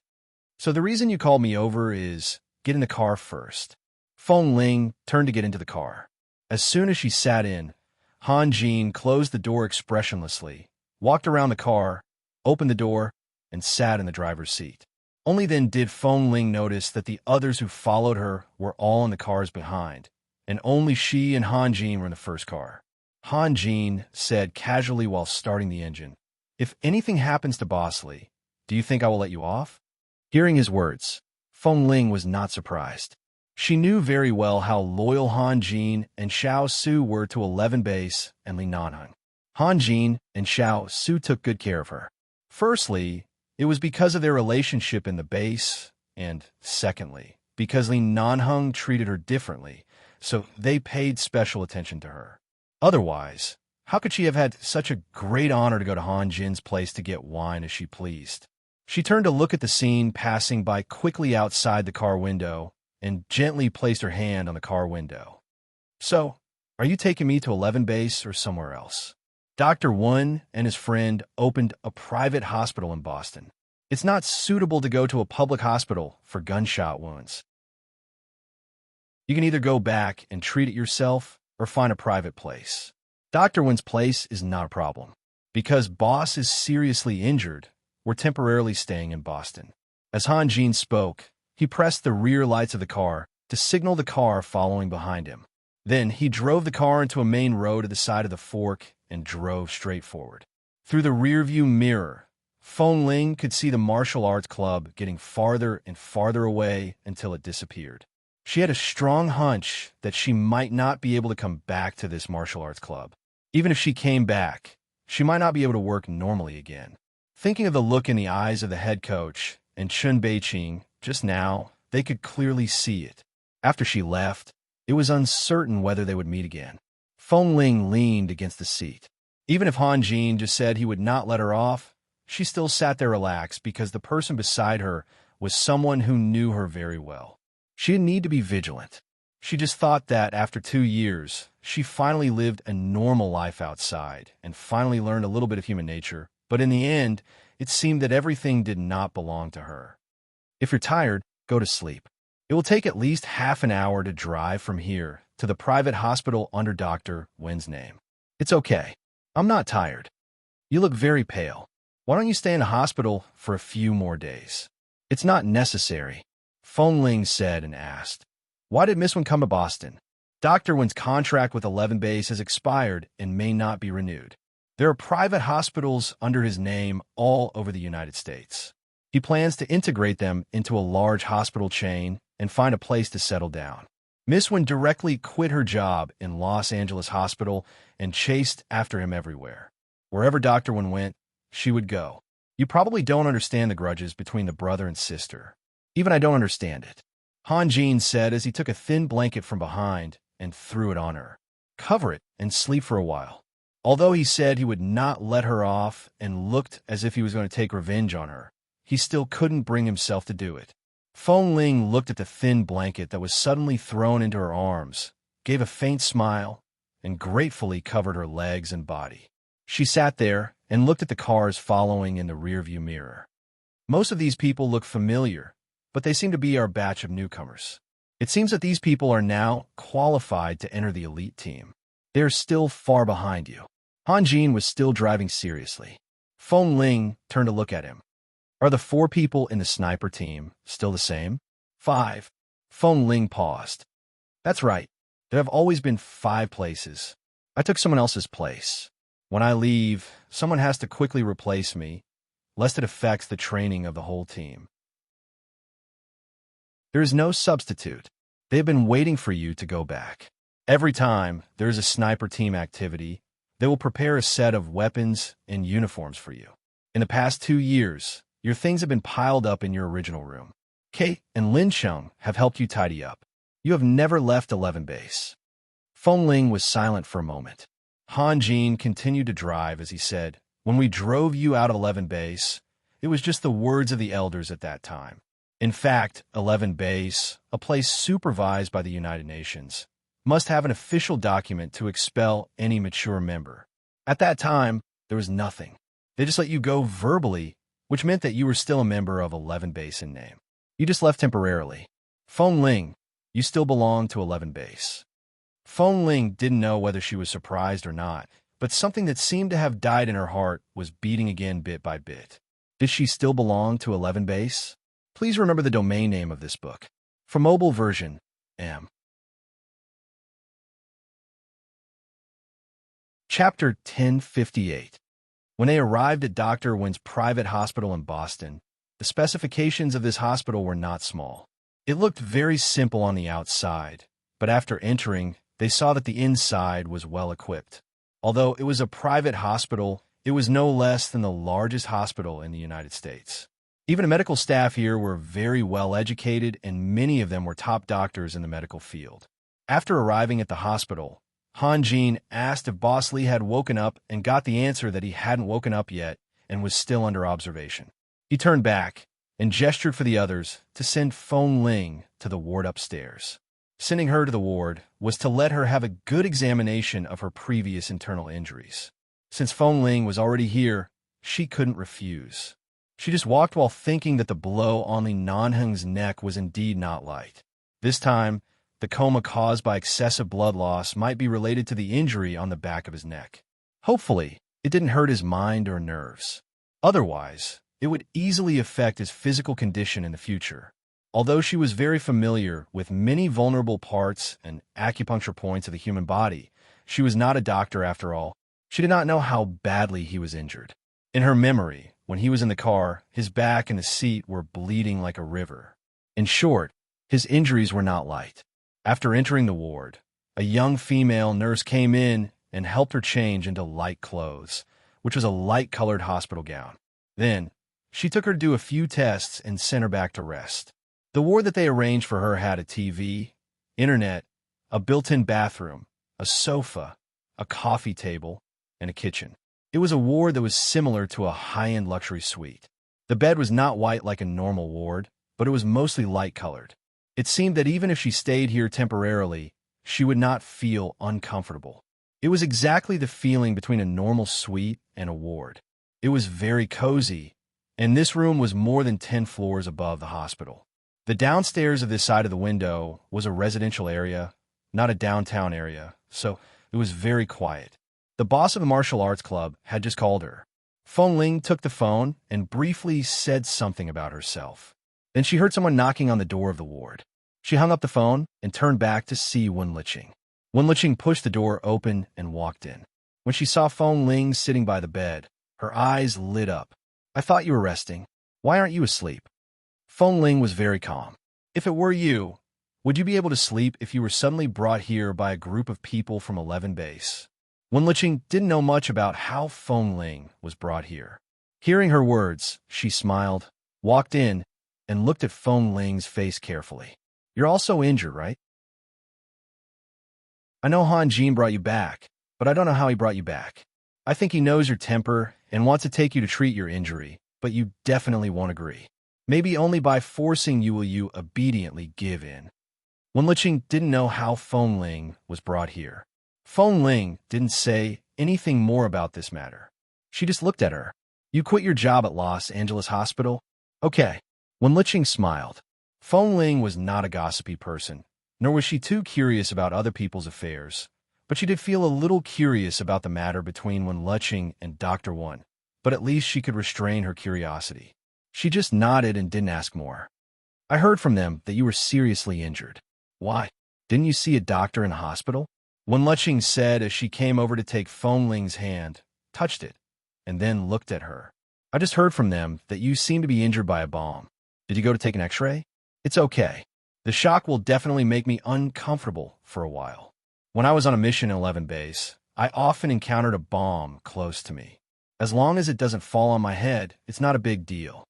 "So the reason you called me over is get in the car first." Feng Ling turned to get into the car. As soon as she sat in, Han Jin closed the door expressionlessly, walked around the car, opened the door, and sat in the driver's seat. Only then did Feng Ling notice that the others who followed her were all in the cars behind, and only she and Han Jin were in the first car. Han Jin said casually while starting the engine, "If anything happens to Bosley, do you think I will let you off?" Hearing his words, Feng Ling was not surprised. She knew very well how loyal Han Jin and Xiao Su were to 11 Base and Li Nanheng. Han Jin and Xiao Su took good care of her. Firstly, it was because of their relationship in the base, and secondly, because Li Nanheng treated her differently, so they paid special attention to her. Otherwise, how could she have had such a great honor to go to Han Jin's place to get wine as she pleased? She turned to look at the scene passing by quickly outside the car window and gently placed her hand on the car window. "So, are you taking me to 11 Base or somewhere else?" Dr. Won and his friend opened a private hospital in Boston. It's not suitable to go to a public hospital for gunshot wounds. You can either go back and treat it yourself or find a private place. Dr. Won's place is not a problem. Because Boss is seriously injured, we're temporarily staying in Boston. As Han Jin spoke, he pressed the rear lights of the car to signal the car following behind him. Then he drove the car into a main road at the side of the fork and drove straight forward. Through the rearview mirror, Feng Ling could see the martial arts club getting farther and farther away until it disappeared. She had a strong hunch that she might not be able to come back to this martial arts club. Even if she came back, she might not be able to work normally again. Thinking of the look in the eyes of the head coach and Chun Beiqing just now, they could clearly see it. After she left, it was uncertain whether they would meet again. Feng Ling leaned against the seat. Even if Han Jin just said he would not let her off, she still sat there relaxed because the person beside her was someone who knew her very well. She didn't need to be vigilant. She just thought that after 2 years, she finally lived a normal life outside and finally learned a little bit of human nature, but in the end, it seemed that everything did not belong to her. If you're tired, go to sleep. It will take at least half an hour to drive from here to the private hospital under Dr. Wen's name. It's okay. I'm not tired. You look very pale. Why don't you stay in the hospital for a few more days? It's not necessary, Feng Ling said and asked. Why did Miss Wen come to Boston? Dr. Wen's contract with 11 Base has expired and may not be renewed. There are private hospitals under his name all over the United States. He plans to integrate them into a large hospital chain and find a place to settle down. Miss Wen directly quit her job in Los Angeles Hospital and chased after him everywhere. Wherever Dr. Wen went, she would go. You probably don't understand the grudges between the brother and sister. Even I don't understand it, Han Jin said as he took a thin blanket from behind and threw it on her. Cover it and sleep for a while. Although he said he would not let her off and looked as if he was going to take revenge on her, he still couldn't bring himself to do it. Feng Ling looked at the thin blanket that was suddenly thrown into her arms, gave a faint smile, and gratefully covered her legs and body. She sat there and looked at the cars following in the rearview mirror. Most of these people look familiar, but they seem to be our batch of newcomers. It seems that these people are now qualified to enter the elite team. They are still far behind you. Han Jin was still driving seriously. Feng Ling turned to look at him. Are the 4 people in the sniper team still the same? 5. Feng Ling paused. That's right. There have always been 5 places. I took someone else's place. When I leave, someone has to quickly replace me, lest it affects the training of the whole team. There is no substitute. They have been waiting for you to go back. Every time there is a sniper team activity, they will prepare a set of weapons and uniforms for you. In the past 2 years, your things have been piled up in your original room. Kate and Lin Chung have helped you tidy up. You have never left 11 Base. Feng Ling was silent for a moment. Han Jin continued to drive as he said, when we drove you out of 11 Base, it was just the words of the elders at that time. In fact, 11 Base, a place supervised by the United Nations, must have an official document to expel any mature member. At that time, there was nothing. They just let you go verbally, which meant that you were still a member of 11 Base in name. You just left temporarily. Feng Ling, you still belong to 11 Base. Feng Ling didn't know whether she was surprised or not, but something that seemed to have died in her heart was beating again bit by bit. Did she still belong to 11 Base? Please remember the domain name of this book. For mobile version, M. Chapter 1058. When they arrived at Dr. Wen's private hospital in Boston, the specifications of this hospital were not small. It looked very simple on the outside, but after entering, they saw that the inside was well equipped. Although it was a private hospital, it was no less than the largest hospital in the United States. Even the medical staff here were very well educated, and many of them were top doctors in the medical field. After arriving at the hospital, Han Jin asked if Boss Lee had woken up and got the answer that he hadn't woken up yet and was still under observation. He turned back and gestured for the others to send Feng Ling to the ward upstairs. Sending her to the ward was to let her have a good examination of her previous internal injuries. Since Feng Ling was already here, she couldn't refuse. She just walked while thinking that the blow on Li Nanheng's neck was indeed not light. This time, the coma caused by excessive blood loss might be related to the injury on the back of his neck. Hopefully, it didn't hurt his mind or nerves. Otherwise, it would easily affect his physical condition in the future. Although she was very familiar with many vulnerable parts and acupuncture points of the human body, she was not a doctor after all. She did not know how badly he was injured. In her memory, when he was in the car, his back and the seat were bleeding like a river. In short, his injuries were not light. After entering the ward, a young female nurse came in and helped her change into light clothes, which was a light-colored hospital gown. Then, she took her to do a few tests and sent her back to rest. The ward that they arranged for her had a TV, internet, a built-in bathroom, a sofa, a coffee table, and a kitchen. It was a ward that was similar to a high-end luxury suite. The bed was not white like a normal ward, but it was mostly light-colored. It seemed that even if she stayed here temporarily, she would not feel uncomfortable. It was exactly the feeling between a normal suite and a ward. It was very cozy, and this room was more than 10 floors above the hospital. The downstairs of this side of the window was a residential area, not a downtown area, so it was very quiet. The boss of the martial arts club had just called her. Feng Ling took the phone and briefly said something about herself. Then she heard someone knocking on the door of the ward. She hung up the phone and turned back to see Wen Liqing. Wen Liqing pushed the door open and walked in. When she saw Feng Ling sitting by the bed, her eyes lit up. "I thought you were resting. Why aren't you asleep?" Feng Ling was very calm. "If it were you, would you be able to sleep if you were suddenly brought here by a group of people from 11 Base?" Wen Liqing didn't know much about how Feng Ling was brought here. Hearing her words, she smiled, walked in, and looked at Feng Ling's face carefully. "You're also injured, right? I know Han Jin brought you back, but I don't know how he brought you back. I think he knows your temper and wants to take you to treat your injury, but you definitely won't agree. Maybe only by forcing you will you obediently give in." Wen Liqing didn't know how Feng Ling was brought here. Feng Ling didn't say anything more about this matter. She just looked at her. "You quit your job at Los Angeles Hospital? Okay." Wen Liqing smiled. Feng Ling was not a gossipy person, nor was she too curious about other people's affairs, but she did feel a little curious about the matter between Wen Liqing and Dr. Wen, but at least she could restrain her curiosity. She just nodded and didn't ask more. "I heard from them that you were seriously injured. Why? Didn't you see a doctor in the hospital?" Wen Liqing said as she came over to take Feng Ling's hand, touched it, and then looked at her. "I just heard from them that you seem to be injured by a bomb. Did you go to take an x-ray? It's okay. The shock will definitely make me uncomfortable for a while. When I was on a mission in 11 Base, I often encountered a bomb close to me. As long as it doesn't fall on my head, it's not a big deal."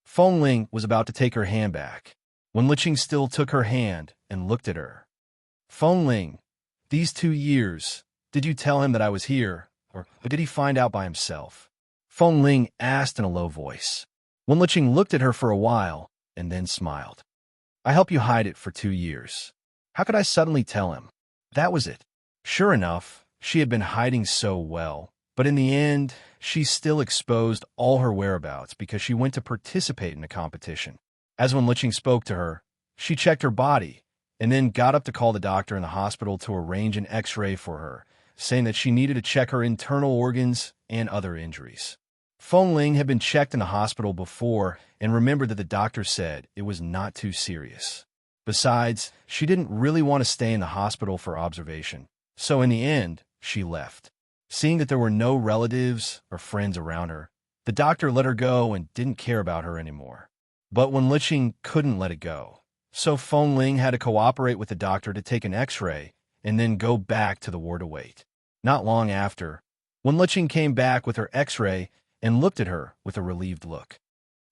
Feng Ling was about to take her hand back. Wen Liqing still took her hand and looked at her. "Feng Ling, these 2 years, did you tell him that I was here, or did he find out by himself?" Feng Ling asked in a low voice. Wen Liqing looked at her for a while and then smiled. "I helped you hide it for 2 years. How could I suddenly tell him?" That was it. Sure enough, she had been hiding so well, but in the end, she still exposed all her whereabouts because she went to participate in a competition. As Wen Liqing spoke to her, she checked her body and then got up to call the doctor in the hospital to arrange an x-ray for her, saying that she needed to check her internal organs and other injuries. Feng Ling had been checked in the hospital before and remembered that the doctor said it was not too serious. Besides, she didn't really want to stay in the hospital for observation, so in the end, she left. Seeing that there were no relatives or friends around her, the doctor let her go and didn't care about her anymore. But Wen Liqing couldn't let it go. So Feng Ling had to cooperate with the doctor to take an x-ray and then go back to the ward to wait. Not long after, Wen Liqing came back with her x-ray and looked at her with a relieved look.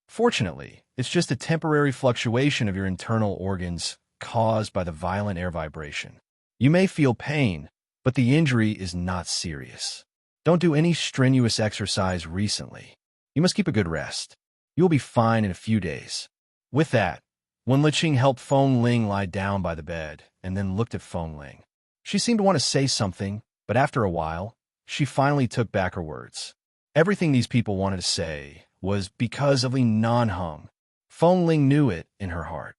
"Fortunately, it's just a temporary fluctuation of your internal organs caused by the violent air vibration. You may feel pain, but the injury is not serious. Don't do any strenuous exercise recently. You must keep a good rest. You will be fine in a few days." With that, Wen Liqing helped Feng Ling lie down by the bed and then looked at Feng Ling. She seemed to want to say something, but after a while, she finally took back her words. Everything these people wanted to say was because of Li Nanheng. Feng Ling knew it in her heart.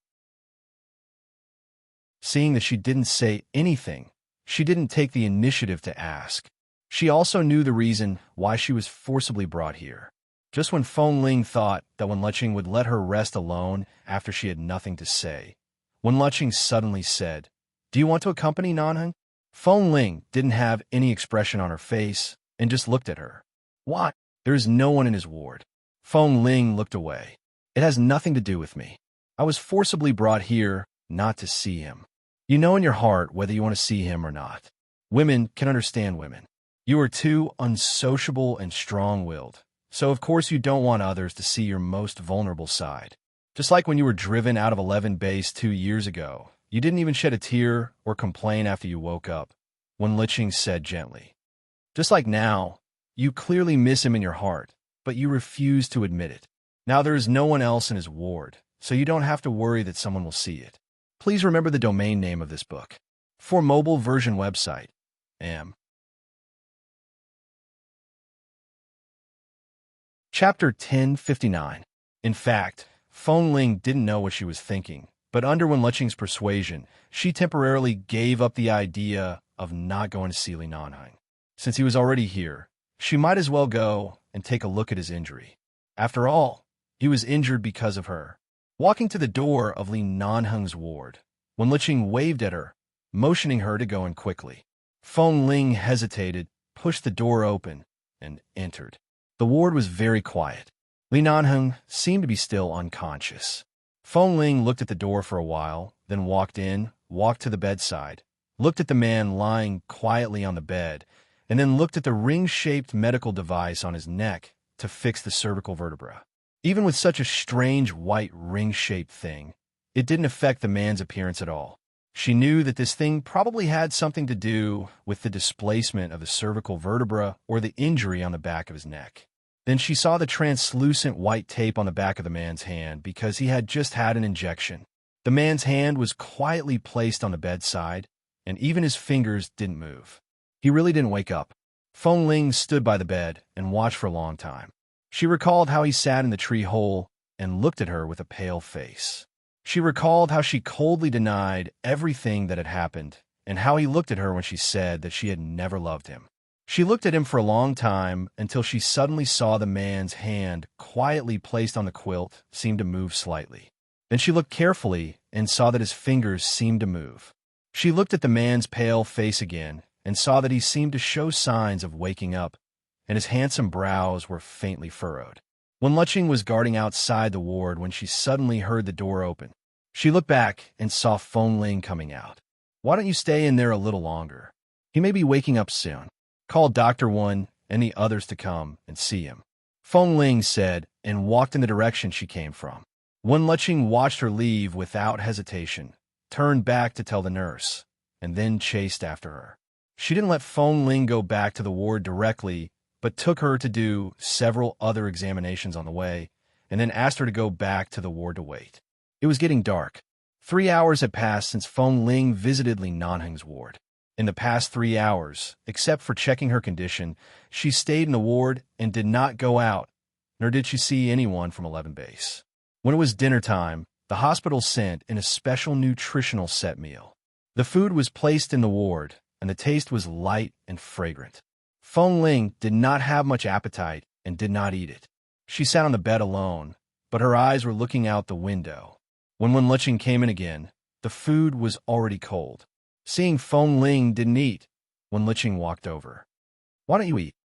Seeing that she didn't say anything, she didn't take the initiative to ask. She also knew the reason why she was forcibly brought here. Just when Feng Ling thought that Wen Luqing would let her rest alone after she had nothing to say, Wen Luqing suddenly said, "Do you want to accompany Nanheng?" Feng Ling didn't have any expression on her face and just looked at her. "Why? There is no one in his ward." Feng Ling looked away. "It has nothing to do with me. I was forcibly brought here not to see him. You know in your heart whether you want to see him or not. Women can understand women. You are too unsociable and strong-willed, so of course you don't want others to see your most vulnerable side. Just like when you were driven out of 11 Base 2 years ago, you didn't even shed a tear or complain after you woke up," Wen Luqing said gently. "Just like now, you clearly miss him in your heart, but you refuse to admit it. Now there is no one else in his ward, so you don't have to worry that someone will see it. Please remember the domain name of this book. For mobile version website, M. Chapter 1059. In fact, Feng Ling didn't know what she was thinking, but under Wen Luqing's persuasion, she temporarily gave up the idea of not going to see Li Nanheng. Since he was already here, she might as well go and take a look at his injury. After all, he was injured because of her. Walking to the door of Li Nanheng's ward, Wen Luqing waved at her, motioning her to go in quickly. Feng Ling hesitated, pushed the door open, and entered. The ward was very quiet. Li Nanheng seemed to be still unconscious. Feng Ling looked at the door for a while, then walked in, walked to the bedside, looked at the man lying quietly on the bed, and then looked at the ring-shaped medical device on his neck to fix the cervical vertebra. Even with such a strange white ring-shaped thing, it didn't affect the man's appearance at all. She knew that this thing probably had something to do with the displacement of the cervical vertebra or the injury on the back of his neck. Then she saw the translucent white tape on the back of the man's hand because he had just had an injection. The man's hand was quietly placed on the bedside, and even his fingers didn't move. He really didn't wake up. Feng Ling stood by the bed and watched for a long time. She recalled how he sat in the tree hole and looked at her with a pale face. She recalled how she coldly denied everything that had happened and how he looked at her when she said that she had never loved him. She looked at him for a long time until she suddenly saw the man's hand quietly placed on the quilt seem to move slightly. Then she looked carefully and saw that his fingers seemed to move. She looked at the man's pale face again and saw that he seemed to show signs of waking up, and his handsome brows were faintly furrowed. Wen Luqing was guarding outside the ward when she suddenly heard the door open. She looked back and saw Feng Ling coming out. "Why don't you stay in there a little longer? He may be waking up soon. Call Dr. Wen and the others to come and see him," Feng Ling said and walked in the direction she came from. Wen Luqing watched her leave without hesitation, turned back to tell the nurse, and then chased after her. She didn't let Feng Ling go back to the ward directly, but took her to do several other examinations on the way, and then asked her to go back to the ward to wait. It was getting dark. 3 hours had passed since Feng Ling visited Li Nanheng's ward. In the past 3 hours, except for checking her condition, she stayed in the ward and did not go out, nor did she see anyone from 11 Base. When it was dinner time, the hospital sent in a special nutritional set meal. The food was placed in the ward, and the taste was light and fragrant. Feng Ling did not have much appetite and did not eat it. She sat on the bed alone, but her eyes were looking out the window. When Wen Luqing came in again, the food was already cold. Seeing Feng Ling didn't eat, Wen Luqing walked over. "Why don't you eat?"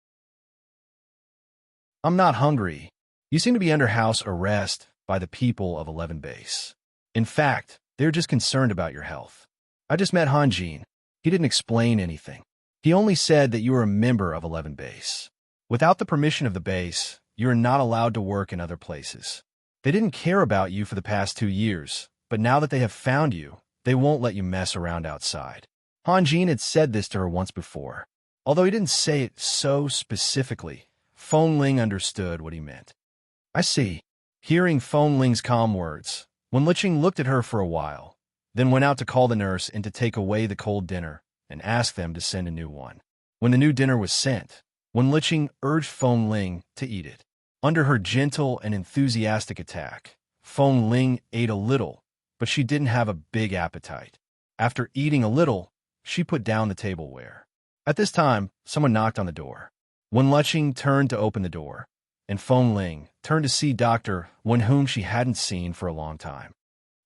"I'm not hungry. You seem to be under house arrest by the people of 11 Base. In fact, they're just concerned about your health. I just met Han Jin. He didn't explain anything. He only said that you are a member of 11 Base. Without the permission of the base, you are not allowed to work in other places. They didn't care about you for the past 2 years, but now that they have found you, they won't let you mess around outside." Han Jin had said this to her once before. Although he didn't say it so specifically, Feng Ling understood what he meant. "I see." Hearing Feng Ling's calm words, Wen Luqing looked at her for a while, then went out to call the nurse and to take away the cold dinner and ask them to send a new one. When the new dinner was sent, Wen Luqing urged Feng Ling to eat it. Under her gentle and enthusiastic attack, Feng Ling ate a little, but she didn't have a big appetite. After eating a little, she put down the tableware. At this time, someone knocked on the door. Wen Luqing turned to open the door. and Feng Ling turned to see Dr. Wen, whom she hadn't seen for a long time.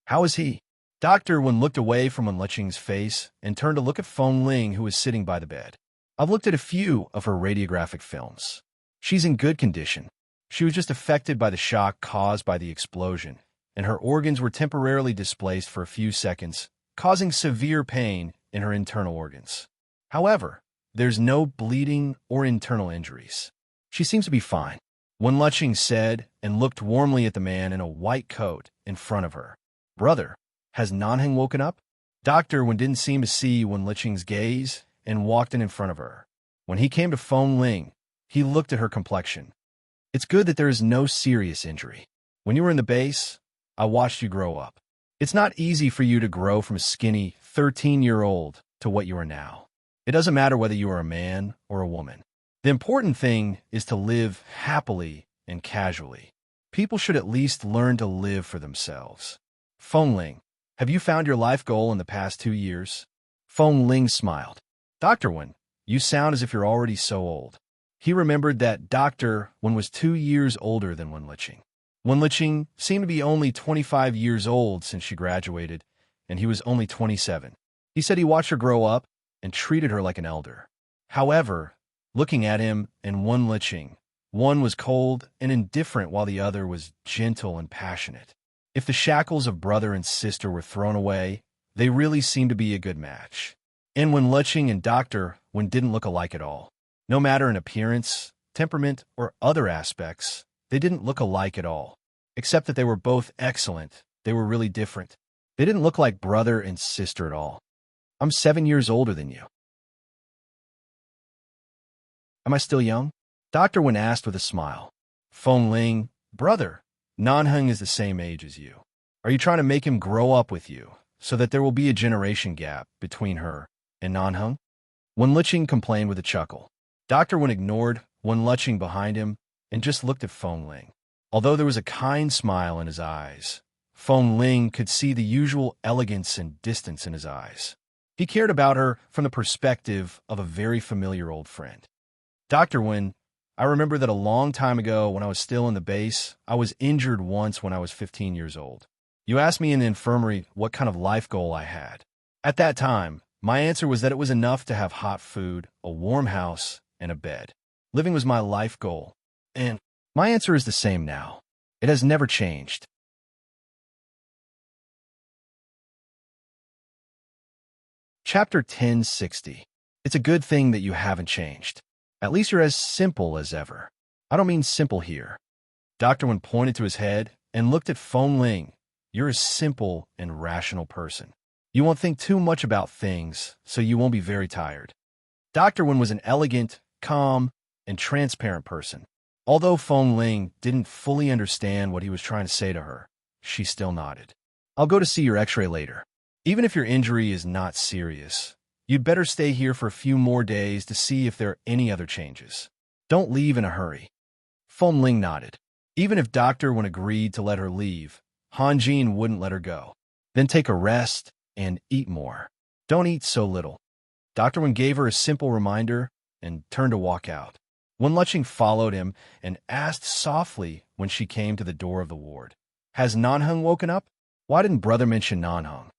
"How is he?" Dr. Wen looked away from Wen Liqing's face and turned to look at Feng Ling, who was sitting by the bed. "I've looked at a few of her radiographic films. She's in good condition. She was just affected by the shock caused by the explosion, and her organs were temporarily displaced for a few seconds, causing severe pain in her internal organs. However, there's no bleeding or internal injuries. She seems to be fine," Wen Liqing said, and looked warmly at the man in a white coat in front of her. "Brother, has Nanheng woken up?" Dr. Wen didn't seem to see Wen Liqing's gaze and walked in front of her. When he came to Feng Ling, he looked at her complexion. "It's good that there is no serious injury. When you were in the base, I watched you grow up. It's not easy for you to grow from a skinny 13-year-old to what you are now. It doesn't matter whether you are a man or a woman. The important thing is to live happily and casually. People should at least learn to live for themselves." "Feng Ling, have you found your life goal in the past 2 years?" Feng Ling smiled. "Dr. Wen, you sound as if you're already so old." He remembered that Dr. Wen was 2 years older than Wen Liqing. Wen Liqing seemed to be only 25 years old since she graduated, and he was only 27. He said he watched her grow up and treated her like an elder. However, looking at him and Wen Liqing, one was cold and indifferent while the other was gentle and passionate. If the shackles of brother and sister were thrown away, they really seemed to be a good match. And Wen Liqing and Dr. Wen didn't look alike at all. No matter in appearance, temperament, or other aspects, they didn't look alike at all. Except that they were both excellent, they were really different. They didn't look like brother and sister at all. "I'm 7 years older than you. Am I still young?" Dr. Wen asked with a smile. Feng Ling, "Brother, Nanheng is the same age as you. Are you trying to make him grow up with you, so that there will be a generation gap between her and Nanheng?" Wen Liqing complained with a chuckle. Dr. Wen ignored Wen Liqing behind him and just looked at Feng Ling. Although there was a kind smile in his eyes, Feng Ling could see the usual elegance and distance in his eyes. He cared about her from the perspective of a very familiar old friend. "Dr. Wen, I remember that a long time ago when I was still in the base, I was injured once when I was 15 years old. You asked me in the infirmary what kind of life goal I had. At that time, my answer was that it was enough to have hot food, a warm house, and a bed. Living was my life goal. And my answer is the same now. It has never changed." Chapter 1060. It's a good thing that you haven't changed. At least you're as simple as ever. I don't mean simple here. Dr. Wen pointed to his head and looked at Feng Ling. "You're a simple and rational person. You won't think too much about things, so you won't be very tired." Dr. Wen was an elegant, calm, and transparent person. Although Feng Ling didn't fully understand what he was trying to say to her, she still nodded. "I'll go to see your x-ray later. Even if your injury is not serious, you'd better stay here for a few more days to see if there are any other changes. Don't leave in a hurry." Feng Ling nodded. Even if Dr. Wen agreed to let her leave, Han Jin wouldn't let her go. "Then take a rest and eat more. Don't eat so little." Dr. Wen gave her a simple reminder and turned to walk out. Wen Liqing followed him and asked softly when she came to the door of the ward, "Has Nanheng woken up? Why didn't brother mention Nanheng?"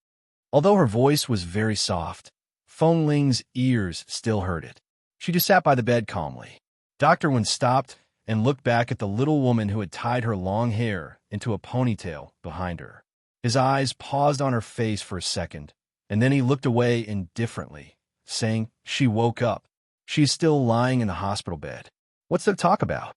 Although her voice was very soft, Feng Ling's ears still heard it. She just sat by the bed calmly. Dr. Wen stopped and looked back at the little woman who had tied her long hair into a ponytail behind her. His eyes paused on her face for a second, and then he looked away indifferently, saying, "She woke up. She's still lying in the hospital bed. What's there to talk about?"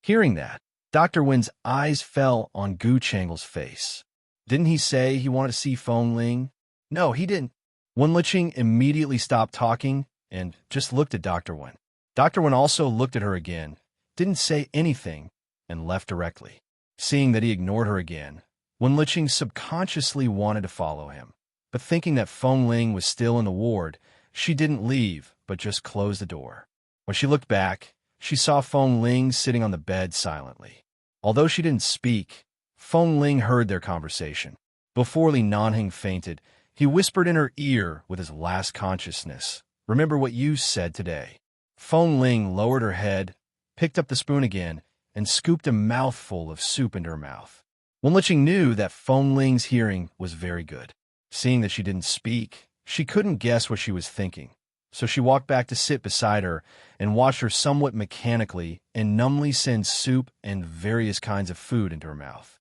Hearing that, Dr. Wen's eyes fell on Gu Changle's face. Didn't he say he wanted to see Feng Ling? No, he didn't. Wen Liqing immediately stopped talking and just looked at Dr. Wen. Dr. Wen also looked at her again, didn't say anything, and left directly. Seeing that he ignored her again, Wen Liqing subconsciously wanted to follow him. But thinking that Feng Ling was still in the ward, she didn't leave, but just closed the door. When she looked back, she saw Feng Ling sitting on the bed silently. Although she didn't speak, Feng Ling heard their conversation. Before Li Nanheng fainted, he whispered in her ear with his last consciousness, "Remember what you said today." Feng Ling lowered her head, picked up the spoon again, and scooped a mouthful of soup into her mouth. Wenliching knew that Feng Ling's hearing was very good. Seeing that she didn't speak, she couldn't guess what she was thinking, so she walked back to sit beside her and watched her somewhat mechanically and numbly send soup and various kinds of food into her mouth.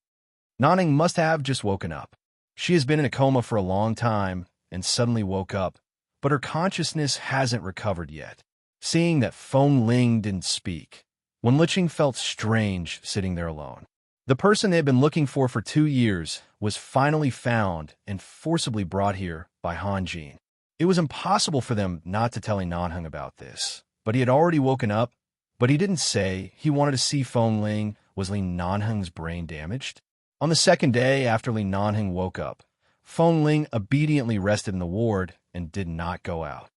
Nanning must have just woken up. She has been in a coma for a long time and suddenly woke up, but her consciousness hasn't recovered yet. Seeing that Feng Ling didn't speak, Wenliching felt strange sitting there alone. The person they had been looking for 2 years was finally found and forcibly brought here by Han Jin. It was impossible for them not to tell Li Nanheng about this, but he had already woken up. But he didn't say he wanted to see Feng Ling. Was Li Nanheng's brain damaged? On the second day after Li Nanheng woke up, Feng Ling obediently rested in the ward and did not go out.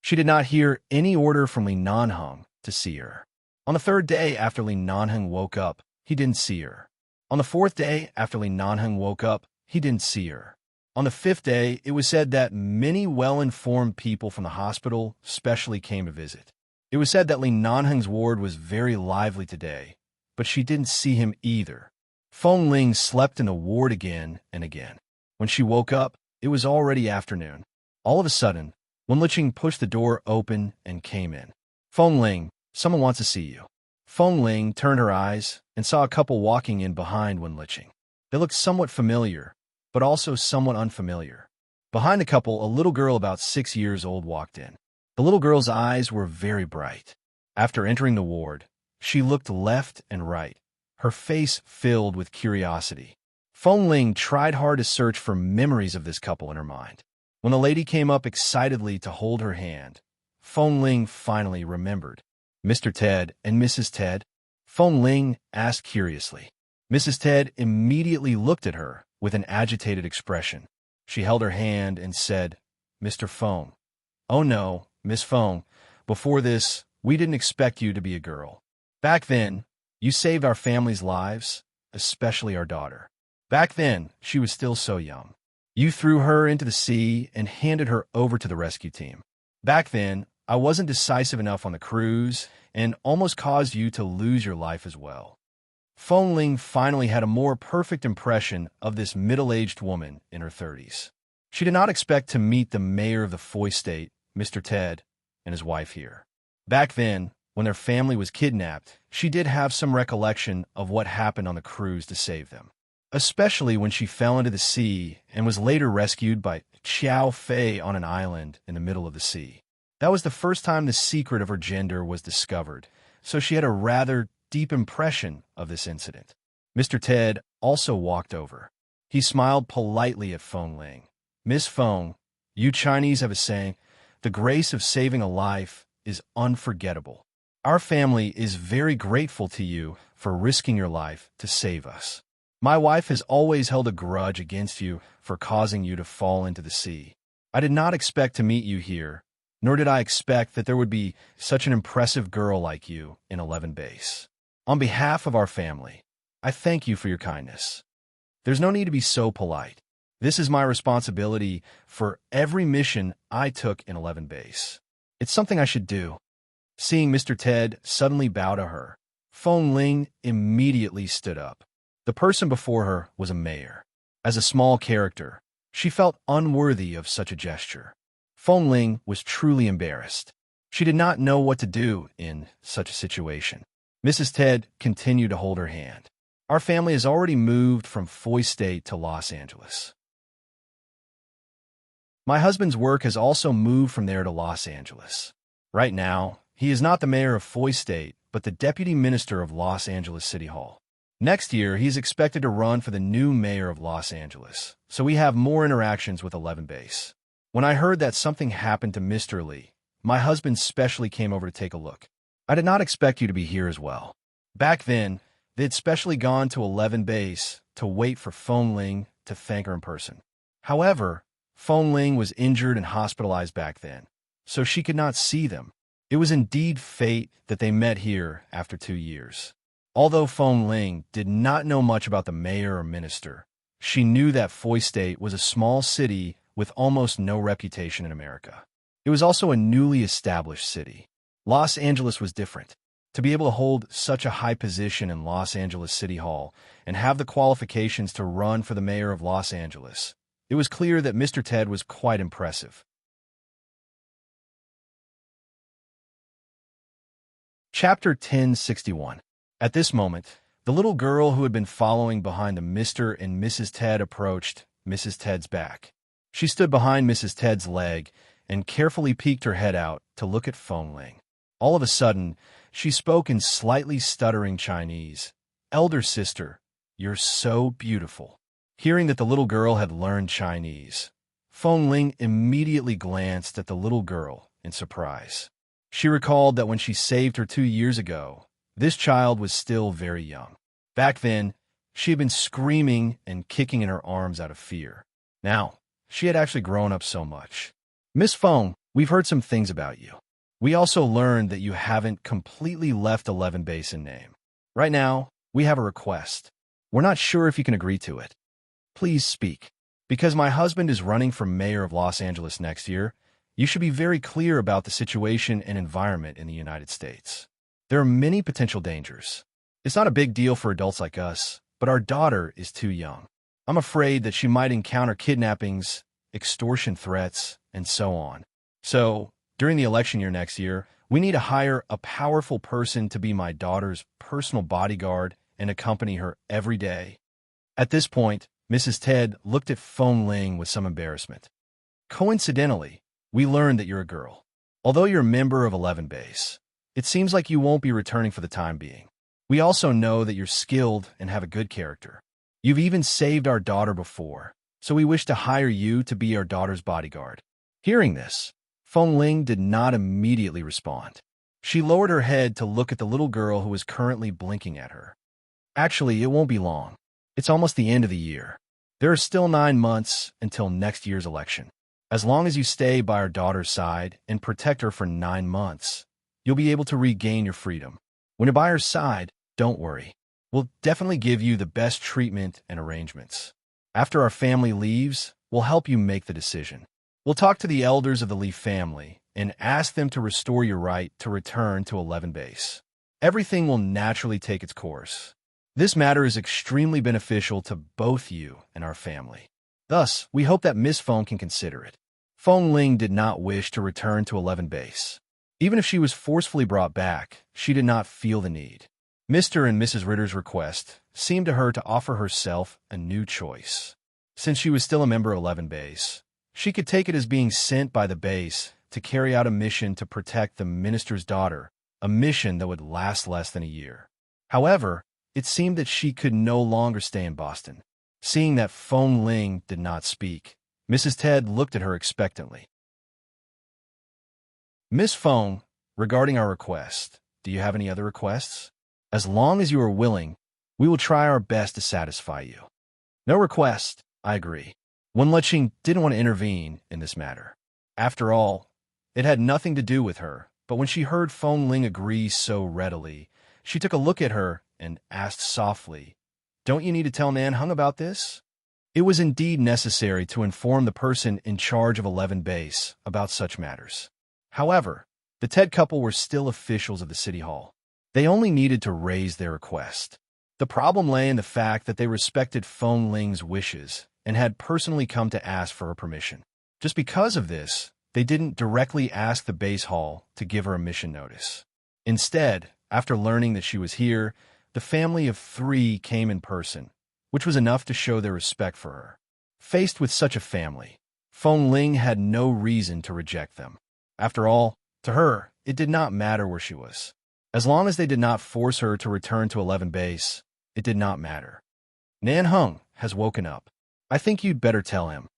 She did not hear any order from Li Nanheng to see her. On the third day after Li Nanheng woke up, he didn't see her. On the fourth day after Li Nanheng woke up, he didn't see her. On the fifth day, it was said that many well-informed people from the hospital specially came to visit. It was said that Li Nanheng's ward was very lively today, but she didn't see him either. Feng Ling slept in the ward again and again. When she woke up, it was already afternoon. All of a sudden, Wenliching pushed the door open and came in. Feng Ling, someone wants to see you. Feng Ling turned her eyes and saw a couple walking in behind Wenliching. They looked somewhat familiar, but also somewhat unfamiliar. Behind the couple, a little girl about 6 years old walked in. The little girl's eyes were very bright. After entering the ward, she looked left and right, her face filled with curiosity. Feng Ling tried hard to search for memories of this couple in her mind. When the lady came up excitedly to hold her hand, Feng Ling finally remembered. Mr. Ted and Mrs. Ted? Feng Ling asked curiously. Mrs. Ted immediately looked at her with an agitated expression. She held her hand and said, Mr. Feng. Oh no, Miss Feng, before this, we didn't expect you to be a girl. Back then, you saved our family's lives, especially our daughter. Back then, she was still so young. You threw her into the sea and handed her over to the rescue team. Back then, I wasn't decisive enough on the cruise and almost caused you to lose your life as well. Feng Ling finally had a more perfect impression of this middle-aged woman in her 30s. She did not expect to meet the mayor of the Foy State, Mr. Ted, and his wife here. Back then, when their family was kidnapped, she did have some recollection of what happened on the cruise to save them, especially when she fell into the sea and was later rescued by Xiao Fei on an island in the middle of the sea. That was the first time the secret of her gender was discovered, so she had a rather deep impression of this incident. Mr. Ted also walked over. He smiled politely at Feng Ling. Miss Feng, you Chinese have a saying, the grace of saving a life is unforgettable. Our family is very grateful to you for risking your life to save us. My wife has always held a grudge against you for causing you to fall into the sea. I did not expect to meet you here, nor did I expect that there would be such an impressive girl like you in 11 Base. On behalf of our family, I thank you for your kindness. There's no need to be so polite. This is my responsibility for every mission I took in 11 Base. It's something I should do. Seeing Mr. Ted suddenly bow to her, Feng Ling immediately stood up. The person before her was a mayor. As a small character, she felt unworthy of such a gesture. Feng Ling was truly embarrassed. She did not know what to do in such a situation. Mrs. Ted continued to hold her hand. Our family has already moved from Foy State to Los Angeles. My husband's work has also moved from there to Los Angeles. Right now, he is not the mayor of Foy State, but the deputy minister of Los Angeles City Hall. Next year, he is expected to run for the new mayor of Los Angeles, so we have more interactions with 11 Base. When I heard that something happened to Mr. Lee, my husband specially came over to take a look. I did not expect you to be here as well. Back then, they had specially gone to 11 Base to wait for Feng Ling to thank her in person. However, Feng Ling was injured and hospitalized back then, so she could not see them. It was indeed fate that they met here after 2 years. Although Feng Ling did not know much about the mayor or minister, she knew that Foy State was a small city with almost no reputation in America. It was also a newly established city. Los Angeles was different. To be able to hold such a high position in Los Angeles City Hall and have the qualifications to run for the mayor of Los Angeles, it was clear that Mr. Ted was quite impressive. Chapter 1061. At this moment, the little girl who had been following behind the Mr. and Mrs. Ted approached Mrs. Ted's back. She stood behind Mrs. Ted's leg and carefully peeked her head out to look at Feng Ling. All of a sudden, she spoke in slightly stuttering Chinese. "Elder sister, you're so beautiful." Hearing that the little girl had learned Chinese, Feng Ling immediately glanced at the little girl in surprise. She recalled that when she saved her 2 years ago, this child was still very young. Back then, she had been screaming and kicking in her arms out of fear. Now, she had actually grown up so much. "Miss Feng, we've heard some things about you. We also learned that you haven't completely left 11 Base in name. Right now, we have a request. We're not sure if you can agree to it. Please speak. Because my husband is running for mayor of Los Angeles next year, you should be very clear about the situation and environment in the United States. There are many potential dangers. It's not a big deal for adults like us, but our daughter is too young. I'm afraid that she might encounter kidnappings, extortion threats, and so on. So, during the election year next year, we need to hire a powerful person to be my daughter's personal bodyguard and accompany her every day." At this point, Mrs. Ted looked at Feng Ling with some embarrassment. "Coincidentally, we learned that you're a girl. Although you're a member of 11 Base, it seems like you won't be returning for the time being. We also know that you're skilled and have a good character. You've even saved our daughter before, so we wish to hire you to be our daughter's bodyguard." Hearing this, Feng Ling did not immediately respond. She lowered her head to look at the little girl who was currently blinking at her. "Actually, it won't be long. It's almost the end of the year. There are still 9 months until next year's election. As long as you stay by our daughter's side and protect her for 9 months, you'll be able to regain your freedom. When you're by her side, don't worry. We'll definitely give you the best treatment and arrangements. After our family leaves, we'll help you make the decision. We'll talk to the elders of the Lee family and ask them to restore your right to return to 11 Base. Everything will naturally take its course. This matter is extremely beneficial to both you and our family. Thus, we hope that Miss Feng can consider it." Feng Ling did not wish to return to 11 Base. Even if she was forcefully brought back, she did not feel the need. Mr. and Mrs. Ritter's request seemed to her to offer herself a new choice. Since she was still a member of 11 Base, she could take it as being sent by the base to carry out a mission to protect the minister's daughter, a mission that would last less than a year. However, it seemed that she could no longer stay in Boston. Seeing that Feng Ling did not speak, Mrs. Ted looked at her expectantly. "Miss Feng, regarding our request, do you have any other requests? As long as you are willing, we will try our best to satisfy you." "No request, I agree." Wen Leching didn't want to intervene in this matter. After all, it had nothing to do with her, but when she heard Feng Ling agree so readily, she took a look at her and asked softly, "Don't you need to tell Nan Hung about this?" It was indeed necessary to inform the person in charge of 11 Base about such matters. However, the Ted couple were still officials of the City Hall. They only needed to raise their request. The problem lay in the fact that they respected Feng Ling's wishes and had personally come to ask for her permission. Just because of this, they didn't directly ask the base hall to give her a mission notice. Instead, after learning that she was here, the family of 3 came in person, which was enough to show their respect for her. Faced with such a family, Feng Ling had no reason to reject them. After all, to her, it did not matter where she was. As long as they did not force her to return to 11 Base, it did not matter. "Nan Hung has woken up. I think you'd better tell him."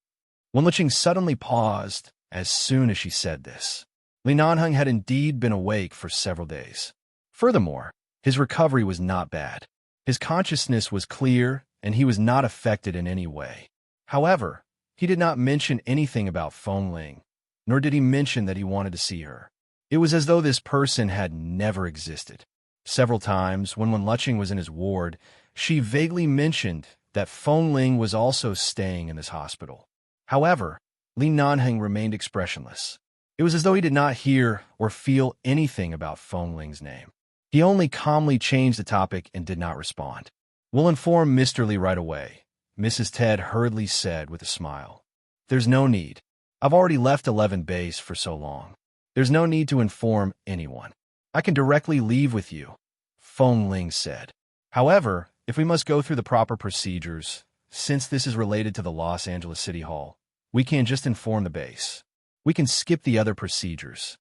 Wen Leching suddenly paused as soon as she said this. Li Nanhung had indeed been awake for several days. Furthermore, his recovery was not bad. His consciousness was clear, and he was not affected in any way. However, he did not mention anything about Feng Ling, nor did he mention that he wanted to see her. It was as though this person had never existed. Several times, when Wen Leching was in his ward, she vaguely mentioned that Feng Ling was also staying in this hospital. However, Li Nanheng remained expressionless. It was as though he did not hear or feel anything about Feng Ling's name. He only calmly changed the topic and did not respond. "We'll inform Mr. Lee right away," Mrs. Ted hurriedly said with a smile. "There's no need. I've already left 11 base for so long. There's no need to inform anyone. I can directly leave with you," Feng Ling said. "However, if we must go through the proper procedures, since this is related to the Los Angeles City Hall, we can't just inform the base. We can skip the other procedures."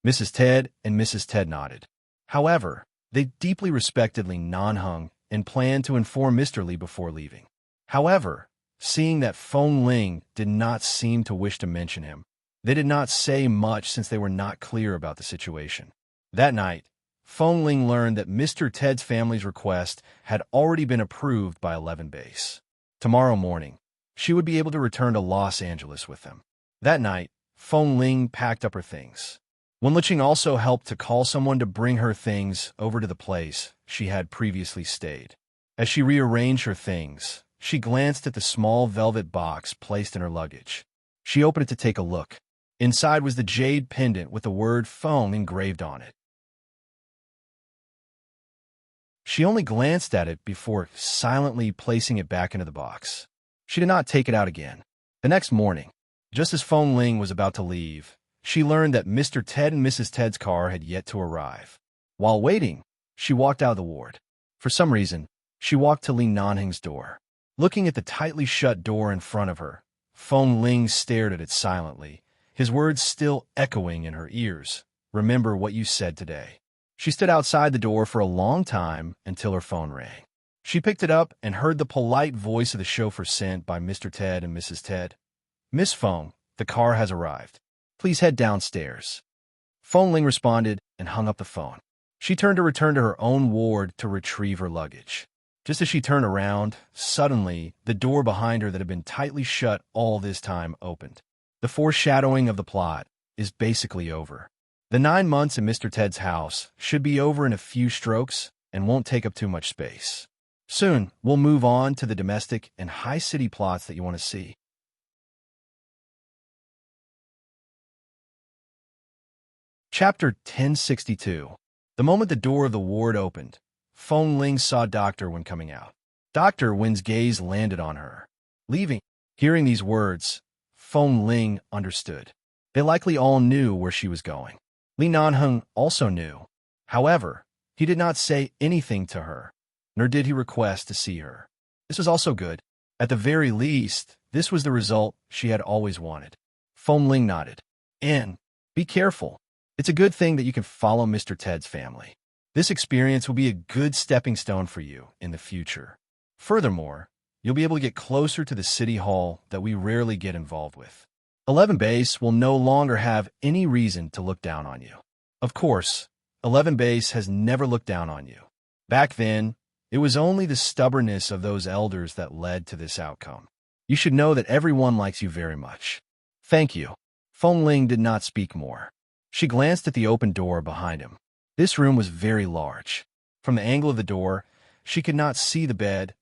Mrs. Ted and Mrs. Ted nodded. However, they deeply respected Li Nanheng and planned to inform Mr. Lee before leaving. However, seeing that Feng Ling did not seem to wish to mention him, they did not say much since they were not clear about the situation. That night, Feng Ling learned that Mr. Ted's family's request had already been approved by 11 base. Tomorrow morning, she would be able to return to Los Angeles with them. That night, Feng Ling packed up her things. Wenlicheng also helped to call someone to bring her things over to the place she had previously stayed. As she rearranged her things, she glanced at the small velvet box placed in her luggage. She opened it to take a look. Inside was the jade pendant with the word Feng engraved on it. She only glanced at it before silently placing it back into the box. She did not take it out again. The next morning, just as Feng Ling was about to leave, she learned that Mr. Ted and Mrs. Ted's car had yet to arrive. While waiting, she walked out of the ward. For some reason, she walked to Li Nanheng's door. Looking at the tightly shut door in front of her, Feng Ling stared at it silently, his words still echoing in her ears. "Remember what you said today." She stood outside the door for a long time until her phone rang. She picked it up and heard the polite voice of the chauffeur sent by Mr. Ted and Mrs. Ted. "Miss Feng, the car has arrived. Please head downstairs." Feng Ling responded and hung up the phone. She turned to return to her own ward to retrieve her luggage. Just as she turned around, suddenly, the door behind her that had been tightly shut all this time opened. The foreshadowing of the plot is basically over. The 9 months in Mr. Ted's house should be over in a few strokes and won't take up too much space. Soon, we'll move on to the domestic and high-city plots that you want to see. Chapter 1062. The moment the door of the ward opened, Feng Ling saw Dr. Wen coming out. Dr. Wen's gaze landed on her. Leaving. Hearing these words, Feng Ling understood. They likely all knew where she was going. Li Nanheng also knew. However, he did not say anything to her, nor did he request to see her. This was also good. At the very least, this was the result she had always wanted. Feng Ling nodded. "And be careful. It's a good thing that you can follow Mr. Ted's family. This experience will be a good stepping stone for you in the future. Furthermore, you'll be able to get closer to the city hall that we rarely get involved with. 11 Base will no longer have any reason to look down on you. Of course, 11 Base has never looked down on you. Back then, it was only the stubbornness of those elders that led to this outcome. You should know that everyone likes you very much. Thank you." Feng Ling did not speak more. She glanced at the open door behind him. This room was very large. From the angle of the door, she could not see the bed,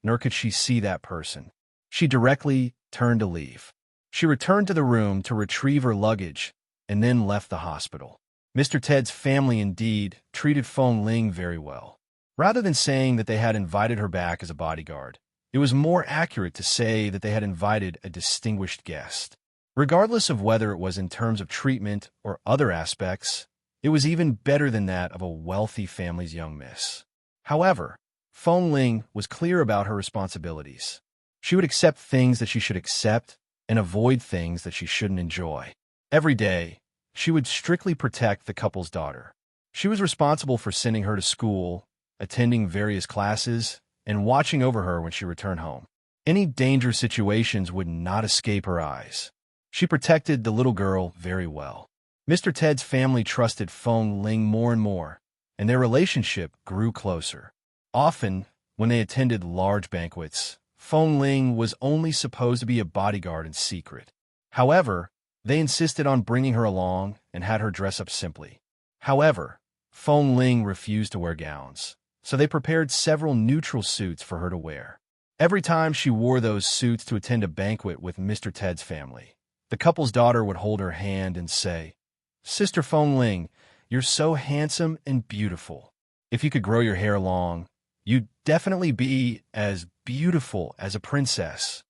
nor could she see that person. She directly turned to leave. She returned to the room to retrieve her luggage and then left the hospital. Mr. Ted's family indeed treated Feng Ling very well. Rather than saying that they had invited her back as a bodyguard, it was more accurate to say that they had invited a distinguished guest. Regardless of whether it was in terms of treatment or other aspects, it was even better than that of a wealthy family's young miss. However, Feng Ling was clear about her responsibilities. She would accept things that she should accept and avoid things that she shouldn't enjoy. Every day, she would strictly protect the couple's daughter. She was responsible for sending her to school, attending various classes, and watching over her when she returned home. Any dangerous situations would not escape her eyes. She protected the little girl very well. Mr. Ted's family trusted Feng Ling more and more, and their relationship grew closer. Often, when they attended large banquets, Feng Ling was only supposed to be a bodyguard in secret. However, they insisted on bringing her along and had her dress up simply. However, Feng Ling refused to wear gowns, so they prepared several neutral suits for her to wear. Every time she wore those suits to attend a banquet with Mr. Ted's family, the couple's daughter would hold her hand and say, "Sister Feng Ling, you're so handsome and beautiful." If you could grow your hair long, you'd definitely be as beautiful as a princess.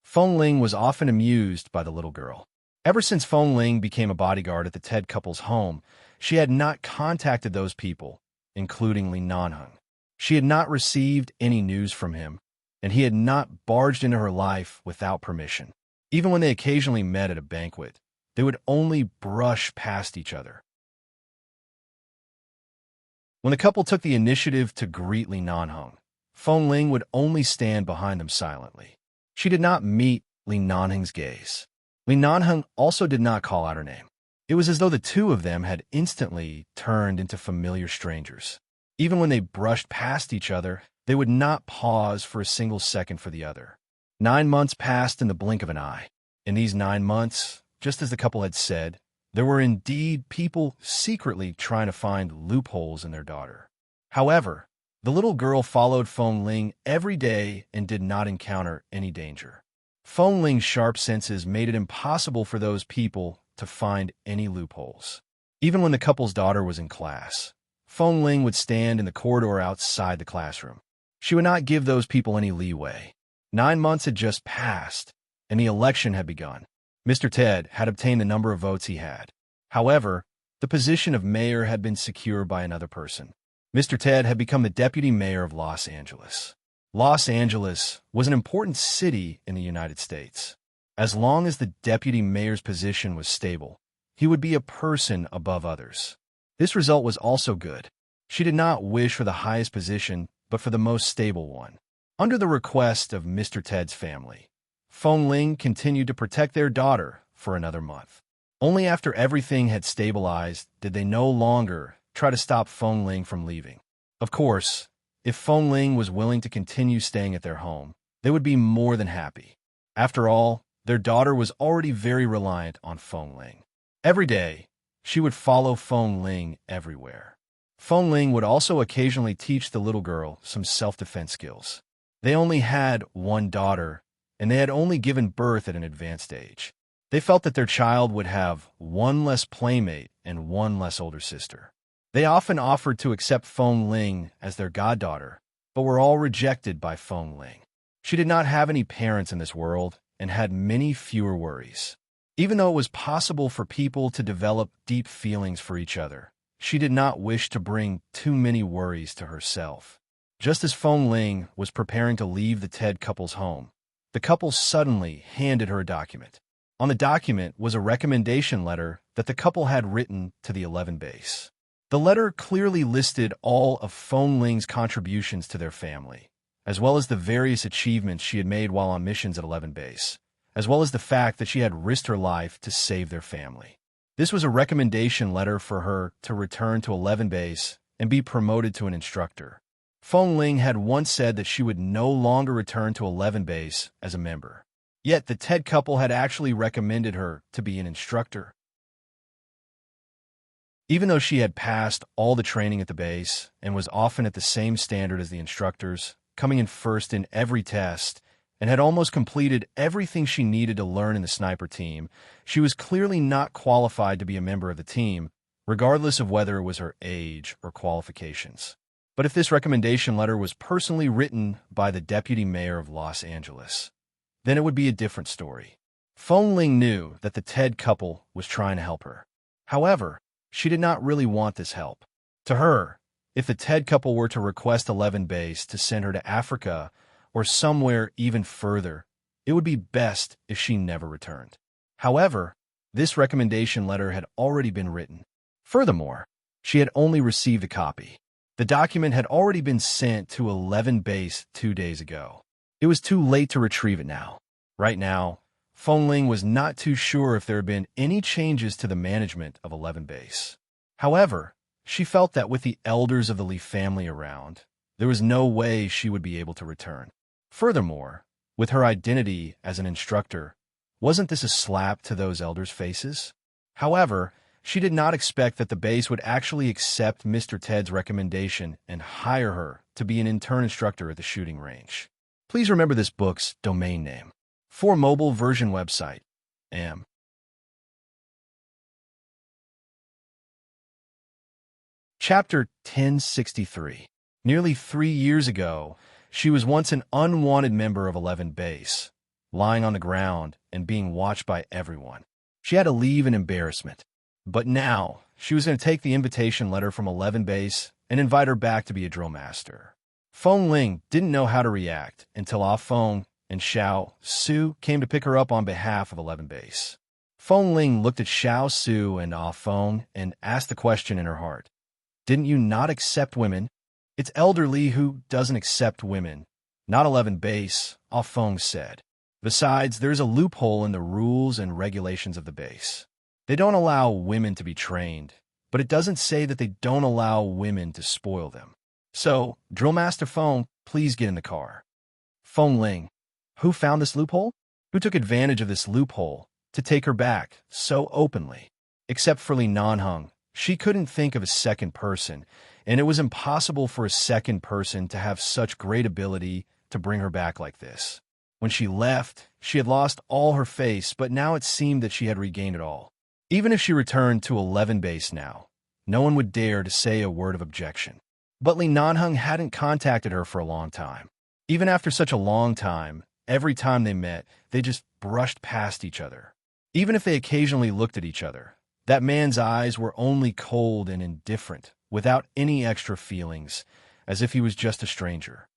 Feng Ling was often amused by the little girl. Ever since Feng Ling became a bodyguard at the Ted couple's home, she had not contacted those people, including Li Nanheng. She had not received any news from him, and he had not barged into her life without permission. Even when they occasionally met at a banquet, they would only brush past each other. When the couple took the initiative to greet Li Nanheng, Feng Ling would only stand behind them silently. She did not meet Li Nanheng's gaze. Li Nanheng also did not call out her name. It was as though the two of them had instantly turned into familiar strangers. Even when they brushed past each other, they would not pause for a single second for the other. 9 months passed in the blink of an eye. In these 9 months, just as the couple had said, there were indeed people secretly trying to find loopholes in their daughter. However, the little girl followed Feng Ling every day and did not encounter any danger. Feng Ling's sharp senses made it impossible for those people to find any loopholes. Even when the couple's daughter was in class, Feng Ling would stand in the corridor outside the classroom. She would not give those people any leeway. 9 months had just passed, and the election had begun. Mr. Ted had obtained the number of votes he had. However, the position of mayor had been secured by another person. Mr. Ted had become the deputy mayor of Los Angeles. Los Angeles was an important city in the United States. As long as the deputy mayor's position was stable, he would be a person above others. This result was also good. She did not wish for the highest position, but for the most stable one. Under the request of Mr. Ted's family, Feng Ling continued to protect their daughter for another month. Only after everything had stabilized did they no longer try to stop Feng Ling from leaving. Of course, if Feng Ling was willing to continue staying at their home, they would be more than happy. After all, their daughter was already very reliant on Feng Ling. Every day, she would follow Feng Ling everywhere. Feng Ling would also occasionally teach the little girl some self-defense skills. They only had one daughter, and they had only given birth at an advanced age. They felt that their child would have one less playmate and one less older sister. They often offered to accept Feng Ling as their goddaughter, but were all rejected by Feng Ling. She did not have any parents in this world and had many fewer worries. Even though it was possible for people to develop deep feelings for each other, she did not wish to bring too many worries to herself. Just as Feng Ling was preparing to leave the Ted couple's home, the couple suddenly handed her a document. On the document was a recommendation letter that the couple had written to the 11 base. The letter clearly listed all of Feng Ling's contributions to their family, as well as the various achievements she had made while on missions at 11 base, as well as the fact that she had risked her life to save their family. This was a recommendation letter for her to return to 11 base and be promoted to an instructor. Feng Ling had once said that she would no longer return to 11 base as a member. Yet the Ted couple had actually recommended her to be an instructor. Even though she had passed all the training at the base and was often at the same standard as the instructors, coming in first in every test, and had almost completed everything she needed to learn in the sniper team, she was clearly not qualified to be a member of the team, regardless of whether it was her age or qualifications. But if this recommendation letter was personally written by the deputy mayor of Los Angeles, then it would be a different story. Feng Ling knew that the Ted couple was trying to help her. However, she did not really want this help. To her, if the Ted couple were to request 11 base to send her to Africa or somewhere even further, it would be best if she never returned. However, this recommendation letter had already been written. Furthermore, she had only received a copy. The document had already been sent to 11 base 2 days ago. It was too late to retrieve it now. Right now, Feng Ling was not too sure if there had been any changes to the management of 11 base. However, she felt that with the elders of the Li family around, there was no way she would be able to return. Furthermore, with her identity as an instructor, wasn't this a slap to those elders' faces? However, she did not expect that the base would actually accept Mr. Ted's recommendation and hire her to be an intern instructor at the shooting range. Please remember this book's domain name. For mobile version website, Chapter 1063. Nearly 3 years ago, she was once an unwanted member of 11 Base, lying on the ground and being watched by everyone. She had to leave in embarrassment. But now, she was going to take the invitation letter from 11 Base and invite her back to be a drill master. Feng Ling didn't know how to react until Ah Feng and Xiao Su came to pick her up on behalf of 11 Base. Feng Ling looked at Xiao Su and Ah Feng and asked the question in her heart. Didn't you not accept women? It's elderly who doesn't accept women. Not 11 Base, Ah Feng said. Besides, there's a loophole in the rules and regulations of the base. They don't allow women to be trained, but it doesn't say that they don't allow women to spoil them. So, Drill Master Feng, please get in the car. Feng Ling, who found this loophole? Who took advantage of this loophole to take her back so openly? Except for Li Nanheng, she couldn't think of a second person, and it was impossible for a second person to have such great ability to bring her back like this. When she left, she had lost all her face, but now it seemed that she had regained it all. Even if she returned to 11 Base now, no one would dare to say a word of objection. But Li Nanheng hadn't contacted her for a long time. Even after such a long time, every time they met, they just brushed past each other. Even if they occasionally looked at each other, that man's eyes were only cold and indifferent, without any extra feelings, as if he was just a stranger.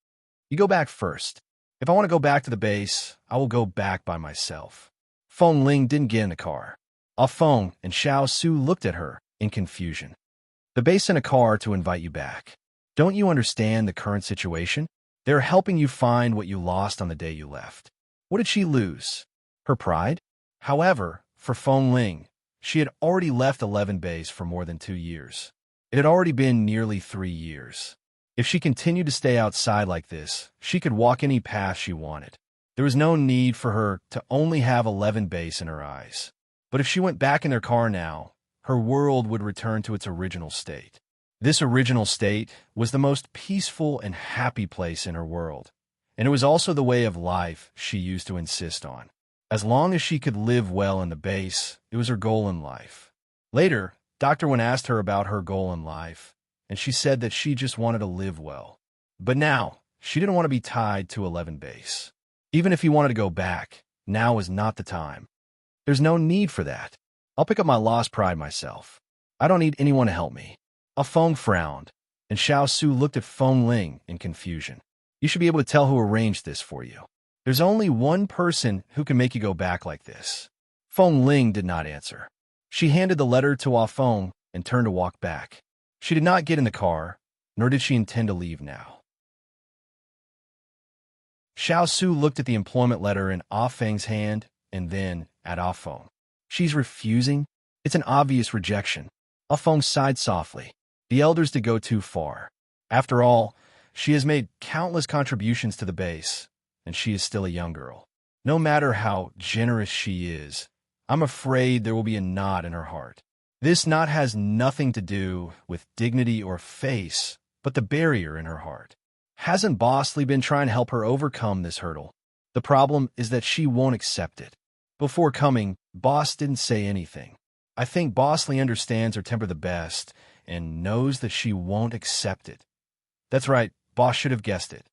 You go back first. If I want to go back to the base, I will go back by myself. Feng Ling didn't get in the car. Ah Feng and Xiao Su looked at her in confusion. The base sent a car to invite you back. Don't you understand the current situation? They're helping you find what you lost on the day you left. What did she lose? Her pride? However, for Feng Ling, she had already left 11 Base for more than 2 years. It had already been nearly 3 years. If she continued to stay outside like this, she could walk any path she wanted. There was no need for her to only have 11 Base in her eyes. But if she went back in their car now, her world would return to its original state. This original state was the most peaceful and happy place in her world, and it was also the way of life she used to insist on. As long as she could live well in the base, it was her goal in life. Later, Dr. Wen asked her about her goal in life, and she said that she just wanted to live well. But now, she didn't want to be tied to 11 Base. Even if he wanted to go back, now was not the time. There's no need for that. I'll pick up my lost pride myself. I don't need anyone to help me. Ah Feng frowned, and Xiao Su looked at Feng Ling in confusion. You should be able to tell who arranged this for you. There's only one person who can make you go back like this. Feng Ling did not answer. She handed the letter to Ah Feng and turned to walk back. She did not get in the car, nor did she intend to leave now. Xiao Su looked at the employment letter in Ah Feng's hand and then at Ah Feng. She's refusing? It's an obvious rejection. Ah Feng sighed softly. The elders did go too far. After all, she has made countless contributions to the base, and she is still a young girl. No matter how generous she is, I'm afraid there will be a knot in her heart. This knot has nothing to do with dignity or face, but the barrier in her heart. Hasn't Boss Lee been trying to help her overcome this hurdle? The problem is that she won't accept it. Before coming, Boss didn't say anything. I think Boss Lee understands her temper the best and knows that she won't accept it. That's right, Boss should have guessed it.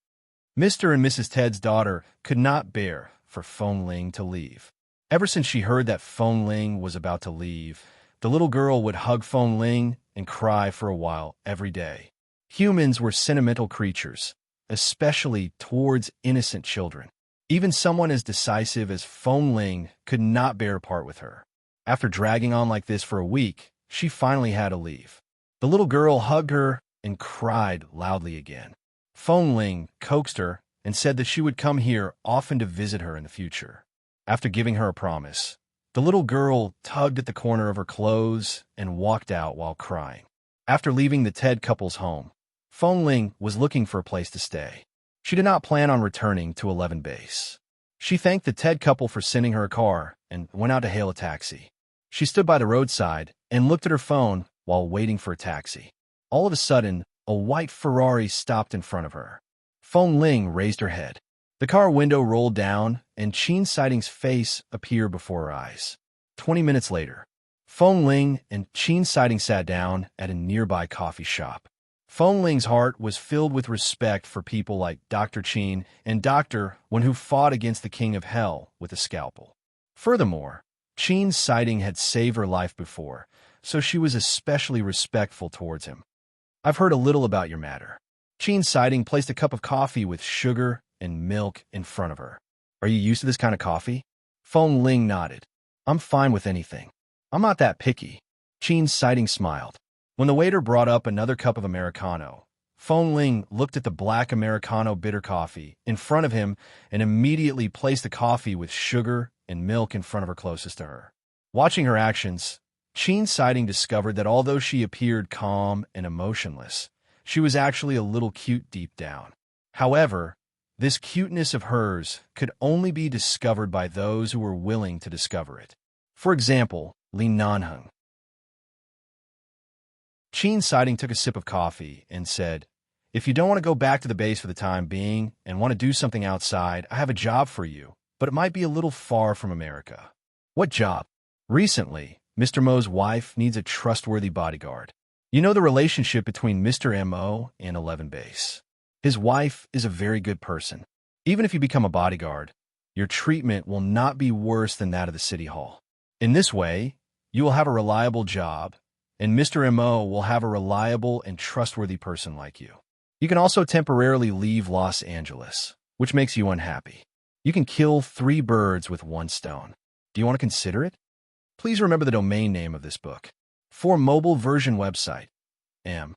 Mr. and Mrs. Ted's daughter could not bear for Feng Ling to leave. Ever since she heard that Feng Ling was about to leave, the little girl would hug Feng Ling and cry for a while every day. Humans were sentimental creatures, especially towards innocent children. Even someone as decisive as Feng Ling could not bear to part with her. After dragging on like this for a week, she finally had to leave. The little girl hugged her and cried loudly again. Feng Ling coaxed her and said that she would come here often to visit her in the future. After giving her a promise, the little girl tugged at the corner of her clothes and walked out while crying. After leaving the Ted couple's home, Feng Ling was looking for a place to stay. She did not plan on returning to 11 Base. She thanked the Ted couple for sending her a car and went out to hail a taxi. She stood by the roadside and looked at her phone while waiting for a taxi. All of a sudden, a white Ferrari stopped in front of her. Feng Ling raised her head. The car window rolled down, and Qin Sighting's face appeared before her eyes. 20 minutes later, Feng Ling and Qin Siding sat down at a nearby coffee shop. Feng Ling's heart was filled with respect for people like Dr. Qin and Dr. Wen, who fought against the King of Hell with a scalpel. Furthermore, Qin Siding had saved her life before, so she was especially respectful towards him. "I've heard a little about your matter." Qin Siding placed a cup of coffee with sugar and milk in front of her. "Are you used to this kind of coffee?" Feng Ling nodded. "I'm fine with anything. I'm not that picky." Qin Siding smiled. When the waiter brought up another cup of Americano, Feng Ling looked at the black Americano bitter coffee in front of him and immediately placed the coffee with sugar and milk in front of her closest to her. Watching her actions, Qin Siding discovered that although she appeared calm and emotionless, she was actually a little cute deep down. However, this cuteness of hers could only be discovered by those who were willing to discover it. For example, Li Nanheng. Qin Siding took a sip of coffee and said, "If you don't want to go back to the base for the time being and want to do something outside, I have a job for you, but it might be a little far from America." "What job?" "Recently, Mr. Mo's wife needs a trustworthy bodyguard. You know the relationship between Mr. Mo and 11 Base. His wife is a very good person. Even if you become a bodyguard, your treatment will not be worse than that of the city hall. In this way, you will have a reliable job, and Mr. Mo will have a reliable and trustworthy person like you. You can also temporarily leave Los Angeles, which makes you unhappy. You can kill 3 birds with 1 stone. Do you want to consider it?" Please remember the domain name of this book. For mobile version website, M.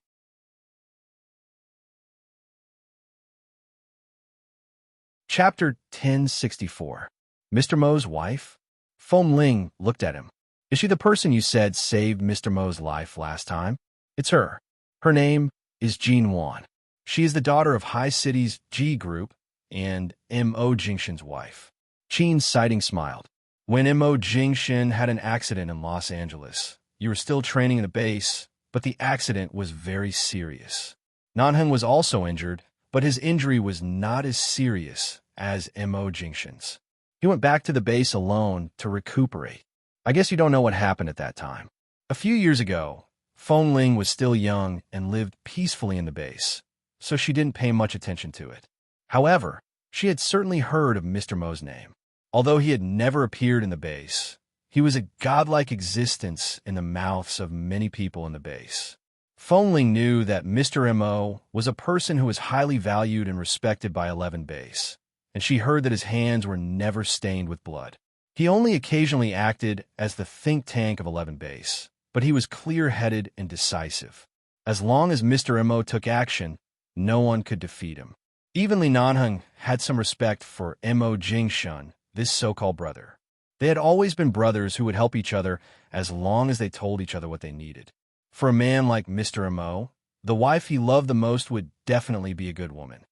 Chapter 1064. Mr. Mo's wife? Feng Ling looked at him. "Is she the person you said saved Mr. Mo's life last time?" "It's her. Her name is Jean Wan. She is the daughter of High City's G Group and M.O. Jingshan's wife." Qin Siding smiled. "When M.O. Jingshan had an accident in Los Angeles, you were still training in the base, but the accident was very serious. Nanheng was also injured, but his injury was not as serious as M.O. Jingshan's. He went back to the base alone to recuperate. I guess you don't know what happened at that time. A few years ago, Feng Ling was still young and lived peacefully in the base, so she didn't pay much attention to it. However, she had certainly heard of Mr. Mo's name. Although he had never appeared in the base, he was a godlike existence in the mouths of many people in the base. Feng Ling knew that Mr. Mo was a person who was highly valued and respected by 11 Base, and she heard that his hands were never stained with blood. He only occasionally acted as the think tank of 11 Base, but he was clear-headed and decisive. As long as Mr. Mo took action, no one could defeat him. Even Li Nanheng had some respect for Mo Jingshan, this so-called brother. They had always been brothers who would help each other as long as they told each other what they needed. For a man like Mr. Mo, the wife he loved the most would definitely be a good woman.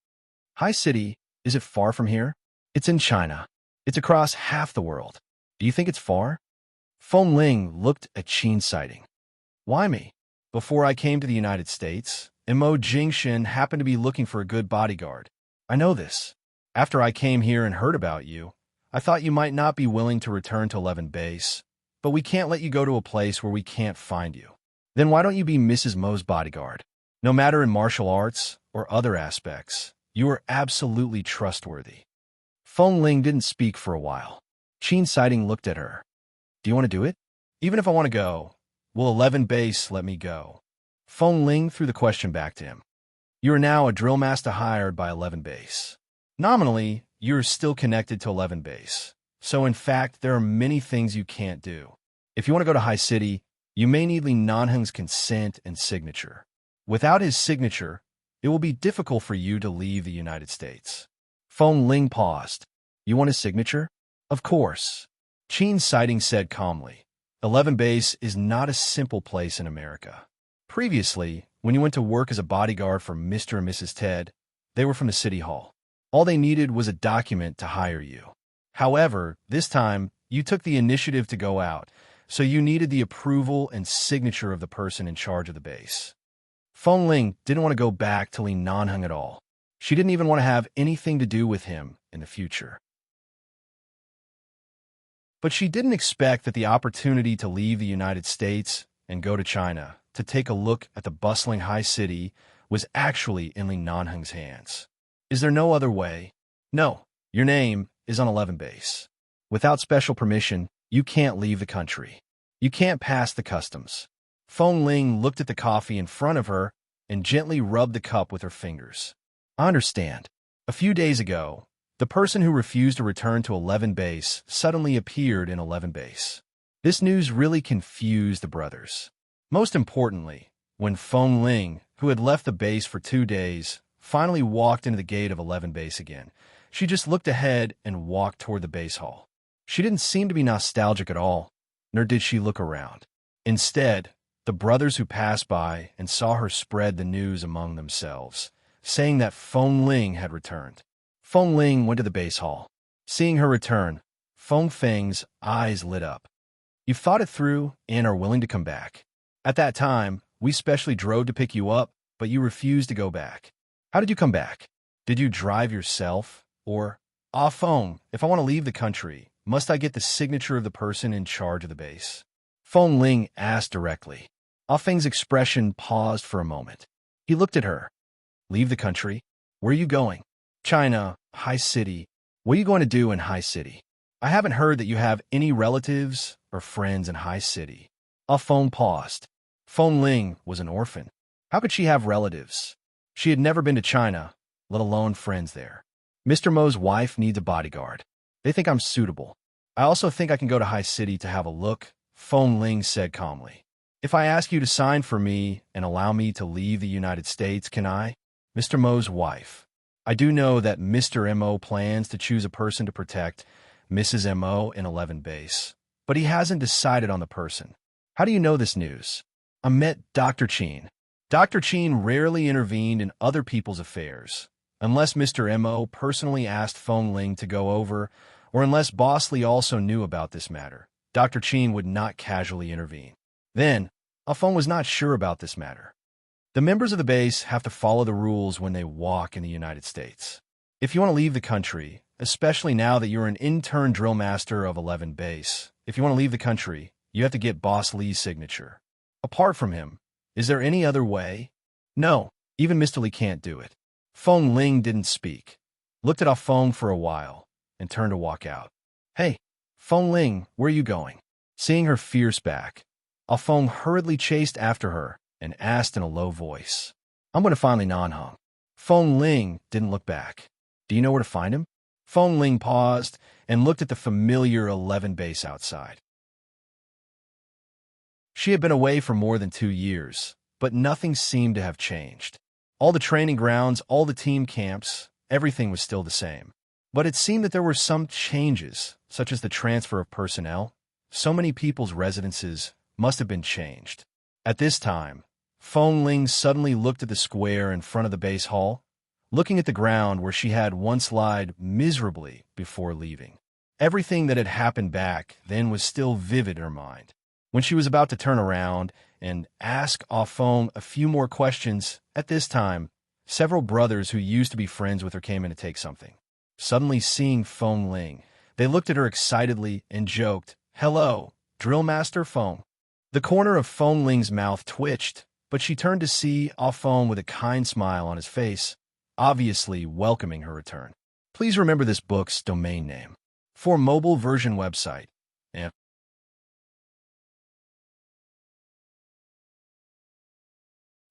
High City, is it far from here? It's in China. It's across half the world. Do you think it's far? Feng Ling looked at Qin Siding. Why me? Before I came to the United States, Mo Jingshan happened to be looking for a good bodyguard. I know this. After I came here and heard about you, I thought you might not be willing to return to 11 Base, but we can't let you go to a place where we can't find you. Then why don't you be Mrs. Mo's bodyguard? No matter in martial arts or other aspects, you are absolutely trustworthy. Feng Ling didn't speak for a while. Qin Siding looked at her. Do you want to do it? Even if I want to go, will 11 Base let me go? Feng Ling threw the question back to him. You are now a drill master hired by 11 Base. Nominally, you're still connected to 11 Base. So in fact, there are many things you can't do. If you want to go to High City, you may need Li Nanheng's consent and signature. Without his signature, it will be difficult for you to leave the United States. Feng Ling paused. You want his signature? Of course. Qin Siding said calmly. 11 Base is not a simple place in America. Previously, when you went to work as a bodyguard for Mr. and Mrs. Ted, they were from the city hall. All they needed was a document to hire you. However, this time, you took the initiative to go out, so you needed the approval and signature of the person in charge of the base. Feng Ling didn't want to go back to Li Nanheng at all. She didn't even want to have anything to do with him in the future. But she didn't expect that the opportunity to leave the United States and go to China to take a look at the bustling high city was actually in Li Nanheng's hands. Is there no other way? No, your name is on 11 base. Without special permission, you can't leave the country. You can't pass the customs. Feng Ling looked at the coffee in front of her and gently rubbed the cup with her fingers. I understand. A few days ago, the person who refused to return to 11 base suddenly appeared in 11 base. This news really confused the brothers. Most importantly, when Feng Ling, who had left the base for 2 days, finally walked into the gate of 11 base again, she just looked ahead and walked toward the base hall. She didn't seem to be nostalgic at all, nor did she look around. Instead, the brothers who passed by and saw her spread the news among themselves, saying that Feng Ling had returned. Feng Ling went to the base hall. Seeing her return, Feng Feng's eyes lit up. You've thought it through and are willing to come back. At that time, we specially drove to pick you up, but you refused to go back. How did you come back? Did you drive yourself? Or, Feng, if I want to leave the country, must I get the signature of the person in charge of the base? Feng Ling asked directly. Feng's expression paused for a moment. He looked at her. Leave the country? Where are you going? China, High City. What are you going to do in High City? I haven't heard that you have any relatives or friends in High City. Feng paused. Feng Ling was an orphan. How could she have relatives? She had never been to China, let alone friends there. Mr. Mo's wife needs a bodyguard. They think I'm suitable. I also think I can go to High City to have a look, Feng Ling said calmly. If I ask you to sign for me and allow me to leave the United States, can I? Mr. Mo's wife. I do know that Mr. Mo plans to choose a person to protect Mrs. Mo in 11 base, but he hasn't decided on the person. How do you know this news? I met Dr. Qin. Dr. Qin rarely intervened in other people's affairs, unless Mr. Mo personally asked Feng Ling to go over, or unless Boss Li also knew about this matter. Dr. Qin would not casually intervene. Then, Feng was not sure about this matter. The members of the base have to follow the rules when they walk in the United States. If you want to leave the country, especially now that you're an intern drill master of 11 base, if you want to leave the country, you have to get Boss Li's signature. Apart from him, is there any other way? No, even Mr. Li can't do it. Feng Ling didn't speak, looked at Feng for a while, and turned to walk out. Hey, Feng Ling, where are you going? Seeing her fierce back, Feng hurriedly chased after her and asked in a low voice, I'm going to find Li Nanheng. Feng Ling didn't look back. Do you know where to find him? Feng Ling paused and looked at the familiar 11 base outside. She had been away for more than 2 years, but nothing seemed to have changed. All the training grounds, all the team camps, everything was still the same. But it seemed that there were some changes, such as the transfer of personnel. So many people's residences must have been changed. At this time, Feng Ling suddenly looked at the square in front of the base hall, looking at the ground where she had once lied miserably before leaving. Everything that had happened back then was still vivid in her mind. When she was about to turn around and ask Feng a few more questions, at this time, several brothers who used to be friends with her came in to take something. Suddenly seeing Feng Ling, they looked at her excitedly and joked, Hello, Drill Master Feng. The corner of Feng Ling's mouth twitched, but she turned to see Feng with a kind smile on his face, obviously welcoming her return. Please remember this book's domain name. For mobile version website.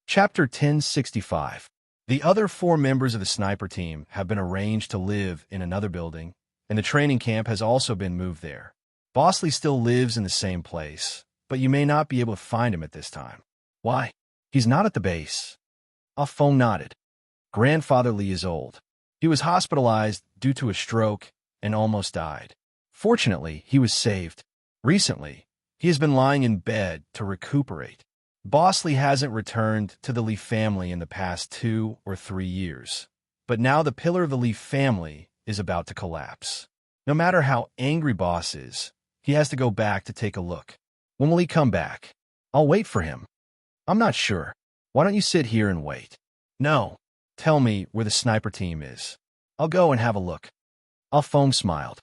Chapter 1065. The other 4 members of the sniper team have been arranged to live in another building, and the training camp has also been moved there. Boss Li still lives in the same place, but you may not be able to find him at this time. Why? He's not at the base. Feng nodded. Grandfather Li is old. He was hospitalized due to a stroke and almost died. Fortunately, he was saved. Recently, he has been lying in bed to recuperate. Boss Li hasn't returned to the Li family in the past 2 or 3 years, but now the pillar of the Li family is about to collapse. No matter how angry Boss is, he has to go back to take a look. When will he come back? I'll wait for him. I'm not sure. Why don't you sit here and wait? No. Tell me where the sniper team is. I'll go and have a look. Feng smiled.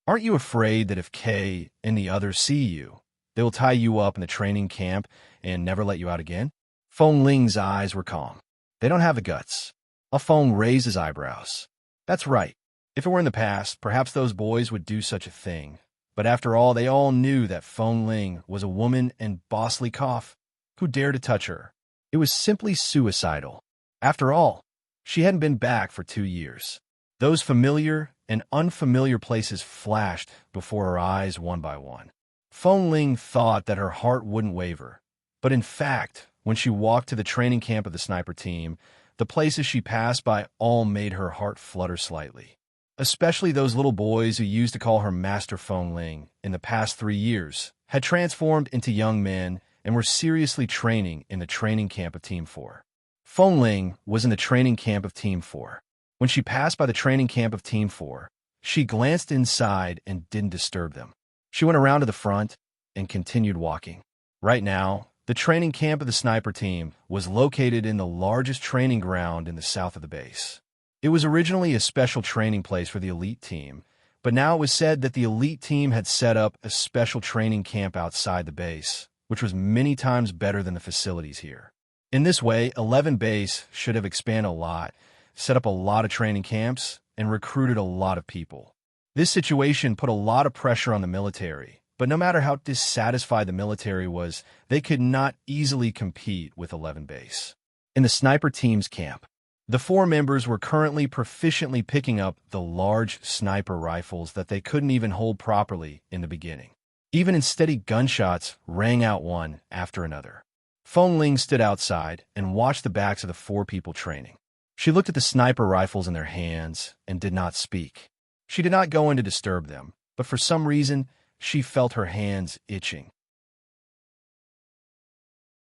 Aren't you afraid that if Kay and the others see you, they will tie you up in the training camp and never let you out again? Feng Ling's eyes were calm. They don't have the guts. Ah Feng raised his eyebrows. That's right. If it were in the past, perhaps those boys would do such a thing. But after all, they all knew that Feng Ling was a woman and bossly cough. Who dared to touch her? It was simply suicidal. After all, she hadn't been back for 2 years. Those familiar and unfamiliar places flashed before her eyes one by one. Feng Ling thought that her heart wouldn't waver. But in fact, when she walked to the training camp of the sniper team, the places she passed by all made her heart flutter slightly. Especially those little boys who used to call her Master Feng Ling in the past 3 years, had transformed into young men and were seriously training in the training camp of Team 4. Feng Ling was in the training camp of Team 4. When she passed by the training camp of Team 4, she glanced inside and didn't disturb them. She went around to the front and continued walking. Right now, the training camp of the sniper team was located in the largest training ground in the south of the base. It was originally a special training place for the elite team, but now it was said that the elite team had set up a special training camp outside the base, which was many times better than the facilities here. In this way, 11 Base should have expanded a lot, set up a lot of training camps, and recruited a lot of people. This situation put a lot of pressure on the military, but no matter how dissatisfied the military was, they could not easily compete with 11 Base. In the sniper team's camp, the 4 members were currently proficiently picking up the large sniper rifles that they couldn't even hold properly in the beginning. Even steady gunshots rang out one after another. Feng Ling stood outside and watched the backs of the 4 people training. She looked at the sniper rifles in their hands and did not speak. She did not go in to disturb them, but for some reason, she felt her hands itching.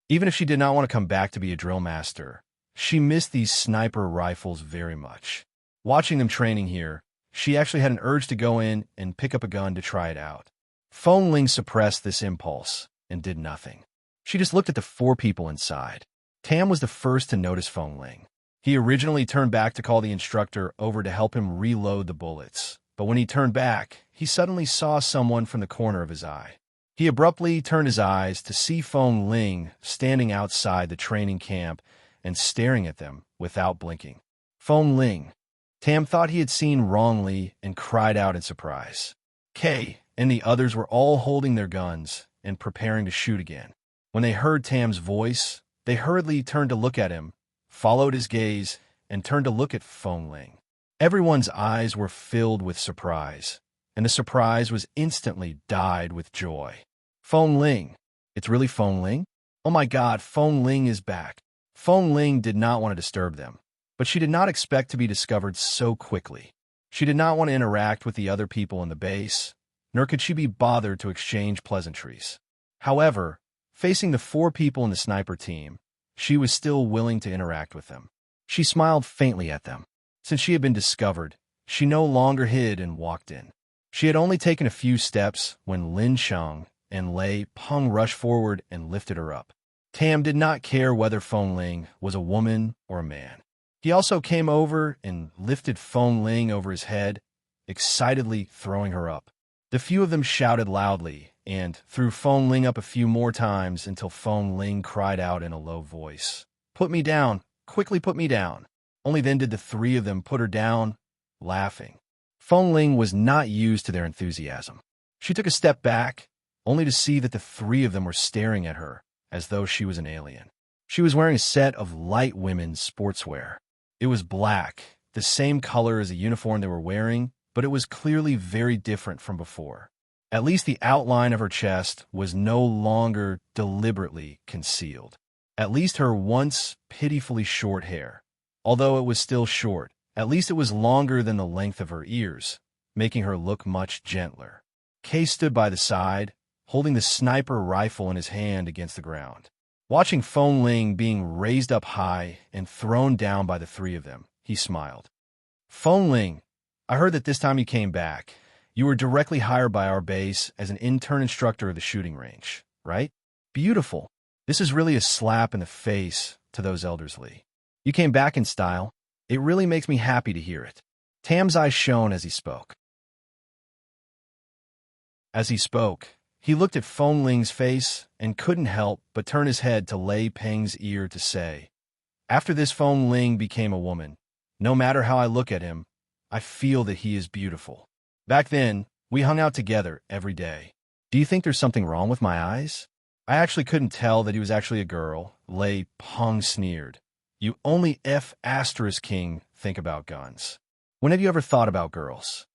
Even if she did not want to come back to be a drill master, she missed these sniper rifles very much. Watching them training here, she actually had an urge to go in and pick up a gun to try it out. Feng Ling suppressed this impulse and did nothing. She just looked at the 4 people inside. Tam was the first to notice Feng Ling. He originally turned back to call the instructor over to help him reload the bullets, but when he turned back, he suddenly saw someone from the corner of his eye. He abruptly turned his eyes to see Feng Ling standing outside the training camp and staring at them without blinking. Feng Ling. Tam thought he had seen wrongly and cried out in surprise. Kay and the others were all holding their guns and preparing to shoot again. When they heard Tam's voice, they hurriedly turned to look at him, followed his gaze, and turned to look at Feng Ling. Everyone's eyes were filled with surprise, and the surprise was instantly dyed with joy. Feng Ling. It's really Feng Ling? Oh my God, Feng Ling is back. Feng Ling did not want to disturb them, but she did not expect to be discovered so quickly. She did not want to interact with the other people in the base, nor could she be bothered to exchange pleasantries. However, facing the 4 people in the sniper team, she was still willing to interact with them. She smiled faintly at them. Since she had been discovered, she no longer hid and walked in. She had only taken a few steps when Lin Sheng and Lei Peng rushed forward and lifted her up. Tam did not care whether Feng Ling was a woman or a man. He also came over and lifted Feng Ling over his head, excitedly throwing her up. The few of them shouted loudly and threw Feng Ling up a few more times until Feng Ling cried out in a low voice, "Put me down! Quickly put me down!" Only then did the 3 of them put her down, laughing. Feng Ling was not used to their enthusiasm. She took a step back, only to see that the 3 of them were staring at her as though she was an alien. She was wearing a set of light women's sportswear. It was black, the same color as the uniform they were wearing, but it was clearly very different from before. At least the outline of her chest was no longer deliberately concealed. At least her once pitifully short hair. Although it was still short, at least it was longer than the length of her ears, making her look much gentler. Kay stood by the side, holding the sniper rifle in his hand against the ground. Watching Feng Ling being raised up high and thrown down by the 3 of them, he smiled. Feng Ling, I heard that this time you came back, you were directly hired by our base as an intern instructor of the shooting range, right? Beautiful. This is really a slap in the face to those elderly. You came back in style. It really makes me happy to hear it. Tam's eyes shone as he spoke. As he spoke, he looked at Feng Ling's face and couldn't help but turn his head to Lei Peng's ear to say, "After this Feng Ling became a woman, no matter how I look at him, I feel that he is beautiful. Back then, we hung out together every day. Do you think there's something wrong with my eyes?" I actually couldn't tell that he was actually a girl, Lei Peng sneered. "You only F***king think about guns. When have you ever thought about girls?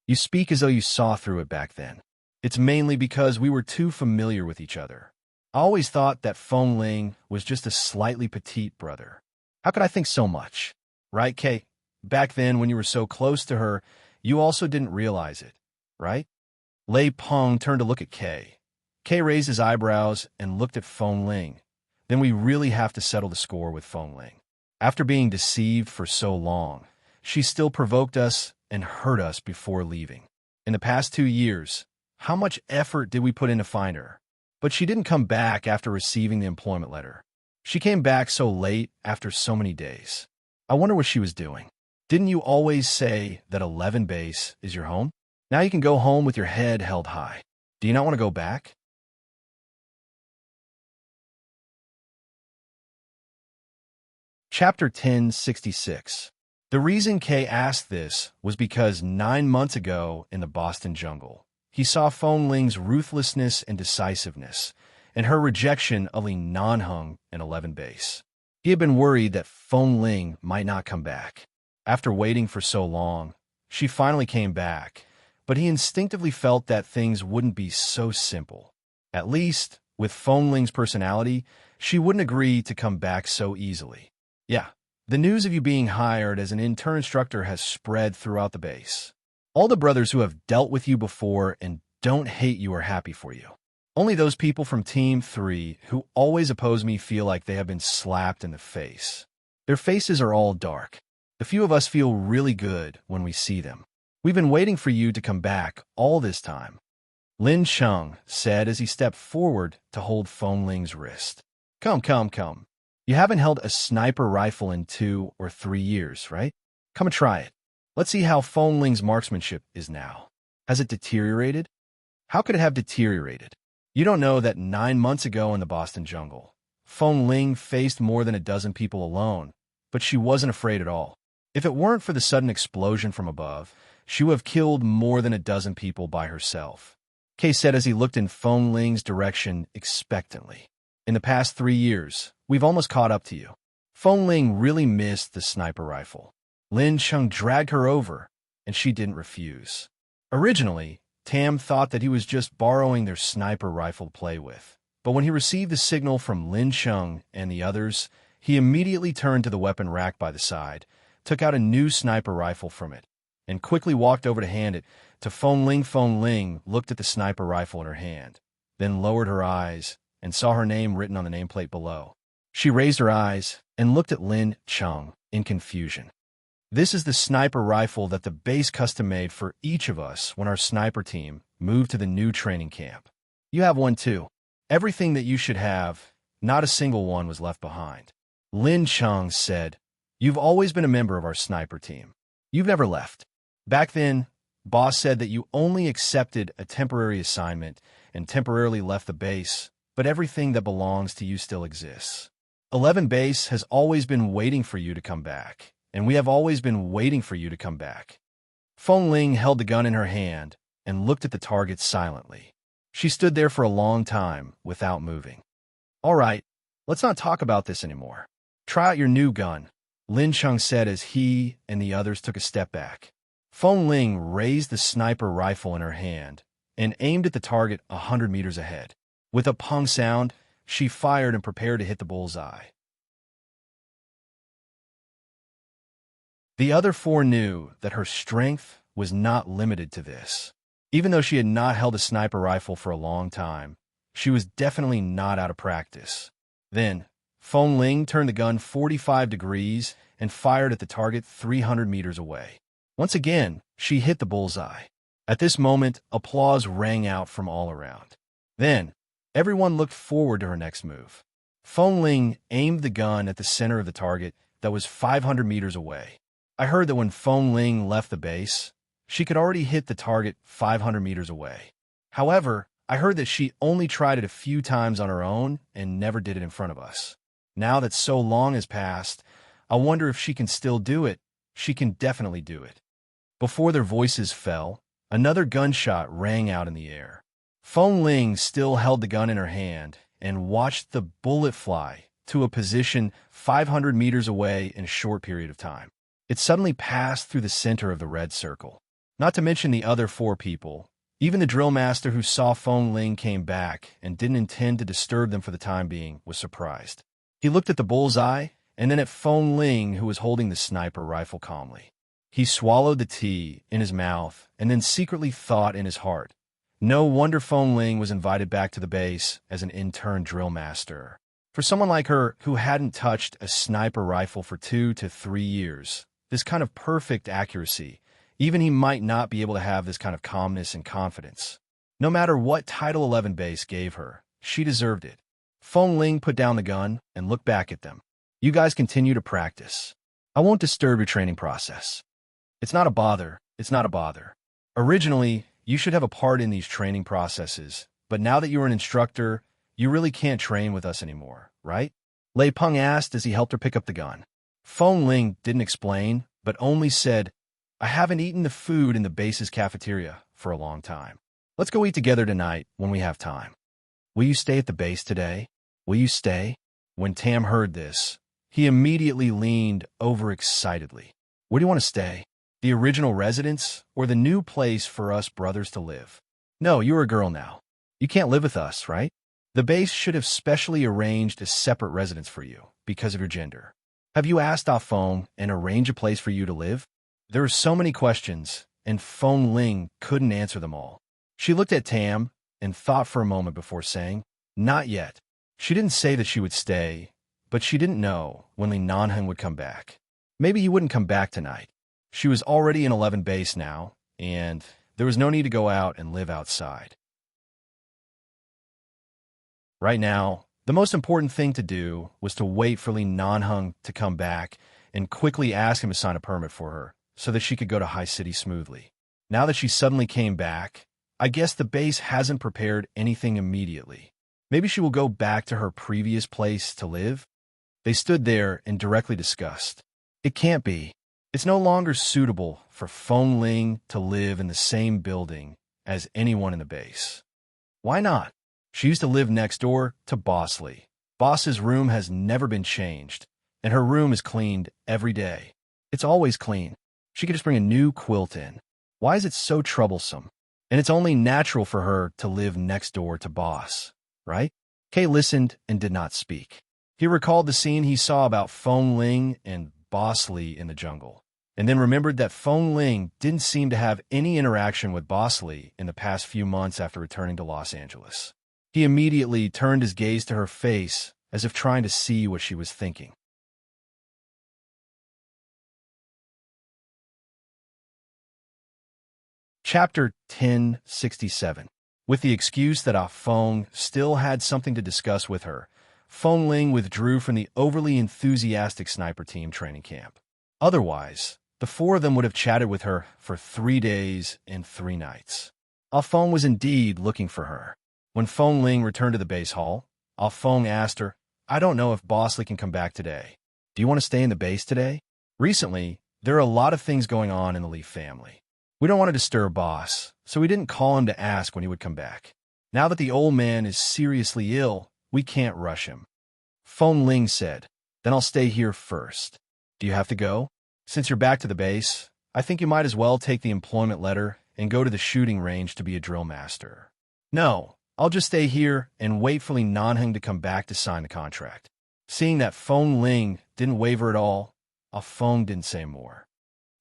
You speak as though you saw through it back then. It's mainly because we were too familiar with each other. I always thought that Feng Ling was just a slightly petite brother. How could I think so much? Right, Kay? Back then, when you were so close to her, you also didn't realize it, right?" Lei Peng turned to look at Kay. Kay raised his eyebrows and looked at Feng Ling. "Then we really have to settle the score with Feng Ling. After being deceived for so long, she still provoked us and hurt us before leaving. In the past 2 years, how much effort did we put in to find her? But she didn't come back after receiving the employment letter. She came back so late after so many days. I wonder what she was doing. Didn't you always say that 11 base is your home? Now you can go home with your head held high. Do you not want to go back?" Chapter 1066. The reason Kay asked this was because 9 months ago in the Boston jungle, he saw Feng Ling's ruthlessness and decisiveness, and her rejection of Li Nanheng in 11 base. He had been worried that Feng Ling might not come back. After waiting for so long, she finally came back, but he instinctively felt that things wouldn't be so simple. At least, with Feng Ling's personality, she wouldn't agree to come back so easily. Yeah, the news of you being hired as an intern instructor has spread throughout the base. All the brothers who have dealt with you before and don't hate you are happy for you. Only those people from Team 3 who always oppose me feel like they have been slapped in the face. Their faces are all dark. The few of us feel really good when we see them. We've been waiting for you to come back all this time," Lin Cheng said as he stepped forward to hold Feng Ling's wrist. Come. You haven't held a sniper rifle in 2 or 3 years, right? Come and try it. Let's see how Feng Ling's marksmanship is now. Has it deteriorated? How could it have deteriorated? You don't know that 9 months ago in the Boston jungle, Feng Ling faced more than a dozen people alone, but she wasn't afraid at all. If it weren't for the sudden explosion from above, she would have killed more than a dozen people by herself, Kay said as he looked in Feng Ling's direction expectantly. In the past 3 years, we've almost caught up to you. Feng Ling really missed the sniper rifle. Lin Cheng dragged her over, and she didn't refuse. Originally, Tam thought that he was just borrowing their sniper rifle to play with, but when he received the signal from Lin Cheng and the others, he immediately turned to the weapon rack by the side, took out a new sniper rifle from it, and quickly walked over to hand it to Feng Ling. Feng Ling looked at the sniper rifle in her hand, then lowered her eyes and saw her name written on the nameplate below. She raised her eyes and looked at Lin Cheng in confusion. "This is the sniper rifle that the base custom-made for each of us when our sniper team moved to the new training camp. You have one too. Everything that you should have, not a single one was left behind," Lin Cheng said. "You've always been a member of our sniper team. You've never left. Back then, boss said that you only accepted a temporary assignment and temporarily left the base, but everything that belongs to you still exists. 11 base has always been waiting for you to come back, and we have always been waiting for you to come back." Feng Ling held the gun in her hand and looked at the target silently. She stood there for a long time without moving. "All right, let's not talk about this anymore. Try out your new gun," Lin Cheng said as he and the others took a step back. Feng Ling raised the sniper rifle in her hand and aimed at the target 100 meters ahead. With a pong sound, she fired and prepared to hit the bullseye. The other 4 knew that her strength was not limited to this. Even though she had not held a sniper rifle for a long time, she was definitely not out of practice. Then, Feng Ling turned the gun 45 degrees and fired at the target 300 meters away. Once again, she hit the bullseye. At this moment, applause rang out from all around. Then, everyone looked forward to her next move. Feng Ling aimed the gun at the center of the target that was 500 meters away. I heard that when Feng Ling left the base, she could already hit the target 500 meters away. However, I heard that she only tried it a few times on her own and never did it in front of us. Now that so long has passed, I wonder if she can still do it. She can definitely do it." Before their voices fell, another gunshot rang out in the air. Feng Ling still held the gun in her hand and watched the bullet fly to a position 500 meters away in a short period of time. It suddenly passed through the center of the red circle. Not to mention the other 4 people. Even the drill master who saw Feng Ling came back and didn't intend to disturb them for the time being was surprised. He looked at the bullseye and then at Feng Ling, who was holding the sniper rifle calmly. He swallowed the tea in his mouth and then secretly thought in his heart, no wonder Feng Ling was invited back to the base as an intern drill master. For someone like her who hadn't touched a sniper rifle for 2 to 3 years, this kind of perfect accuracy, even he might not be able to have this kind of calmness and confidence. No matter what Title 11 base gave her, she deserved it. Feng Ling put down the gun and looked back at them. "You guys continue to practice. I won't disturb your training process. It's not a bother. It's not a bother. Originally, you should have a part in these training processes, but now that you're an instructor, you really can't train with us anymore, right?" Lei Peng asked as he helped her pick up the gun. Feng Ling didn't explain, but only said, "I haven't eaten the food in the base's cafeteria for a long time. Let's go eat together tonight when we have time. Will you stay at the base today? Will you stay?" When Tam heard this, he immediately leaned over excitedly. "Where do you want to stay? The original residence or the new place for us brothers to live? No, you're a girl now. You can't live with us, right? The base should have specially arranged a separate residence for you because of your gender. Have you asked Ah Feng and arrange a place for you to live?" There were so many questions, and Feng Ling couldn't answer them all. She looked at Tam and thought for a moment before saying, "Not yet." She didn't say that she would stay, but she didn't know when Li Nanheng would come back. Maybe he wouldn't come back tonight. She was already in 11 base now, and there was no need to go out and live outside. Right now, the most important thing to do was to wait for Li Nanheng to come back and quickly ask him to sign a permit for her so that she could go to High City smoothly. Now that she suddenly came back, I guess the base hasn't prepared anything immediately. Maybe she will go back to her previous place to live? They stood there and directly discussed. It can't be. It's no longer suitable for Feng Ling to live in the same building as anyone in the base. Why not? She used to live next door to Boss Lee. Boss's room has never been changed, and her room is cleaned every day. It's always clean. She could just bring a new quilt in. Why is it so troublesome? And it's only natural for her to live next door to Boss, right? Kay listened and did not speak. He recalled the scene he saw about Feng Ling and Boss Lee in the jungle, and then remembered that Feng Ling didn't seem to have any interaction with Boss Lee in the past few months after returning to Los Angeles. He immediately turned his gaze to her face as if trying to see what she was thinking. Chapter 1067. With the excuse that Ah Feng still had something to discuss with her, Feng Ling withdrew from the overly enthusiastic sniper team training camp. Otherwise, the 4 of them would have chatted with her for 3 days and 3 nights. Ah Feng was indeed looking for her. When Feng Ling returned to the base hall, Ah Feng asked her, "I don't know if Boss Lee can come back today. Do you want to stay in the base today? Recently, there are a lot of things going on in the Lee family. We don't want to disturb Boss, so we didn't call him to ask when he would come back. Now that the old man is seriously ill, we can't rush him." Feng Ling said, "Then I'll stay here first. Do you have to go? Since you're back to the base, I think you might as well take the employment letter and go to the shooting range to be a drill master." "No, I'll just stay here and wait for Li Nanheng to come back to sign the contract." Seeing that Feng Ling didn't waver at all, Ah Feng didn't say more.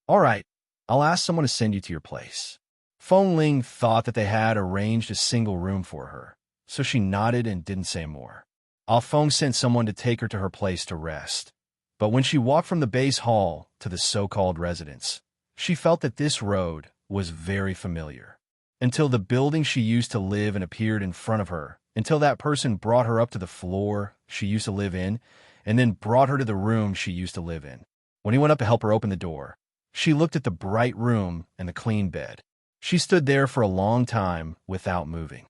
"All right, I'll ask someone to send you to your place." Feng Ling thought that they had arranged a single room for her, so she nodded and didn't say more. Ah Feng sent someone to take her to her place to rest. But when she walked from the base hall to the so-called residence, she felt that this road was very familiar. Until the building she used to live in appeared in front of her, until that person brought her up to the floor she used to live in, and then brought her to the room she used to live in. When he went up to help her open the door, she looked at the bright room and the clean bed. She stood there for a long time without moving.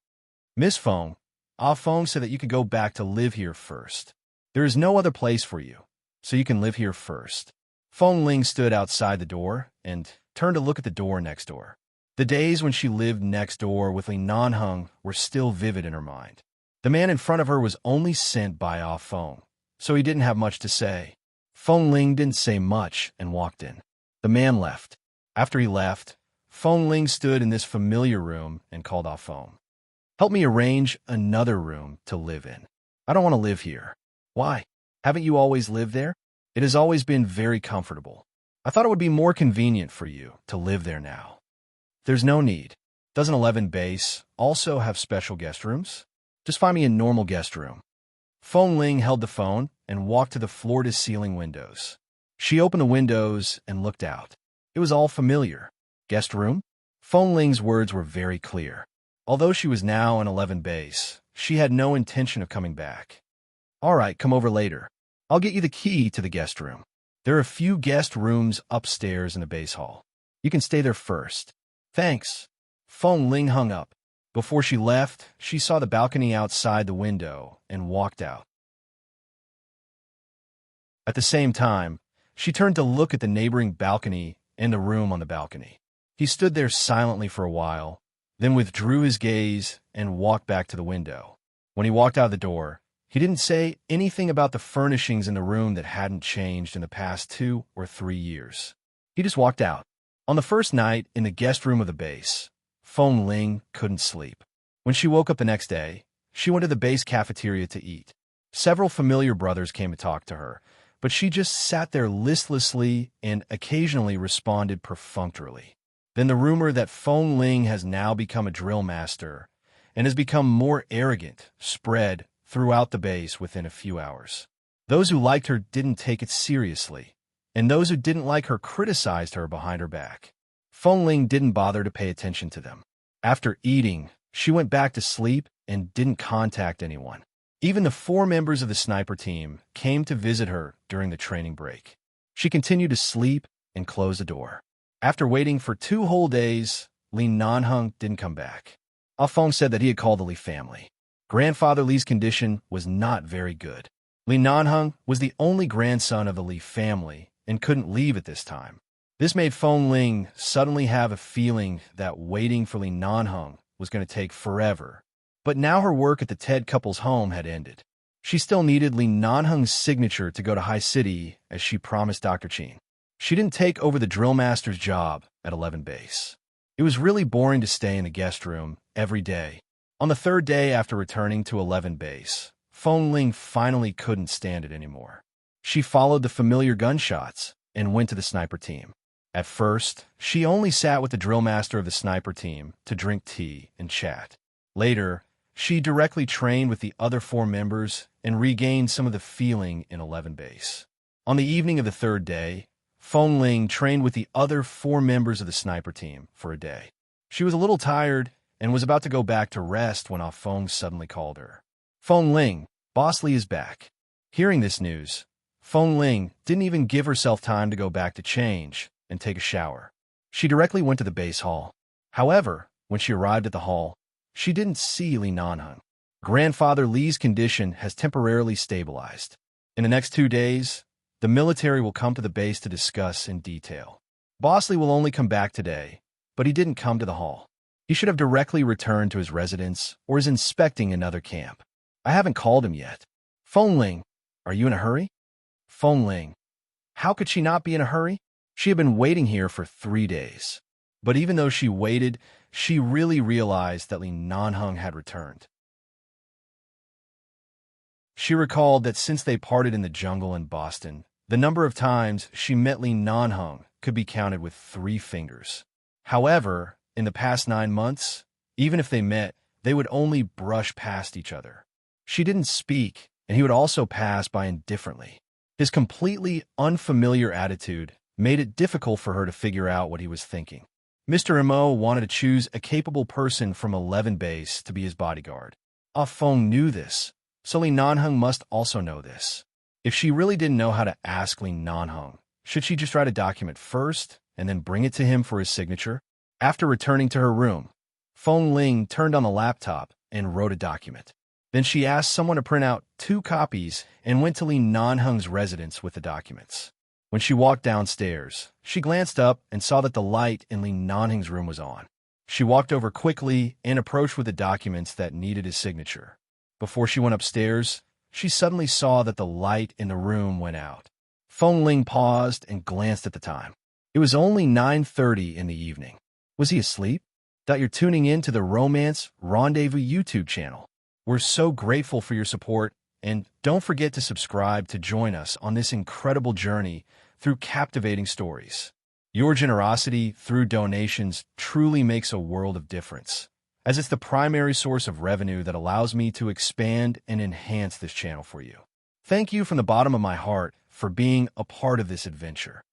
Miss Feng, Ah Feng said that you could go back to live here first. There is no other place for you, so you can live here first. Feng Ling stood outside the door and turned to look at the door next door. The days when she lived next door with Li Nanheng were still vivid in her mind. The man in front of her was only sent by Ah Feng, so he didn't have much to say. Feng Ling didn't say much and walked in. The man left. After he left, Feng Ling stood in this familiar room and called Ah Feng. Help me arrange another room to live in. I don't want to live here. Why? Haven't you always lived there? It has always been very comfortable. I thought it would be more convenient for you to live there now. There's no need. Doesn't 11 base also have special guest rooms? Just find me a normal guest room. Feng Ling held the phone and walked to the floor-to-ceiling windows. She opened the windows and looked out. It was all familiar. Guest room? Feng Ling's words were very clear. Although she was now in 11 base, she had no intention of coming back. All right, come over later. I'll get you the key to the guest room. There are a few guest rooms upstairs in the base hall. You can stay there first. Thanks. Feng Ling hung up. Before she left, she saw the balcony outside the window and walked out. At the same time, she turned to look at the neighboring balcony and the room on the balcony. He stood there silently for a while, then withdrew his gaze and walked back to the window. When he walked out the door, he didn't say anything about the furnishings in the room that hadn't changed in the past 2 or 3 years. He just walked out. On the first night in the guest room of the base, Feng Ling couldn't sleep. When she woke up the next day, she went to the base cafeteria to eat. Several familiar brothers came to talk to her, but she just sat there listlessly and occasionally responded perfunctorily. Then the rumor that Feng Ling has now become a drill master and has become more arrogant spread throughout the base within a few hours. Those who liked her didn't take it seriously, and those who didn't like her criticized her behind her back. Feng Ling didn't bother to pay attention to them. After eating, she went back to sleep and didn't contact anyone. Even the 4 members of the sniper team came to visit her during the training break. She continued to sleep and closed the door. After waiting for 2 whole days, Li Nanheng didn't come back. Ah Feng said that he had called the Li family. Grandfather Li's condition was not very good. Li Nanheng was the only grandson of the Li family and couldn't leave at this time. This made Feng Ling suddenly have a feeling that waiting for Li Nanheng was going to take forever. But now her work at the Ted couple's home had ended. She still needed Li Nanheng's signature to go to High City as she promised Dr. Qin. She didn't take over the drill master's job at 11 base. It was really boring to stay in the guest room every day. On the 3rd day after returning to 11 base, Feng Ling finally couldn't stand it anymore. She followed the familiar gunshots and went to the sniper team. At first, she only sat with the drill master of the sniper team to drink tea and chat. Later, she directly trained with the other 4 members and regained some of the feeling in 11 base. On the evening of the 3rd day, Feng Ling trained with the other 4 members of the sniper team for a day. She was a little tired and was about to go back to rest when Ah Feng suddenly called her. Feng Ling, Boss Li is back. Hearing this news, Feng Ling didn't even give herself time to go back to change and take a shower. She directly went to the base hall. However, when she arrived at the hall, she didn't see Li Nanheng. Grandfather Li's condition has temporarily stabilized. In the next 2 days, the military will come to the base to discuss in detail. Boss Li will only come back today, but he didn't come to the hall. He should have directly returned to his residence or is inspecting another camp. I haven't called him yet. Feng Ling, are you in a hurry? Feng Ling, how could she not be in a hurry? She had been waiting here for 3 days. But even though she waited, she really realized that Li Nanheng had returned. She recalled that since they parted in the jungle in Boston, the number of times she met Li Nanheng could be counted with 3 fingers. However, in the past 9 months, even if they met, they would only brush past each other. She didn't speak, and he would also pass by indifferently. His completely unfamiliar attitude made it difficult for her to figure out what he was thinking. Mr. Mo wanted to choose a capable person from 11 base to be his bodyguard. Ah Feng knew this, so Li Nanheng must also know this. If she really didn't know how to ask Li Nanheng, should she just write a document first and then bring it to him for his signature? After returning to her room, Feng Ling turned on the laptop and wrote a document. Then she asked someone to print out 2 copies and went to Li Nanheng's residence with the documents. When she walked downstairs, she glanced up and saw that the light in Li Nanheng's room was on. She walked over quickly and approached with the documents that needed his signature. Before she went upstairs, she suddenly saw that the light in the room went out. Feng Ling paused and glanced at the time. It was only 9:30 in the evening. Was he asleep? You're tuning in to the Romance Rendezvous YouTube channel. We're so grateful for your support, and don't forget to subscribe to join us on this incredible journey through captivating stories. Your generosity through donations truly makes a world of difference, as it's the primary source of revenue that allows me to expand and enhance this channel for you. Thank you from the bottom of my heart for being a part of this adventure.